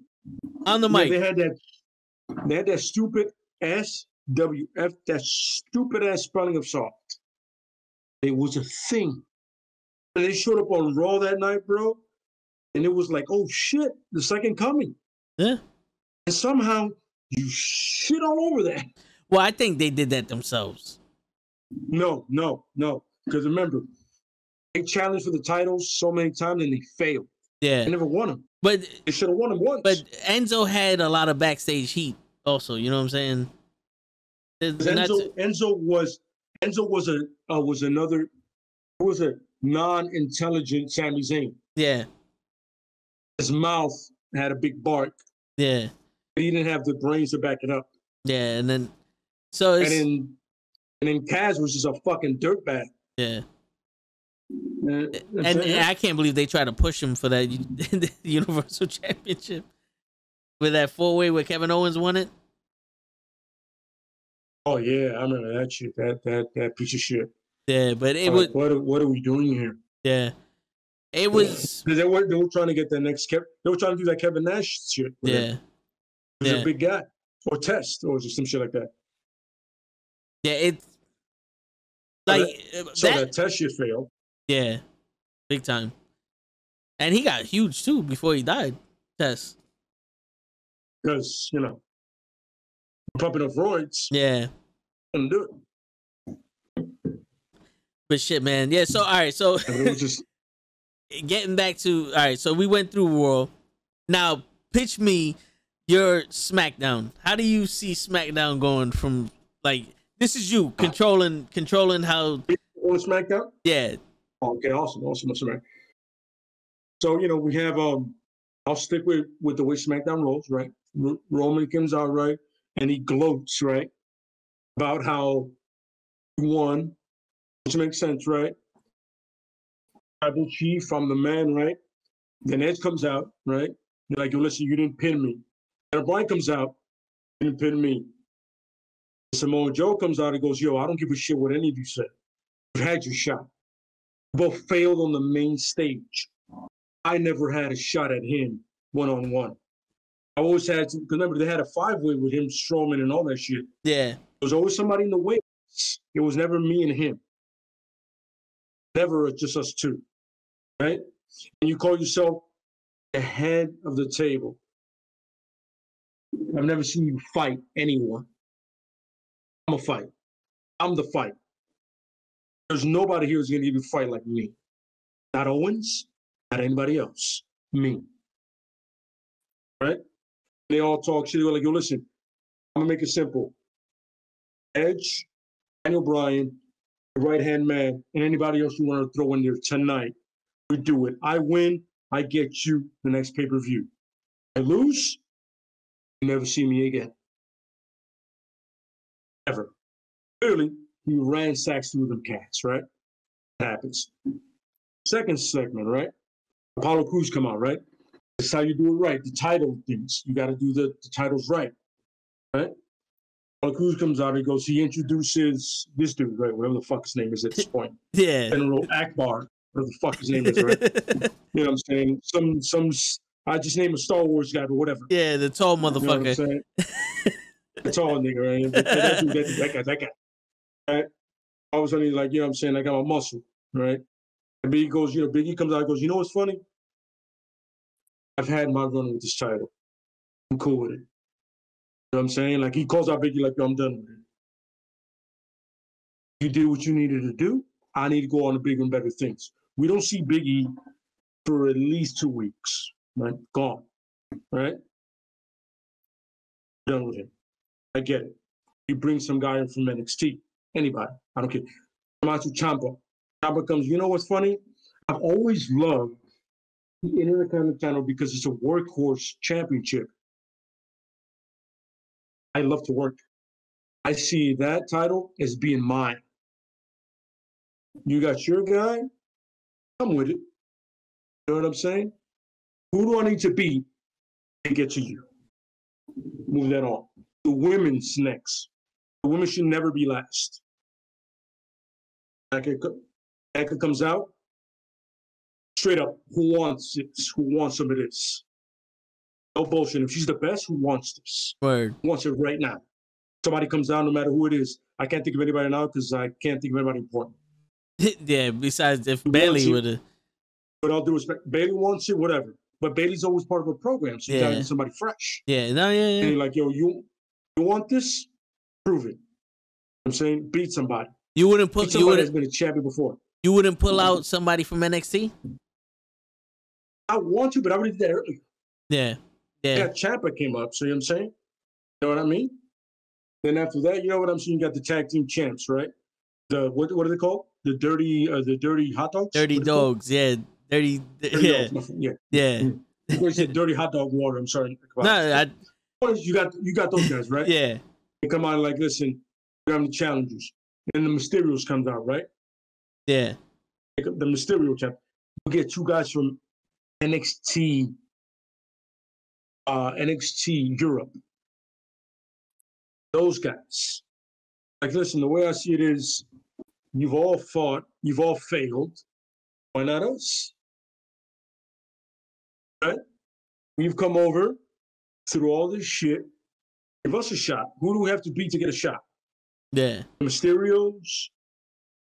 On the mic. They had that stupid SWF, that stupid ass spelling of soft. It was a thing. And they showed up on Raw that night, bro. And it was like, oh shit, the second coming. Yeah. And somehow you shit all over that. Well, I think they did that themselves. No. Because remember, they challenged for the titles so many times and they failed. Yeah. They never won them. But they should have won them once. But Enzo had a lot of backstage heat also, you know what I'm saying? Enzo was a non-intelligent Sami Zayn. Yeah. His mouth had a big bark. Yeah. He didn't have the brains to back it up. Yeah, and then and then Kaz was just a fucking dirtbag. Yeah. And I can't believe they tried to push him for that Universal Championship with that 4-way where Kevin Owens won it. Oh yeah, I remember that shit. That piece of shit. Yeah, but it was. What are we doing here? Yeah, it was. Because they were trying to get the next. They were trying to do that Kevin Nash shit. Yeah, he was a big guy, or Test, or just some shit like that. Yeah, it's like that Test shit failed. Yeah, big time. And he got huge too before he died. Test. Because pumping up roids. Yeah. Couldn't do it. But shit, man. Yeah, so all right, so it was just getting back to all right, so we went through Raw. Now pitch me your SmackDown. How do you see SmackDown going from like this is you controlling how on SmackDown? Yeah. Okay, awesome. So we have I'll stick with the way SmackDown rolls, right? Roman comes out, right? And he gloats, right? About how he won, which makes sense, right? Tribal Chief, I'm the man, right? Then Edge comes out, right? You're like, yo, listen, you didn't pin me. And Brian comes out, you didn't pin me. Samoa Joe comes out and goes, yo, I don't give a shit what any of you said. You had your shot. Both failed on the main stage. I never had a shot at him one-on-one. I always had to, because remember, they had a 5-way with him, Strowman, and all that shit. Yeah. There was always somebody in the way. It was never me and him. Never just us two, right? And you call yourself the head of the table. I've never seen you fight anyone. I'm a fight. I'm the fight. There's nobody here who's going to give you a fight like me. Not Owens, not anybody else. Me. Right? They all talk shit. They were like, yo, listen, I'm going to make it simple. Edge, Daniel Bryan, the right-hand man, and anybody else you want to throw in there tonight, we do it. I win, I get you the next pay-per-view. I lose, you never see me again. Ever. Clearly, he ransacks through them cats, right? That happens. Second segment, right? Apollo Crews come out, right? That's how you do it right. The title things. You got to do the titles right. Right? Apollo Crews comes out and he introduces this dude, right? Whatever the fuck his name is at this point. Yeah. General Akbar, whatever the fuck his name is, right? You know what I'm saying? Some I just named a Star Wars guy, but whatever. Yeah, the tall motherfucker. You know what I'm saying? The tall nigga, right? That guy. Right? All of a sudden he's like, you know what I'm saying? I got my muscle, right? And Biggie goes, Biggie comes out and goes, you know what's funny? I've had my run with this title. I'm cool with it. You know what I'm saying? Like, he calls out Biggie like, yo, I'm done with it. You did what you needed to do. I need to go on to bigger and better things. We don't see Biggie for at least 2 weeks, right? Gone, right? Done with him. I get it. You bring some guy in from NXT. Anybody. I don't care. Tommaso Ciampa. Ciampa comes, you know what's funny? I've always loved the Intercontinental because it's a workhorse championship. I love to work. I see that title as being mine. You got your guy, come with it. You know what I'm saying? Who do I need to beat to get to you? Move that on. The women's next. The women should never be last. Eka comes out. Straight up, who wants this? Who wants some of this? No bullshit. If she's the best, who wants this? Word. Who wants it right now? Somebody comes down, no matter who it is. I can't think of anybody now because I can't think of anybody important. Yeah, besides if He Bailey wants it. would have. With all due respect, Bailey wants it, whatever. But Bailey's always part of a program, so you gotta Yeah. get somebody fresh. Yeah, no, yeah, And yeah. you're like, yo, you want this? Prove it. I'm saying beat somebody. You wouldn't Beat put you somebody that's would been a champion before. you wouldn't pull out somebody from NXT? I want to, but I already did that earlier. Yeah. Yeah. Yeah, Ciampa came up, so you know what I'm saying? You know what I mean? Then after that, you know what I'm saying? You got the tag team champs, right? The what are they called? The dirty hot dogs? Dirty What are they called? dogs, yeah. Dirty Dirty yeah. dogs, yeah. Yeah. You said dirty hot dog water. I'm sorry. No, You got those guys, right? yeah. They come out like, listen, we're the challengers. And the Mysterios comes out, right? Yeah. The Mysterio champ. We get two guys from NXT Europe. Those guys. Like, listen, the way I see it is, you've all fought, you've all failed. Why not us? Right? We've come over through all this shit. Give us a shot. Who do we have to beat to get a shot? Yeah. Mysterios,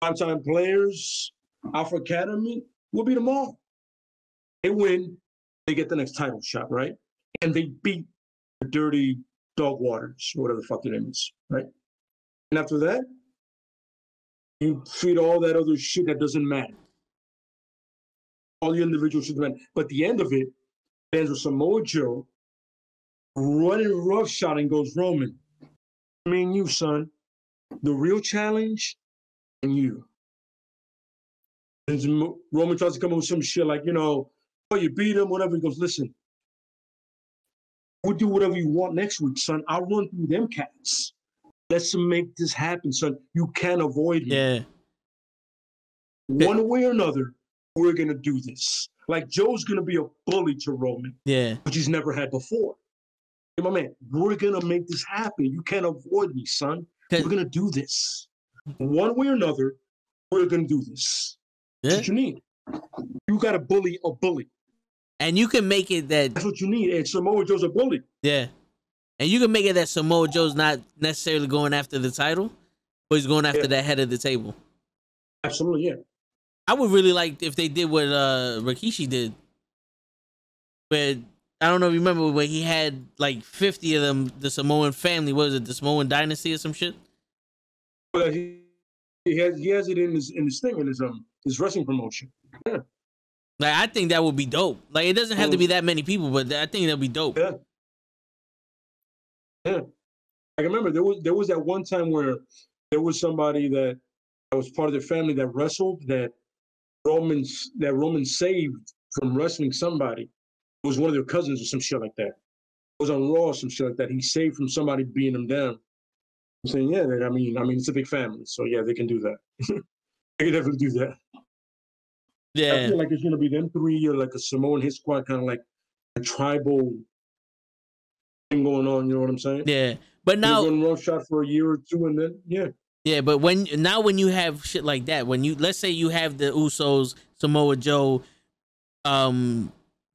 prime-time players, Alpha Academy. We'll beat them all. They win, they get the next title shot, right? And they beat the dirty dog waters, or whatever the fuck their name is, right? And after that, you feed all that other shit that doesn't matter. All the individual shit doesn't matter. But the end of it ends with Samoa Joe running roughshod and goes, Roman, me and you, son, the real challenge and you. And Roman tries to come up with some shit like, oh, you beat him, whatever. He goes, listen, we'll do whatever you want next week, son. I'll run through them cats. Let's make this happen, son. You can't avoid me. Yeah. One way or another, we're going to do this. Like, Joe's going to be a bully to Roman. Yeah. Which he's never had before. Hey, my man, we're going to make this happen. You can't avoid me, son. We're going to do this. One way or another, we're going to do this. Yeah. That's what you need. You got to bully a bully. And you can make it that... That's what you need. And Samoa Joe's a bully. Yeah. And you can make it that Samoa Joe's not necessarily going after the title, but he's going after that head of the table. Absolutely, yeah. I would really like if they did what Rikishi did. But I don't know if you remember when he had like 50 of them, the Samoan family, what was it, the Samoan dynasty or some shit? But he has it in his thing, in his wrestling promotion. Yeah. Like, I think that would be dope. Like, it doesn't have to be that many people, but I think that'd be dope. Yeah. Yeah. I remember there was that one time where there was somebody that was part of their family that wrestled that Roman saved from wrestling somebody. It was one of their cousins or some shit like that. It was on Raw or some shit like that. He saved from somebody beating him down. I'm saying, yeah, I mean, it's a big family, so yeah, they can do that. They can definitely do that. Yeah. I feel like it's gonna be them three or like a Samoan hit squad, kind of like a tribal thing going on. You know what I'm saying? Yeah. But now going roughshod for a year or two, and then yeah. But when you have shit like that, when you let's say you have the Usos, Samoa Joe, the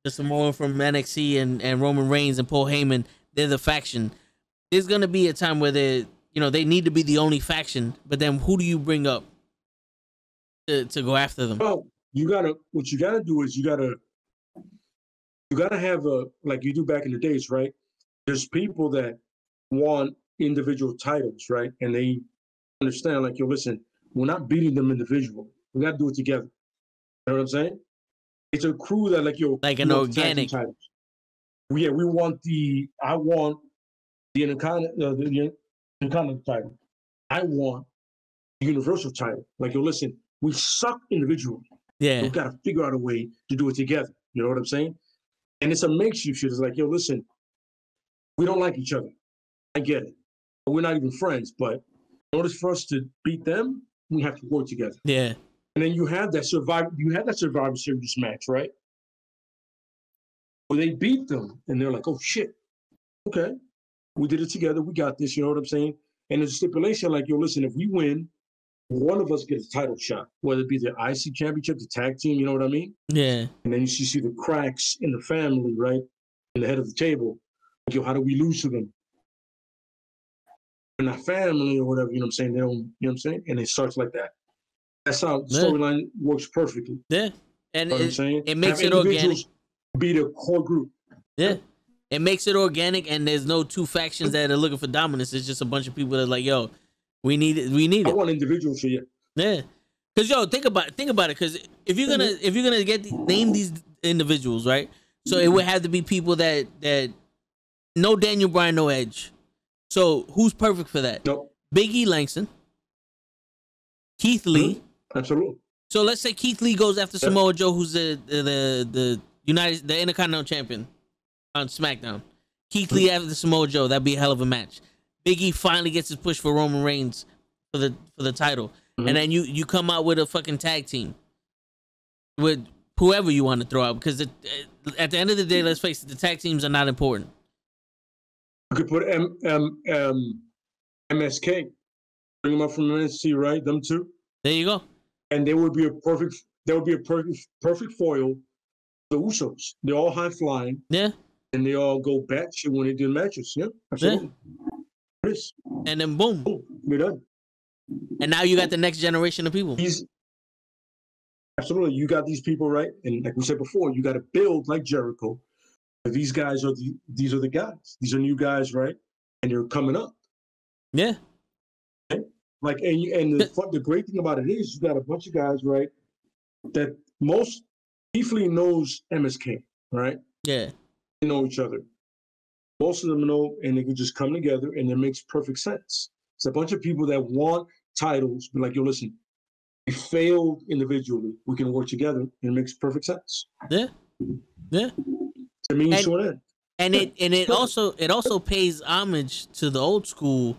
Samoan from NXT and Roman Reigns and Paul Heyman, they're the faction. There's gonna be a time where they need to be the only faction. But then who do you bring up to go after them? Well, what you gotta do is you gotta have like you do back in the days, right? There's people that want individual titles, right? And they understand, like, yo, listen, we're not beating them individually. We got to do it together. You know what I'm saying? It's a crew that, like, yo, like an organic titles. I want the Intercontinental title. I want the Universal title. Like, yo, listen, we suck individually. Yeah. We got to figure out a way to do it together. You know what I'm saying? And it's a makeshift shit. It's like, yo, listen, we don't like each other. I get it. We're not even friends, but in order for us to beat them, we have to work together. Yeah. And then you have that Survivor Series match, right? Where they beat them, and they're like, oh, shit. Okay. We did it together. We got this. You know what I'm saying? And there's a stipulation like, yo, listen, if we win, one of us gets a title shot, whether it be the IC championship, the tag team, you know what I mean? Yeah. And then you see the cracks in the family, right? In the head of the table. Like, yo, how do we lose to them? They're not family or whatever, you know what I'm saying? They don't, you know what I'm saying? And it starts like that. That's how the storyline works perfectly. Yeah, and You know what I'm saying? it makes Have it organic. individuals be the core group. Yeah. It makes it organic, and there's no two factions that are looking for dominance. It's just a bunch of people that are like, yo, we need it. We need I it. want individuals here. Yeah. Cause yo, think about it. Cause if you're gonna name these individuals, right? So it would have to be people that no Daniel Bryan, no Edge. So who's perfect for that? Nope. Big E Langston, Keith Lee. Absolutely. So let's say Keith Lee goes after Samoa Joe, who's the Intercontinental Champion on SmackDown. Keith Lee after Samoa Joe, that'd be a hell of a match. Big E finally gets his push for Roman Reigns for the title, and then you come out with a fucking tag team with whoever you want to throw out, because at the end of the day, let's face it, the tag teams are not important. You could put MSK, bring them up from NXT, right? Them two. There you go. And they would be a perfect foil. The Usos, they're all high flying. Yeah. And they all go batshit when they do matches. Yeah, absolutely. Yeah. And then boom, we're done. And now you got the next generation of people. Absolutely, you got these people, right? And like we said before, you got to build like Jericho. These guys are these are the guys. These are new guys, right? And they're coming up. Yeah. Okay? Like, and the great thing about it is you got a bunch of guys, right? That most Keith Lee knows MSK, right? Yeah. They know each other. Most of them know, and they can just come together, and it makes perfect sense. It's a bunch of people that want titles, but like, yo, listen, we failed individually. We can work together, and it makes perfect sense. Yeah. Yeah. It means to an end. And it also pays homage to the old school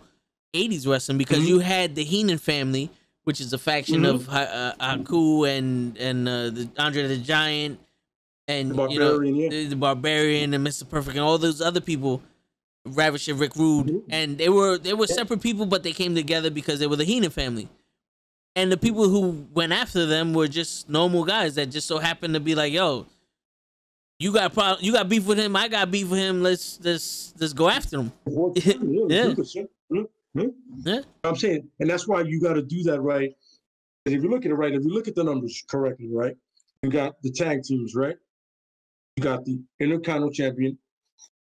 80s wrestling, because you had the Heenan family, which is a faction of Haku and the Andre the Giant, and the Barbarian and Mr. Perfect and all those other people, Ravish and Rick Rude, and they were separate people, but they came together because they were the Heenan family. And the people who went after them were just normal guys that just so happened to be like, yo, you got beef with him, I got beef with him, let's go after him. Yeah. Yeah. I'm saying, and that's why you got to do that right. And if you look at it right, if you look at the numbers correctly, right, you got the tag teams, right? You got the Intercontinental Champion,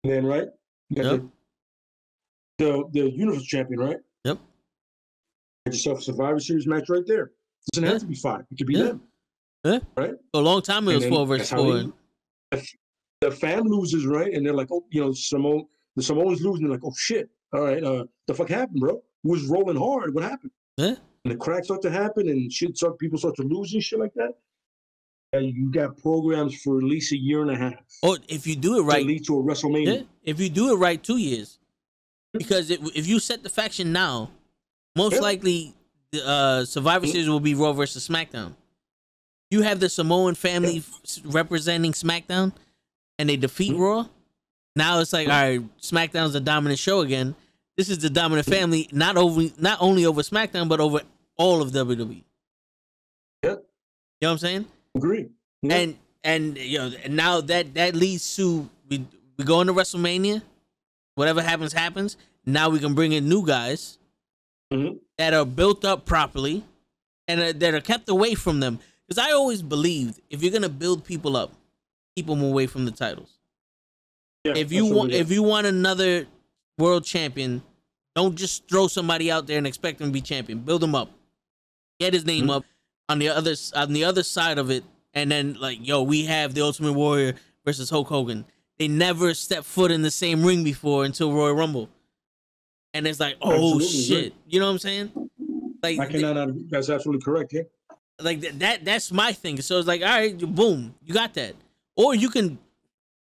and then right, you got the Universal Champion, right? Yep. Get yourself a Survivor Series match right there. It doesn't have to be 5. It could be them. Yeah. Right. For a long time it was 4 versus 4. The fan loses, right? And they're like, oh, the Samoans lose, and they're like, oh shit. All right, the fuck happened, bro? Who was rolling hard? What happened? Yeah. And the cracks start to happen, and people start to lose and shit like that. And you got programs for at least a year and a half. Or if you do it right, to lead to a WrestleMania. Yeah. If you do it right, 2 years. Because if you set the faction now, most likely Survivor Series will be Raw versus SmackDown. You have the Samoan family representing SmackDown, and they defeat Raw. Now it's like, all right, SmackDown's the dominant show again. This is the dominant family, not only over SmackDown, but over all of WWE. Yeah. You know what I'm saying? Agree. Yeah. And now that leads to we go into WrestleMania. Whatever happens. Now we can bring in new guys that are built up properly and that are kept away from them. Because I always believed if you're gonna build people up, keep them away from the titles. Yeah, if you want another world champion, don't just throw somebody out there and expect him to be champion. Build him up, get his name up on the other side of it, and then like, yo, we have the Ultimate Warrior versus Hulk Hogan. They never stepped foot in the same ring before until Royal Rumble, and it's like, oh shit, you know what I'm saying? Like, that's absolutely correct. Yeah, like that's my thing. So it's like, all right, boom, you got that, or you can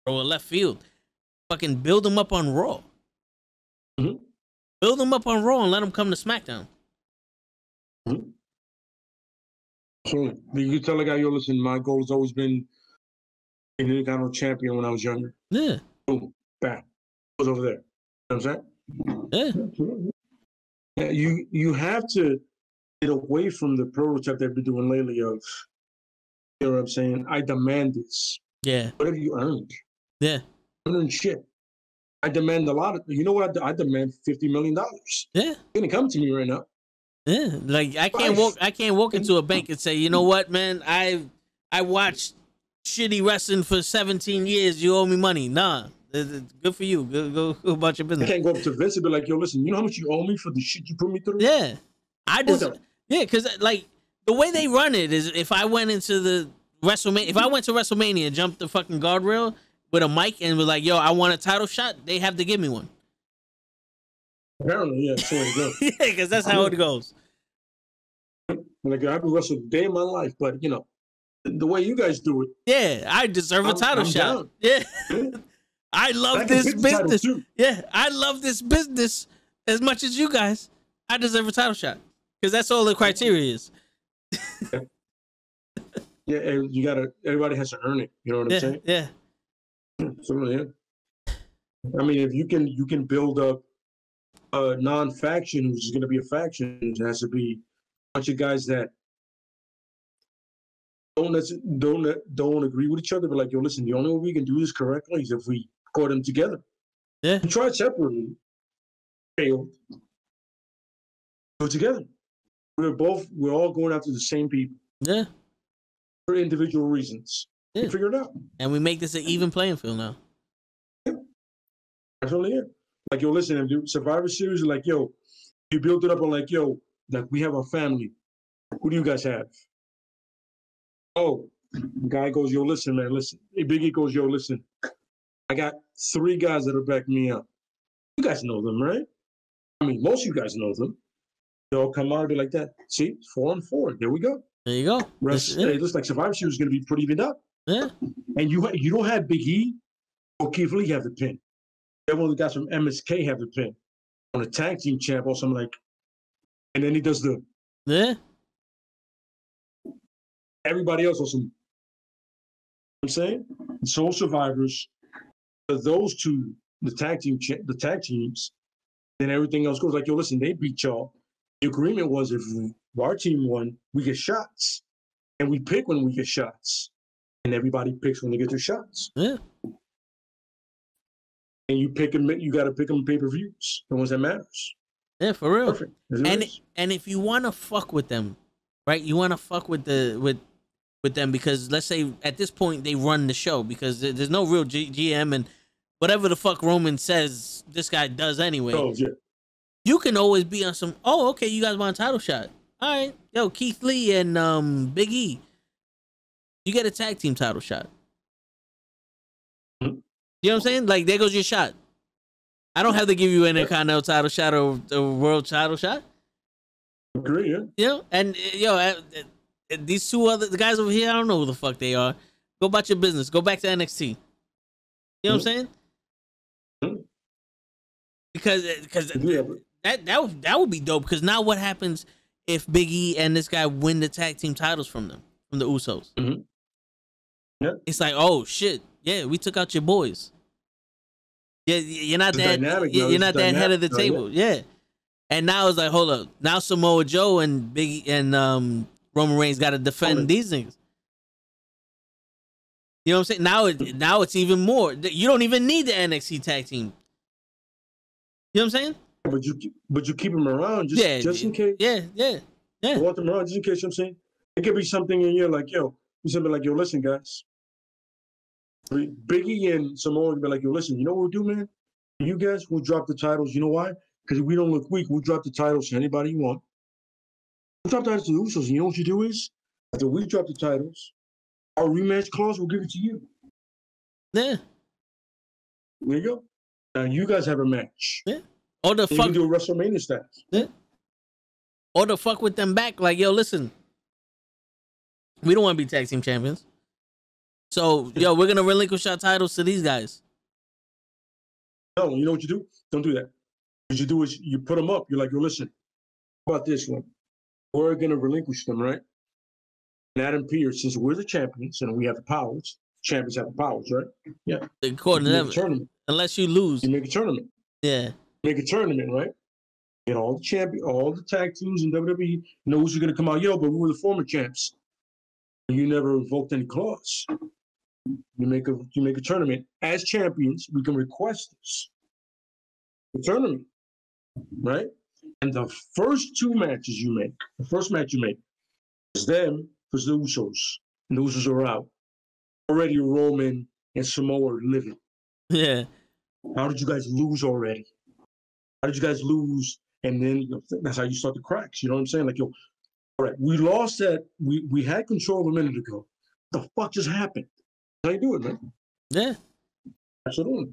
throw a left field. Fucking build them up on Raw. Build them up on Raw and let them come to SmackDown. So you tell a guy, yo, listen, my goal has always been an Intercontinental Champion when I was younger. Yeah. Boom, bam, goes over there. You know what I'm saying? Yeah. You have to get away from the prototype they've been doing lately of, you know what I'm saying? I demand this. Yeah. Whatever you earned. Yeah. And shit. I demand a lot of, you know what? I demand $50 million. Yeah. You're going to come to me right now. Yeah, like I can't walk into a bank and say, you know what, man, I watched shitty wrestling for 17 years. You owe me money. Nah, it's good for you. Go about your I business. can't go up to Vince and be like, yo, listen, you know how much you owe me for the shit you put me through? Yeah, that. because like the way they run it is, if I went into the WrestleMania, if I went to WrestleMania and jumped the fucking guardrail with a mic and was like, yo, I want a title shot, they have to give me one. Apparently, yeah, so it goes. Yeah, because that's how it goes. Like, I haven't wrestled a day in my life, but, you know, the way you guys do it. Yeah, I deserve a title shot. Down. Yeah. I love this business. Yeah, I love this business as much as you guys. I deserve a title shot because that's all the criteria is. Yeah, and you gotta. Everybody has to earn it. You know what I'm saying? Yeah. So yeah. I mean, if you can build up a non-faction, which is going to be a faction, it has to be a bunch of guys that don't agree with each other. But like, yo, listen, the only way we can do this correctly is if we put them together. Yeah. We tried separately, failed. Go together. We're all going after the same people. Yeah. For individual reasons. Yeah. We figure it out. And we make this an even playing field now. That's only it. Like, yo, listen, and do Survivor Series, like, yo, you build it up on like, yo, like we have a family. Who do you guys have? Oh, guy goes, yo, listen, man, listen. Hey, Biggie goes, yo, listen. I got 3 guys that are backing me up. You guys know them, right? I mean, most of you guys know them. They'll come out and be like that. See, 4-4. There we go. There you go. It looks like Survivor Series is going to be pretty even up. Yeah. And you don't have Big E or Keith Lee have the pin. One of the guys from MSK have the pin on a tag team champ or something like. And then he does the. Yeah. Everybody else also. You know what I'm saying? Soul Survivors. For those two, the tag teams, then everything else goes like, yo, listen, they beat y'all. The agreement was if our team won, we get shots. And we pick when we get shots. And everybody picks when they get their shots. Yeah. And you pick them, you got to pick them pay-per-views, the ones that matters. Yeah, for real. Perfect. And if you want to fuck with them, right? You want to fuck with them because let's say at this point they run the show because there's no real GM and whatever the fuck Roman says, this guy does anyway. Oh, yeah. You can always be on some, oh, okay, you guys want a title shot. All right. Yo, Keith Lee and Big E. You get a tag team title shot. Mm-hmm. You know what I'm saying? Like, there goes your shot. I don't have to give you an Intercontinental title shot or a world title shot. Agree, yeah. You know? And, these the guys over here, I don't know who the fuck they are. Go about your business. Go back to NXT. You know what I'm saying? Mm-hmm. Because that would be dope. Because now what happens if Big E and this guy win the tag team titles from them, from the Usos? Mm-hmm. Yeah. It's like, oh shit, yeah, we took out your boys. Yeah, you're not that. You're not that head of the table. Yeah. And now it's like, hold up. Now Samoa Joe and Big and Roman Reigns got to defend these things. You know what I'm saying? Now it's even more. You don't even need the NXT tag team. You know what I'm saying? But you keep them around just in case. Yeah. You want them around just in case. You know what I'm saying? It could be something in here like, yo, something like, yo, listen, guys. Biggie and Samoa would be like, yo, listen, you know what we'll do, man? You guys will drop the titles. You know why? Because we don't look weak. We'll drop the titles to anybody you want. We'll drop the titles to the Usos. You know what you do is, after we drop the titles, our rematch clause, we'll give it to you. Yeah. There you go. Now you guys have a match. Yeah. Or the fuck. You can do a WrestleMania style. Yeah. Or the fuck with them back. Like, yo, listen. We don't want to be tag team champions. So, yo, we're going to relinquish our titles to these guys. No, you know what you do? Don't do that. What you do is you put them up. You're like, yo, listen, how about this one? We're going to relinquish them, right? And Adam Pearce, since we're the champions and we have the powers, champions have the powers, right? Yeah. According to them, unless you lose. You make a tournament. Yeah. Make a tournament, right? Get all the tag teams in WWE. You know who's going to come out? Yo, but we were the former champs. You never invoked any clause. You make a tournament. As champions, we can request this. The tournament, right? And the first two matches you make, the first match you make, is them versus the Usos. And the Usos are out. Already Roman and Samoa are living. Yeah. How did you guys lose already? How did you guys lose? And then that's how you start the cracks. You know what I'm saying? Like, yo, all right, we lost that. We had control a minute ago. What the fuck just happened? How you do it, man? Yeah. Absolutely.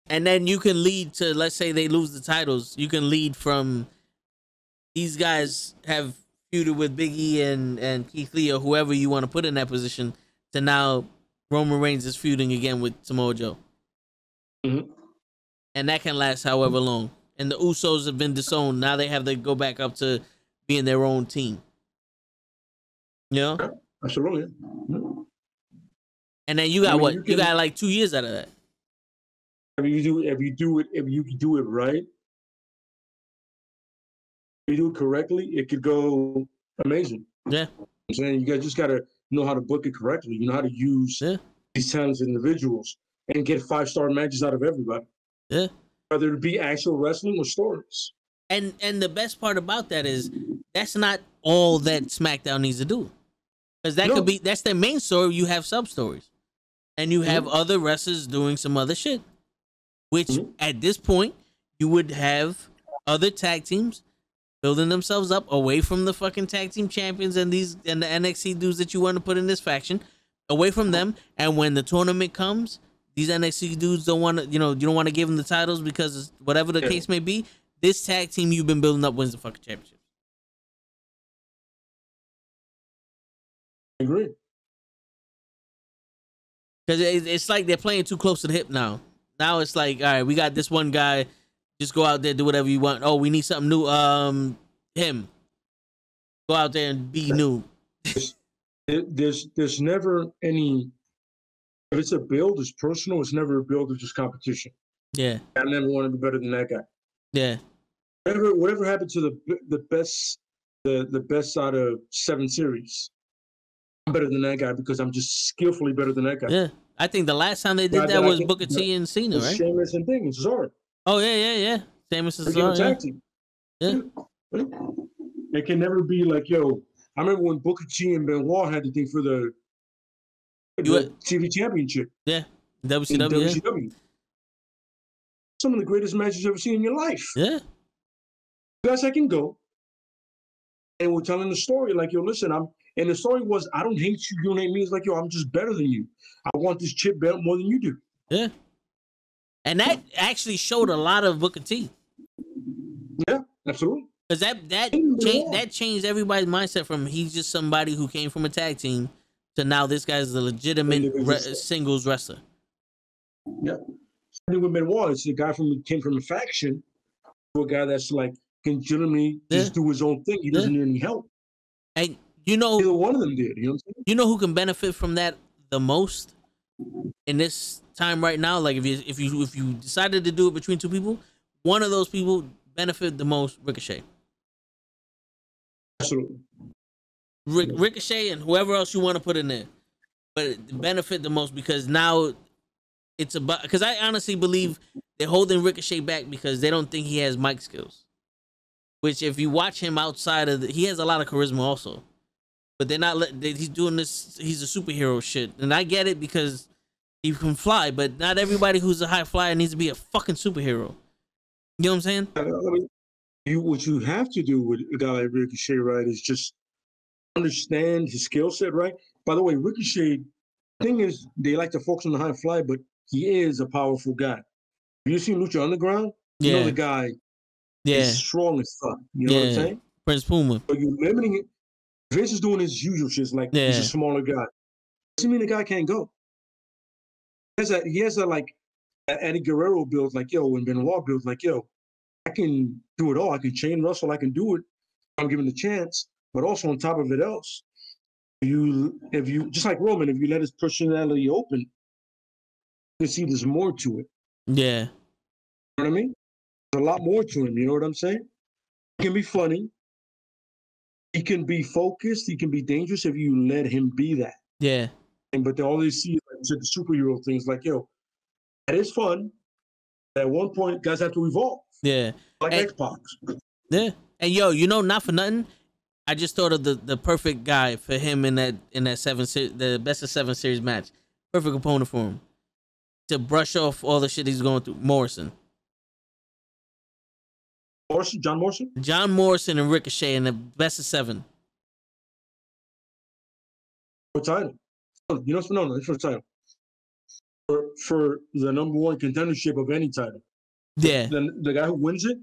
And then you can lead to, let's say they lose the titles. You can lead from these guys have feuded with Big E and Keith Lee or whoever you want to put in that position to now Roman Reigns is feuding again with Samoa Joe. Mm-hmm. And that can last however long. And the Usos have been disowned. Now they have to go back up to being their own team. You know? Yeah, absolutely. And then you got you got like 2 years out of that. If you do it right, if you do it correctly, it could go amazing. Yeah. I'm saying you just gotta know how to book it correctly. You know how to use these talented individuals and get 5-star matches out of everybody. Yeah. Whether it be actual wrestling or stories. And the best part about that is that's not all that SmackDown needs to do. Because that's their main story. You have sub stories. And you have other wrestlers doing some other shit. Which at this point, you would have other tag teams building themselves up away from the fucking tag team champions and the NXT dudes that you want to put in this faction, away from them. And when the tournament comes, these NXT dudes don't want to, you don't want to give them the titles because whatever the case may be, this tag team you've been building up wins the fucking championship. I agree. Because it's like they're playing too close to the hip now. Now it's like, all right, we got this one guy. Just go out there, do whatever you want. Oh, we need something new. Him. Go out there and be new. There's never any. If it's a build, it's personal. It's never a build. It's just competition. Yeah. I never want to be better than that guy. Yeah. Whatever happened to the best out of 7 series. I'm better than that guy because I'm just skillfully better than that guy. Yeah. I think the last time they did that was Booker T and Cena, right? Sheamus and thing. It's Cesaro. Oh, yeah. Sheamus and Cesaro. Yeah. It can never be like, yo, I remember when Booker T and Benoit had the thing for the TV championship. Yeah. WCW. Yeah. Some of the greatest matches you've ever seen in your life. Yeah. Guys, I can go. And we're telling the story like, yo, listen, and the story was, I don't hate you, you don't hate me. It's like, yo, I'm just better than you. I want this chip belt more than you do. Yeah. And that actually showed a lot of Booker T. Yeah, absolutely. Because that changed everybody's mindset from he's just somebody who came from a tag team to now this guy's a legitimate singles wrestler. Yeah. Same with Benoit. It's the guy came from a faction to a guy that's like can legitimately just do his own thing. He doesn't need any help. And neither one of them did. You know what I'm saying? You know who can benefit from that the most in this time right now? Like if you decided to do it between two people, one of those people benefit the most. Ricochet. Absolutely. Ricochet and whoever else you want to put in there, but benefit the most because now it's about. Because I honestly believe they're holding Ricochet back because they don't think he has mic skills. Which, if you watch him outside of he has a lot of charisma also. But they're not. He's doing this. He's a superhero shit, and I get it because he can fly. But not everybody who's a high flyer needs to be a fucking superhero. You know what I'm saying? I mean, what you have to do with a guy like Ricochet, right, is just understand his skill set, right? By the way, Ricochet, thing is, they like to focus on the high fly, but he is a powerful guy. Have you seen Lucha Underground? You know the guy is strong as fuck. You know what I'm saying? Prince Puma. But you're limiting it. Vince is doing his usual shit, like he's a smaller guy. Doesn't mean the guy can't go. He has a like Eddie Guerrero build, like yo, and Benoit build, like yo, I can do it all. I can chain wrestle. I can do it. I'm given the chance. But also on top of it else, if you just like Roman, if you let his personality open, you can see there's more to it. Yeah. You know what I mean? There's a lot more to him. You know what I'm saying? He can be funny. He can be focused. He can be dangerous if you let him be that. Yeah. But they always see like the superhero things like, yo, that is fun. At one point, guys have to evolve. Yeah. Like And- Xbox. Yeah. And yo, not for nothing, I just thought of the perfect guy for him in that the best of 7 series match. Perfect opponent for him to brush off all the shit he's going through. Morrison, John Morrison? John Morrison, and Ricochet in the best of 7. For title. You know, no, it's for the title. For the #1 contendership of any title. Yeah. Then the guy who wins it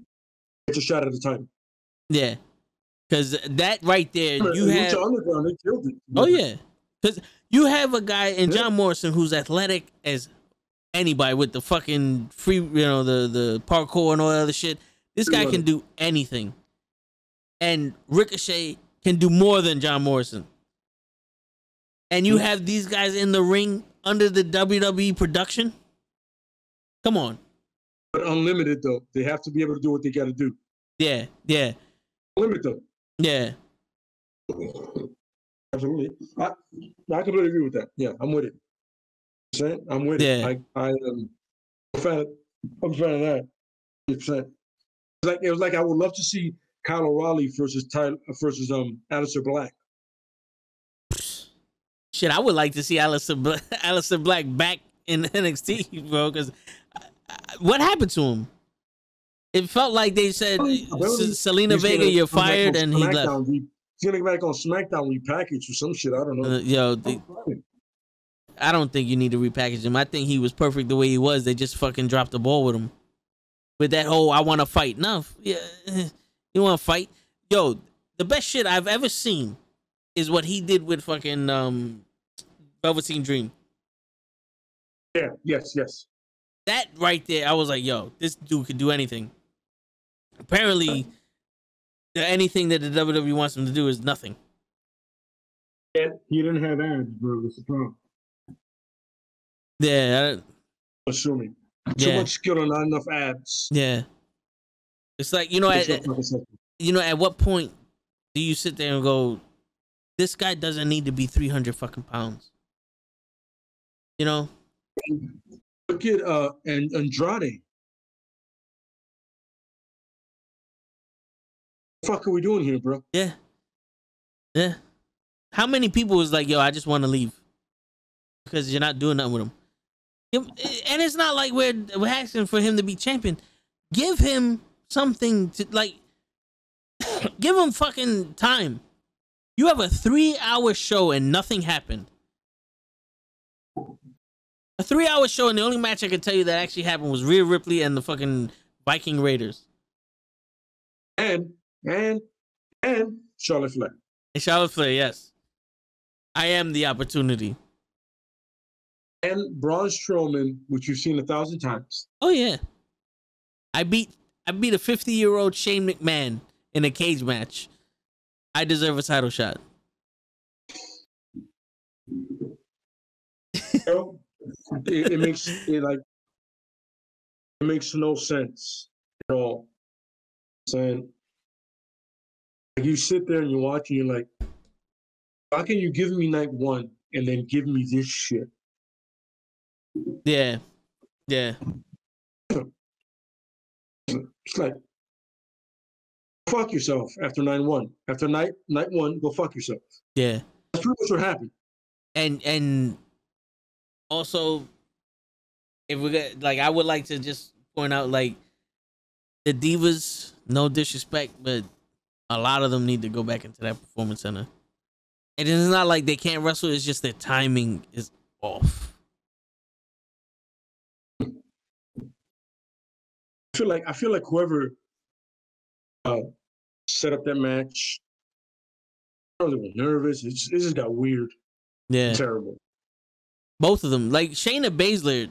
gets a shot at the title. Yeah. Because that right there, you Lucha have. Underground, they killed it. Oh yeah, because you have a guy in John Morrison who's athletic as anybody with the fucking free, the parkour and all that other shit. This guy can do anything, and Ricochet can do more than John Morrison. And you have these guys in the ring under the WWE production. Come on. But unlimited though, they have to be able to do what they got to do. Yeah, yeah, Unlimited though. yeah. Absolutely. I completely agree with that. Yeah, I'm with it. I'm with it. I'm a fan of that. 100%. It was like I would love to see Kyle O'Reilly versus Aleister Black. Shit, I would like to see Aleister Black back in NXT, bro. Because what happened to him? It felt like they said, Selena Vega, you're fired, and he left. He's gonna get back on SmackDown repackaged or some shit. I don't know. I don't think you need to repackage him. I think he was perfect the way he was. They just fucking dropped the ball with him. With that whole, I want to fight. No, yeah, you want to fight? Yo, the best shit I've ever seen is what he did with fucking Velveteen Dream. Yeah, yes. That right there, I was like, yo, this dude could do anything. Apparently, anything that the WWE wants him to do is nothing. And he didn't have abs, bro. That's the problem. Yeah. Assuming. Too much skill and not enough abs. Yeah. It's like, at what point do you sit there and go, this guy doesn't need to be 300 fucking pounds? You know? Look at Andrade. What the fuck are we doing here, bro? Yeah. Yeah. How many people was like, yo, I just want to leave because you're not doing nothing with him? And it's not like we're asking for him to be champion. Give him something to, like, give him fucking time. You have a 3-hour show and nothing happened. A 3-hour show, and the only match I can tell you that actually happened was Rhea Ripley and the fucking Viking Raiders. And Charlotte Flair. And Charlotte Flair, yes. I am the opportunity. And Braun Strowman, which you've seen 1,000 times. Oh yeah. I beat a 50-year-old Shane McMahon in a cage match. I deserve a title shot. It makes no sense at all. Saying, like, you sit there and you watch and you're like, how can you give me night 1 and then give me this shit? Yeah. It's like, fuck yourself after night 1. After night 1, go fuck yourself. Yeah. That's pretty much what happened. And also, if we get, like, I would like to just point out, like, the divas, no disrespect, but a lot of them need to go back into that performance center. And it's not like they can't wrestle, it's just their timing is off. I feel like whoever set up that match, they were nervous. It just got weird. Yeah. Terrible. Both of them. Like, Shayna Baszler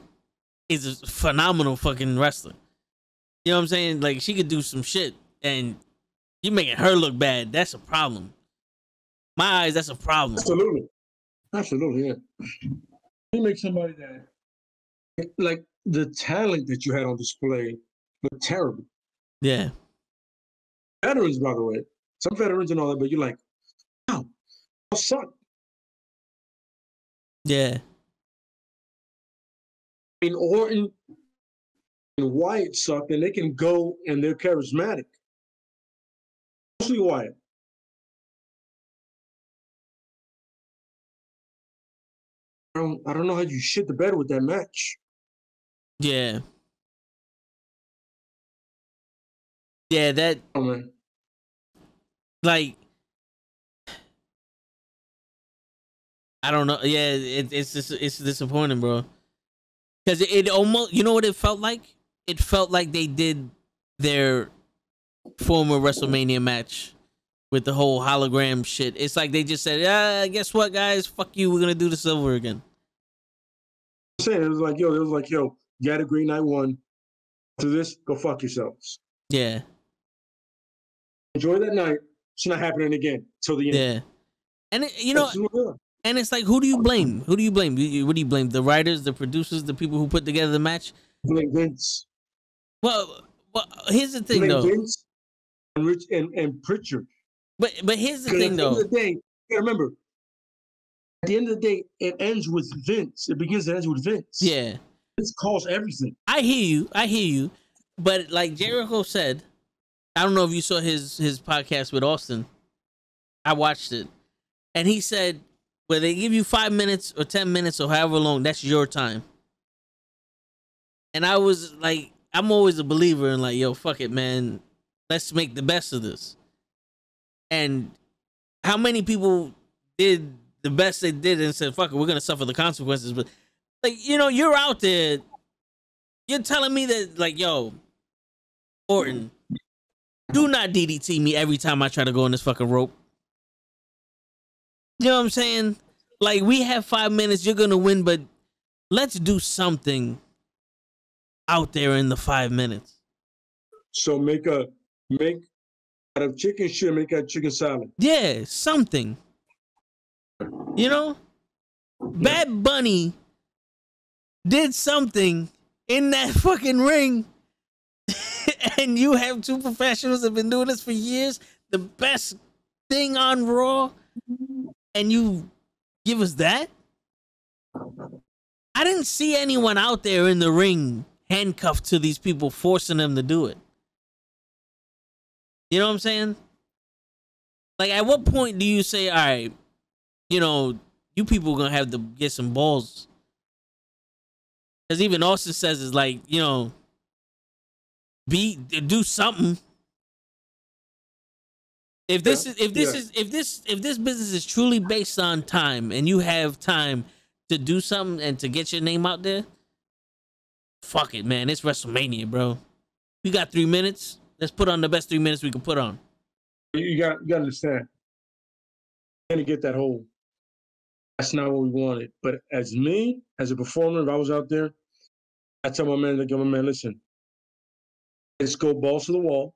is a phenomenal fucking wrestler. You know what I'm saying? Like, she could do some shit, and you making her look bad. That's a problem. My eyes, that's a problem. Absolutely, yeah. You make somebody that, like, the talent that you had on display looked terrible. Yeah. Veterans, by the way. Some veterans and all that, but you're like, wow, that sucked. Yeah. I mean, Orton and Wyatt sucked, and they can go and they're charismatic. Mostly Wyatt. I don't know how you shit the bed with that match. Yeah. Yeah, that Oh man. like I don't know. Yeah, it's just it's disappointing, bro. Because it almost, you know what it felt like? It felt like they did their former WrestleMania match with the whole hologram shit. It's like they just said, guess what, guys? Fuck you. We're gonna do this over again. I'm saying it was like, yo, you had a great night one. To this, go fuck yourselves. Yeah. Enjoy that night. It's not happening again till the end. Yeah. And you know, and it's like, who do you blame? Who do you blame? What do you blame? The writers, the producers, the people who put together the match? Blame Vince. Well, here's the thing, Blame though. Vince and Rich and Pritchard. But here's the thing, though. At the end of the day, you gotta remember, at the end of the day, it ends with Vince. It begins and ends with Vince. Yeah. Vince calls everything. I hear you. But like Jericho said, I don't know if you saw his podcast with Austin. I watched it. And he said, whether they give you 5 minutes or 10 minutes or however long, that's your time. And I was like, I'm always a believer in like, yo, fuck it, man. Let's make the best of this. And how many people did the best they did and said, fuck it, we're going to suffer the consequences. But like, you know, you're out there. You're telling me that like, yo, Orton, do not DDT me every time I try to go on this fucking rope. You know what I'm saying? Like, we have 5 minutes, you're gonna win, but let's do something out there in the 5 minutes. So make out of chicken shit, make a chicken salad. Yeah, something. You know? Bad Bunny did something in that fucking ring. And you have two professionals that have been doing this for years. The best thing on Raw. And you give us that? I didn't see anyone out there in the ring handcuffed to these people, forcing them to do it. You know what I'm saying? Like, at what point do you say, all right, you know, you people are going to have to get some balls? Because even Austin says it's like, you know, do something. If this business is truly based on time and you have time to do something and to get your name out there, fuck it, man. It's WrestleMania, bro. We got 3 minutes. Let's put on the best 3 minutes we can put on. You got to understand. You're going to get that whole, that's not what we wanted. But as me, as a performer, if I was out there, I tell my man, like, yo, my man, listen, let's go balls to the wall.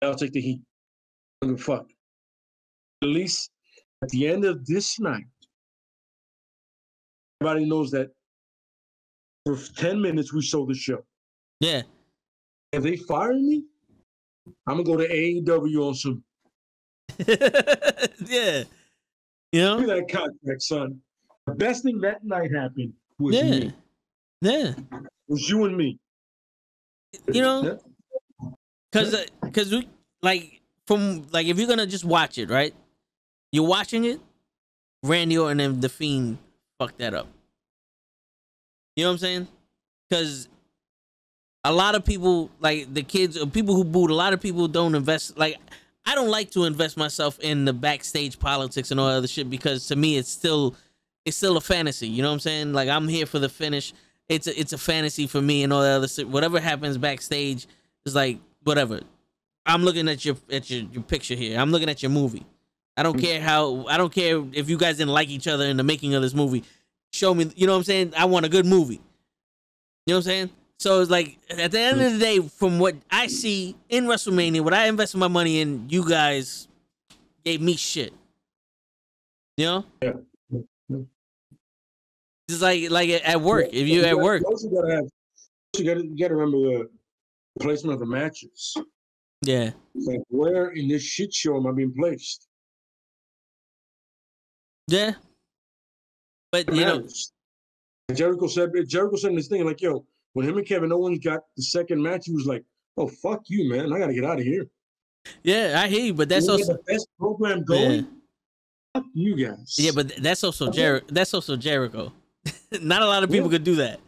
I'll take the heat. I don't give a fuck. At least at the end of this night, everybody knows that for 10 minutes we sold the show. Yeah. If they fire me, I'm gonna go to AEW on some. Yeah. You know? Look at that contract, son. The best thing that night happened was me. Yeah. It was you and me. You know? Because we, like, from, like, if you're gonna just watch it, right? You're watching it, Randy Orton and The Fiend fucked that up. You know what I'm saying? Because a lot of people, like the kids, or people who booed, a lot of people don't invest. Like, I don't like to invest myself in the backstage politics and all that other shit, because to me it's still a fantasy. You know what I'm saying? Like, I'm here for the finish. It's a fantasy for me and all that other shit. Whatever happens backstage is like whatever. I'm looking at your picture here. I'm looking at your movie. I don't care if you guys didn't like each other in the making of this movie. Show me, you know what I'm saying? I want a good movie. You know what I'm saying? So it's like, at the end of the day, from what I see in WrestleMania, what I invested my money in, you guys gave me shit. You know? Yeah. Just like at work. If you're at work. You gotta remember the placement of the matches. Yeah. Like, where in this shit show am I being placed? Yeah. But, you know. Jericho said in this thing, like, yo, when him and Kevin Owens got the second match, he was like, "Oh fuck you, man! I gotta get out of here." Yeah, I hear you, but that's also the best program going. Yeah. Fuck you guys. Yeah, but that's also Jericho. Not a lot of people could do that.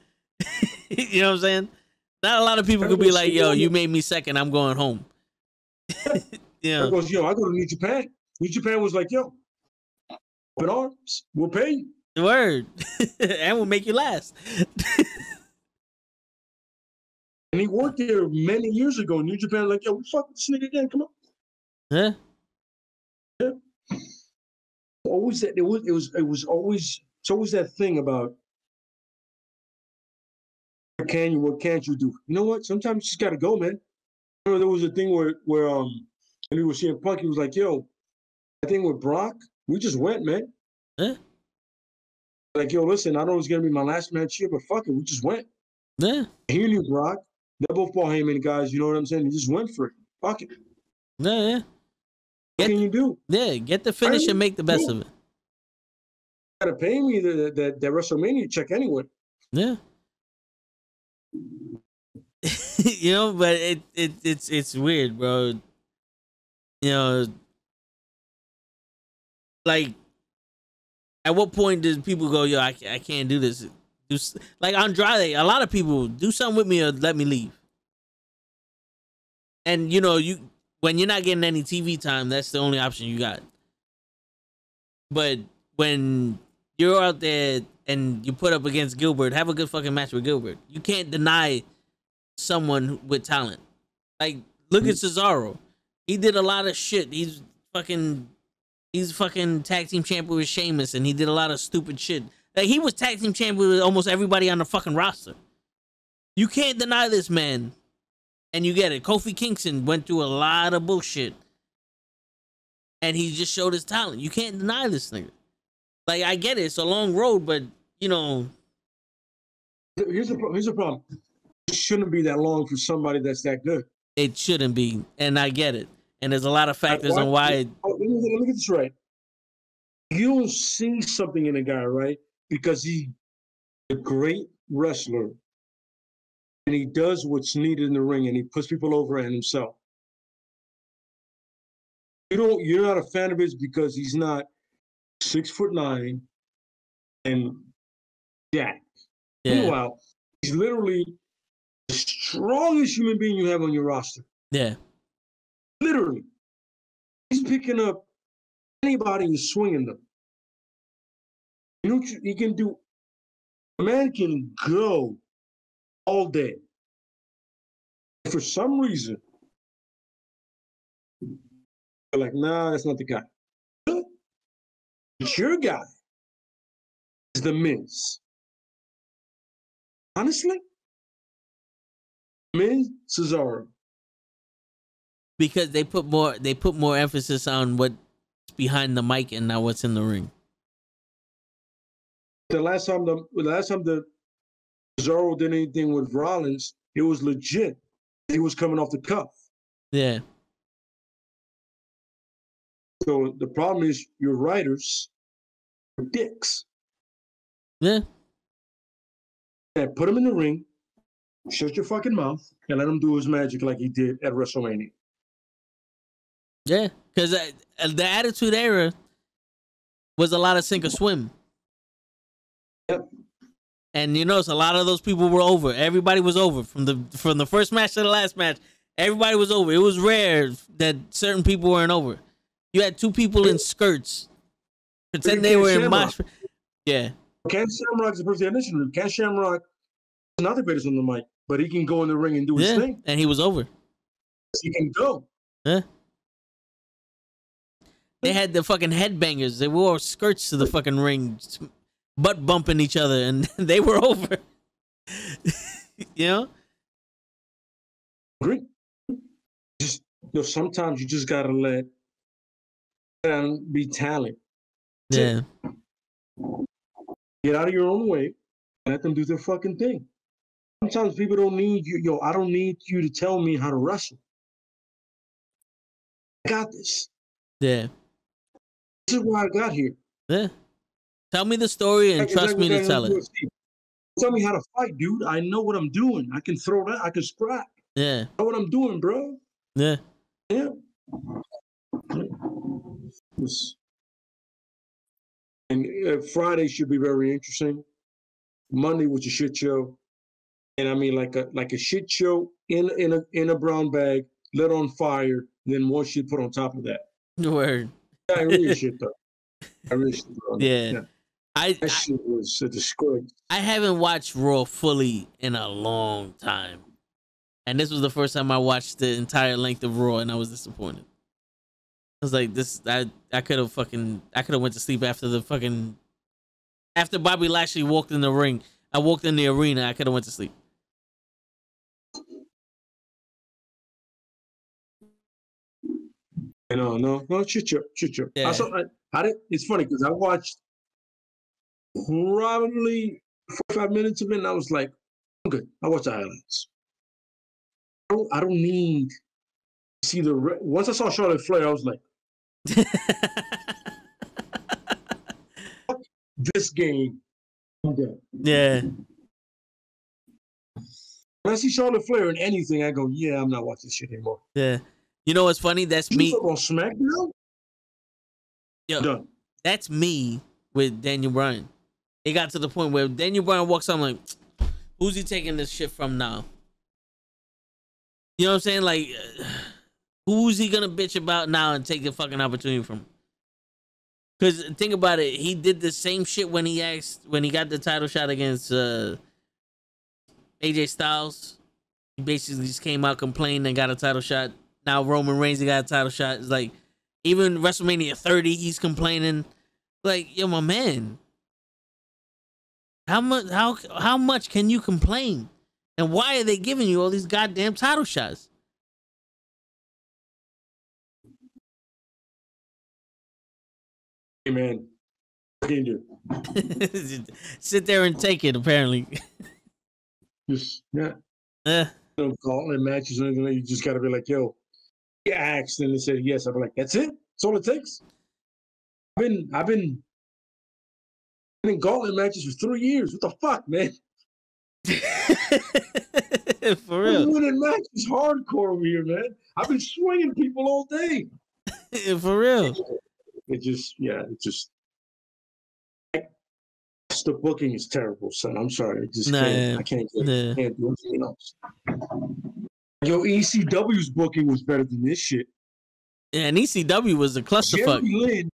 You know what I'm saying? Not a lot of people could be like, "Yo, you made me second. I'm going home." You know? Goes, "Yo, I go to New Japan." New Japan was like, "Yo, open arms. We'll pay you." The word, and we'll make you last. And he worked there many years ago. New Japan, like, "Yo, we fuck this nigga again. Come on." Yeah. Yeah. Always that. It was always. It's always that thing about what can't you do? You know what? Sometimes you just gotta go, man. You know, there was a thing where and he was seeing Punk. He was like, "Yo, that thing with Brock, we just went, man." Yeah. Like, "Yo, listen, I know it's gonna be my last match here, but fuck it, we just went." Yeah. He knew Brock. They're both Paul Heyman guys. You know what I'm saying? He just went for it. Fuck it. Yeah. What can you do? Yeah, get the finish and make the best of it. You gotta pay me the WrestleMania check anyway. Yeah. You know, but it's weird, bro. You know, like, at what point does people go, "Yo, I can't do this"? Like Andrade, a lot of people do something with me or let me leave. And you know, when you're not getting any TV time, that's the only option you got. But when you're out there and you put up against Gilbert, have a good fucking match with Gilbert. You can't deny someone with talent. Like, look at Cesaro. He did a lot of shit. He's fucking tag team champion with Sheamus, and he did a lot of stupid shit. Like, he was tag team champion with almost everybody on the fucking roster. You can't deny this man. And you get it. Kofi Kingston went through a lot of bullshit. And he just showed his talent. You can't deny this nigga. Like, I get it. It's a long road, but, you know. Here's the problem. It shouldn't be that long for somebody that's that good. It shouldn't be. And I get it. And there's a lot of factors on why. Let me get this right. You don't see something in a guy, right? Because he's a great wrestler. And he does what's needed in the ring, and he puts people over and himself. You're not a fan of his because he's not 6'9" and jacked. Yeah. Meanwhile, he's literally the strongest human being you have on your roster. Yeah. Literally. He's picking up anybody and swinging them. You know what he can do? A man can go all day. For some reason, they're like, "Nah, that's not the guy." But your guy is the Miz. Honestly, Miz, Cesaro. Because they put more emphasis on what's behind the mic and not what's in the ring. The last time the Cesaro did anything with Rollins, it was legit. He was coming off the cuff. Yeah. So the problem is your writers are dicks. Yeah. And put him in the ring, shut your fucking mouth, and let him do his magic like he did at WrestleMania. Yeah. Because the Attitude Era was a lot of sink or swim. Yep. And you notice a lot of those people were over. Everybody was over from the first match to the last match. Everybody was over. It was rare that certain people weren't over. You had two people in skirts pretend they were in mosh. Yeah. Ken Shamrock is the person that mentioned him. Ken Shamrock is not the greatest on the mic, but he can go in the ring and do his thing. And he was over. He can go. Yeah. They had the fucking headbangers. They wore skirts to the fucking ring, butt bumping each other, and they were over. You know? Agree. Just, sometimes you just gotta let them be talent. Yeah. Get out of your own way. Let them do their fucking thing. Sometimes people don't need you. I don't need you to tell me how to wrestle. I got this. Yeah. This is why I got here. Yeah. Tell me the story and trust me to tell it. Tell me how to fight, dude. I know what I'm doing. I can throw that. I can scrap. Yeah. I know what I'm doing, bro. Yeah. Yeah. And Friday should be very interesting. Monday was a shit show, and I mean like a shit show in a brown bag, lit on fire, then more shit put on top of that. Word. I really shit though. I really shit. Yeah. That shit was a disgrace. I haven't watched Raw fully in a long time, and this was the first time I watched the entire length of Raw, and I was disappointed. I was like, this. I could have went to sleep after after Bobby Lashley walked in the ring. I walked in the arena. I could have went to sleep. No, shit show. Yeah. It's funny because I watched probably 45 minutes of it, and I was like, I'm good. I watch the highlights. I don't need to see once I saw Charlotte Flair, I was like, fuck this game. I'm good. Yeah. When I see Charlotte Flair in anything, I go, yeah, I'm not watching this shit anymore. Yeah. You know what's funny? That's me. On SmackDown? Yo, done. That's me with Daniel Bryan. It got to the point where Daniel Bryan walks out, I'm like, who's he taking this shit from now? You know what I'm saying? Like, who's he gonna bitch about now and take the fucking opportunity from? Because think about it, he did the same shit when he got the title shot against AJ Styles. He basically just came out, complained, and got a title shot. Now Roman Reigns, he got a title shot. It's like, even WrestleMania 30, he's complaining. Like, yo, my man, how much can you complain? And why are they giving you all these goddamn title shots? Hey, man. What can you do? Sit there and take it, apparently. Just, yeah. Gauntlet matches or anything. You just got to be like, yo, he asked and they said yes. I'll be like, that's it? That's all it takes? I've been in gauntlet matches for 3 years. What the fuck, man? For real. Winning matches hardcore over here, man. I've been swinging people all day. For real. The booking is terrible, son. I'm sorry. I can't do anything else. Yo, ECW's booking was better than this shit. Yeah, and ECW was a clusterfuck. Jerry Lynn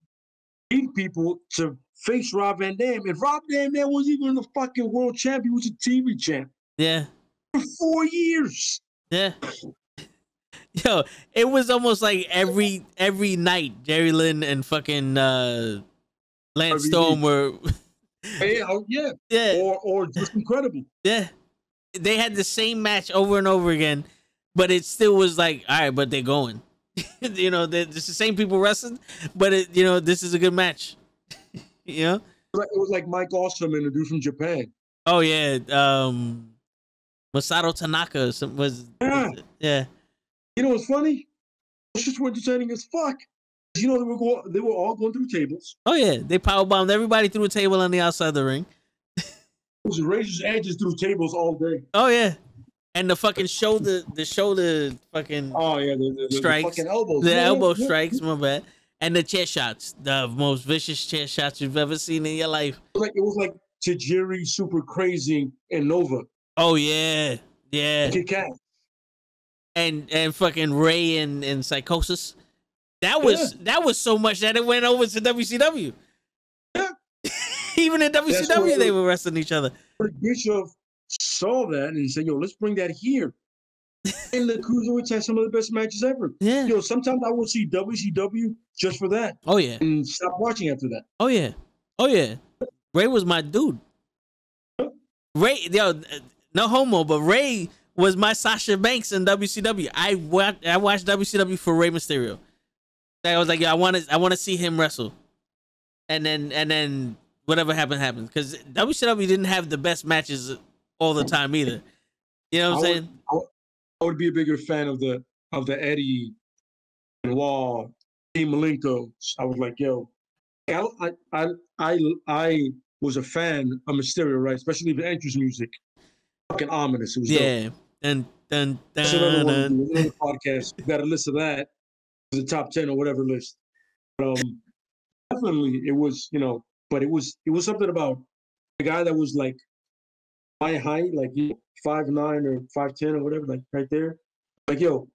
beat people to face Rob Van Dam, and Rob Van Dam wasn't even the fucking world champion. He was a TV champ. Yeah. For 4 years. Yeah. Yo, it was almost like every night Jerry Lynn and fucking Lance Storm were. Yeah. Or just incredible. Yeah. They had the same match over and over again, but it still was like, all right, but they're going. You know, it's the same people wrestling, but this is a good match. You know? It was like Mike Awesome and a dude from Japan. Oh yeah. Masato Tanaka was yeah. You know what's funny? It's just entertaining as fuck. You know, they were all going through tables. Oh yeah, they powerbombed everybody through a table on the outside of the ring. It was razor's edges through tables all day. Oh yeah, and the fucking shoulder fucking. Oh yeah, the strikes, fucking elbows. the elbow strikes. My bad. And the chair shots, the most vicious chair shots you've ever seen in your life. It was like Tajiri, Super Crazy, and Nova. Oh yeah, yeah. Kick-Ass. And fucking Ray and Psychosis. That was so much that it went over to WCW. Yeah. Even in WCW, they were wrestling each other. Bischoff saw that and he said, yo, let's bring that here. And the Cruiserweights had some of the best matches ever. Yeah. Yo, sometimes I will see WCW just for that. Oh, yeah. And stop watching after that. Oh, yeah. Oh, yeah. Ray was my dude. Ray, yo, no homo, but Ray was my Sasha Banks in WCW. I watched WCW for Rey Mysterio. I was like, yeah, I want to see him wrestle, and then whatever happened. Because WCW didn't have the best matches all the time either. You know what I'm saying? I would be a bigger fan of the Eddie and Wall, Dean Malenko. I was like, yo, I was a fan of Mysterio, right? Especially the entrance music. Fucking ominous. It was Yeah. dope. Dun, dun, That's another one. dun, Another podcast. You got a list of that. The top 10 or whatever list. But, definitely, it was, but it was something about the guy that was like my height, like 5'9" or 5'10" or whatever, like right there. Like, yo,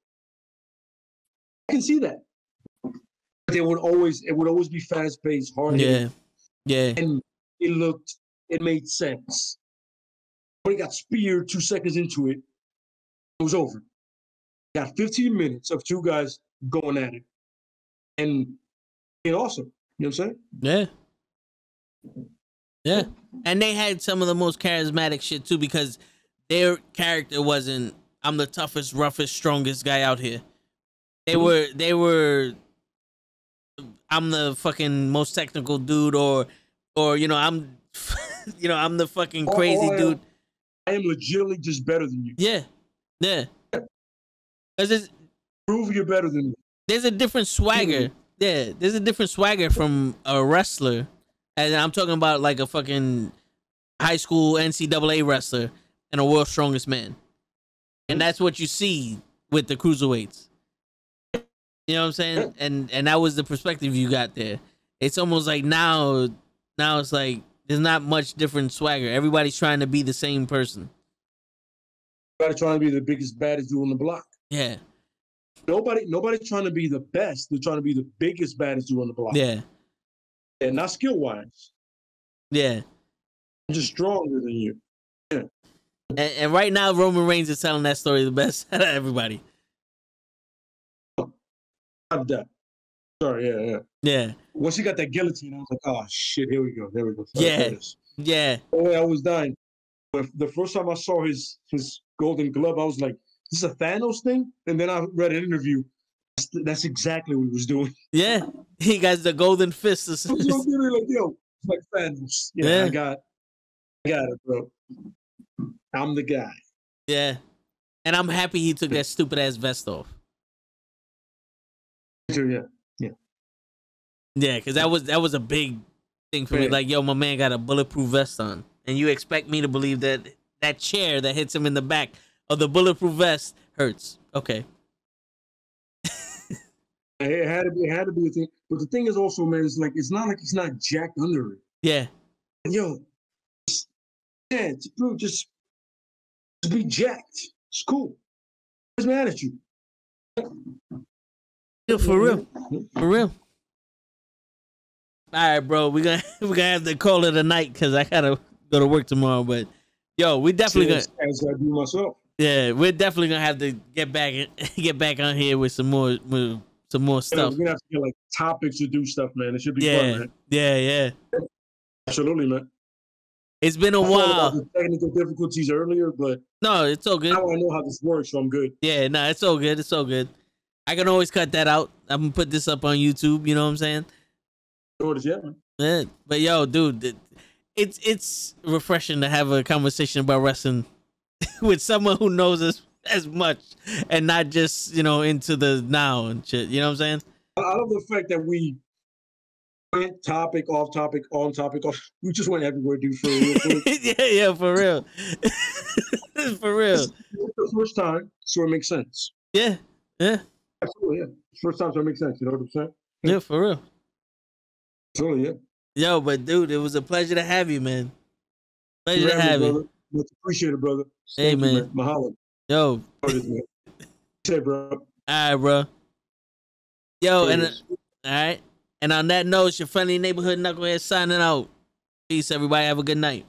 I can see that. But it would always be fast paced, hard. Yeah. Yeah. And it made sense. When he got speared 2 seconds into it, it was over. Got 15 minutes of two guys going at it. And it's awesome. You know what I'm saying? Yeah. Yeah. And they had some of the most charismatic shit too, because their character wasn't, I'm the toughest, roughest, strongest guy out here. They were I'm the fucking most technical dude, or I'm I'm the fucking crazy dude. I am legitimately just better than you. Yeah. Yeah. Because Prove you're better than me. there's a different swagger. Yeah, there's a different swagger from a wrestler. And I'm talking about like a fucking high school NCAA wrestler and a world's strongest man. And that's what you see with the cruiserweights. You know what I'm saying? And that was the perspective you got there. It's almost like now it's like there's not much different swagger. Everybody's trying to be the same person. Everybody trying to be the biggest, baddest dude on the block. Yeah. Nobody's trying to be the best. They're trying to be the biggest, baddest dude on the block. Yeah. And not skill wise. Yeah. I'm just stronger than you. Yeah. And right now, Roman Reigns is telling that story the best out of everybody. That. Sorry, yeah. Yeah. Once he got that guillotine, I was like, oh shit, here we go. There we go. Yeah. Yeah. Oh, I was dying. But the first time I saw his golden glove, I was like, is this a Thanos thing? And then I read an interview. That's exactly what he was doing. Yeah. He got the golden fist. I was like, yo, it's like Thanos. Yeah, I got it, bro. I'm the guy. Yeah. And I'm happy he took that stupid ass vest off. Yeah. Yeah, because that was a big thing for me. Like, yo, my man got a bulletproof vest on. And you expect me to believe that that chair that hits him in the back of the bulletproof vest hurts. Okay. It had to be a thing. But the thing is also, man, it's not like he's not jacked under it. Yeah. Yo, bro, just be jacked. It's cool. What's mad at you? Yeah, for real. For real. All right, bro. We're gonna have to call it a night because I gotta go to work tomorrow. But yo, we definitely as I do myself. Yeah, we're definitely gonna have to get back on here with some more stuff. We're gonna have to get like topics to do stuff, man. It should be fun, man. Yeah. Absolutely, man. It's been a while. The technical difficulties earlier, but no, it's all good. Now I know how this works, so I'm good. Yeah, no, it's all good. It's all good. I can always cut that out. I'm gonna put this up on YouTube. You know what I'm saying? Yeah, man. Yeah, but yo, dude, it's refreshing to have a conversation about wrestling with someone who knows us as much and not just into the now and shit. You know what I'm saying? I love the fact that we went topic, off topic, on topic, off. We just went everywhere, dude. For real. yeah, for real. For real. It's the first time, so it makes sense. Yeah. Absolutely, yeah. First time, so it makes sense. You know what I'm saying? Yeah, for real. Absolutely, yeah. Yo, but dude, it was a pleasure to have you, man. Pleasure to have you. Much appreciated, brother. Hey, Thank man. You, man. Mahalo. Yo. Say, bro. All right, bro. Yo, and all right. And on that note, it's your friendly neighborhood knucklehead signing out. Peace, everybody. Have a good night.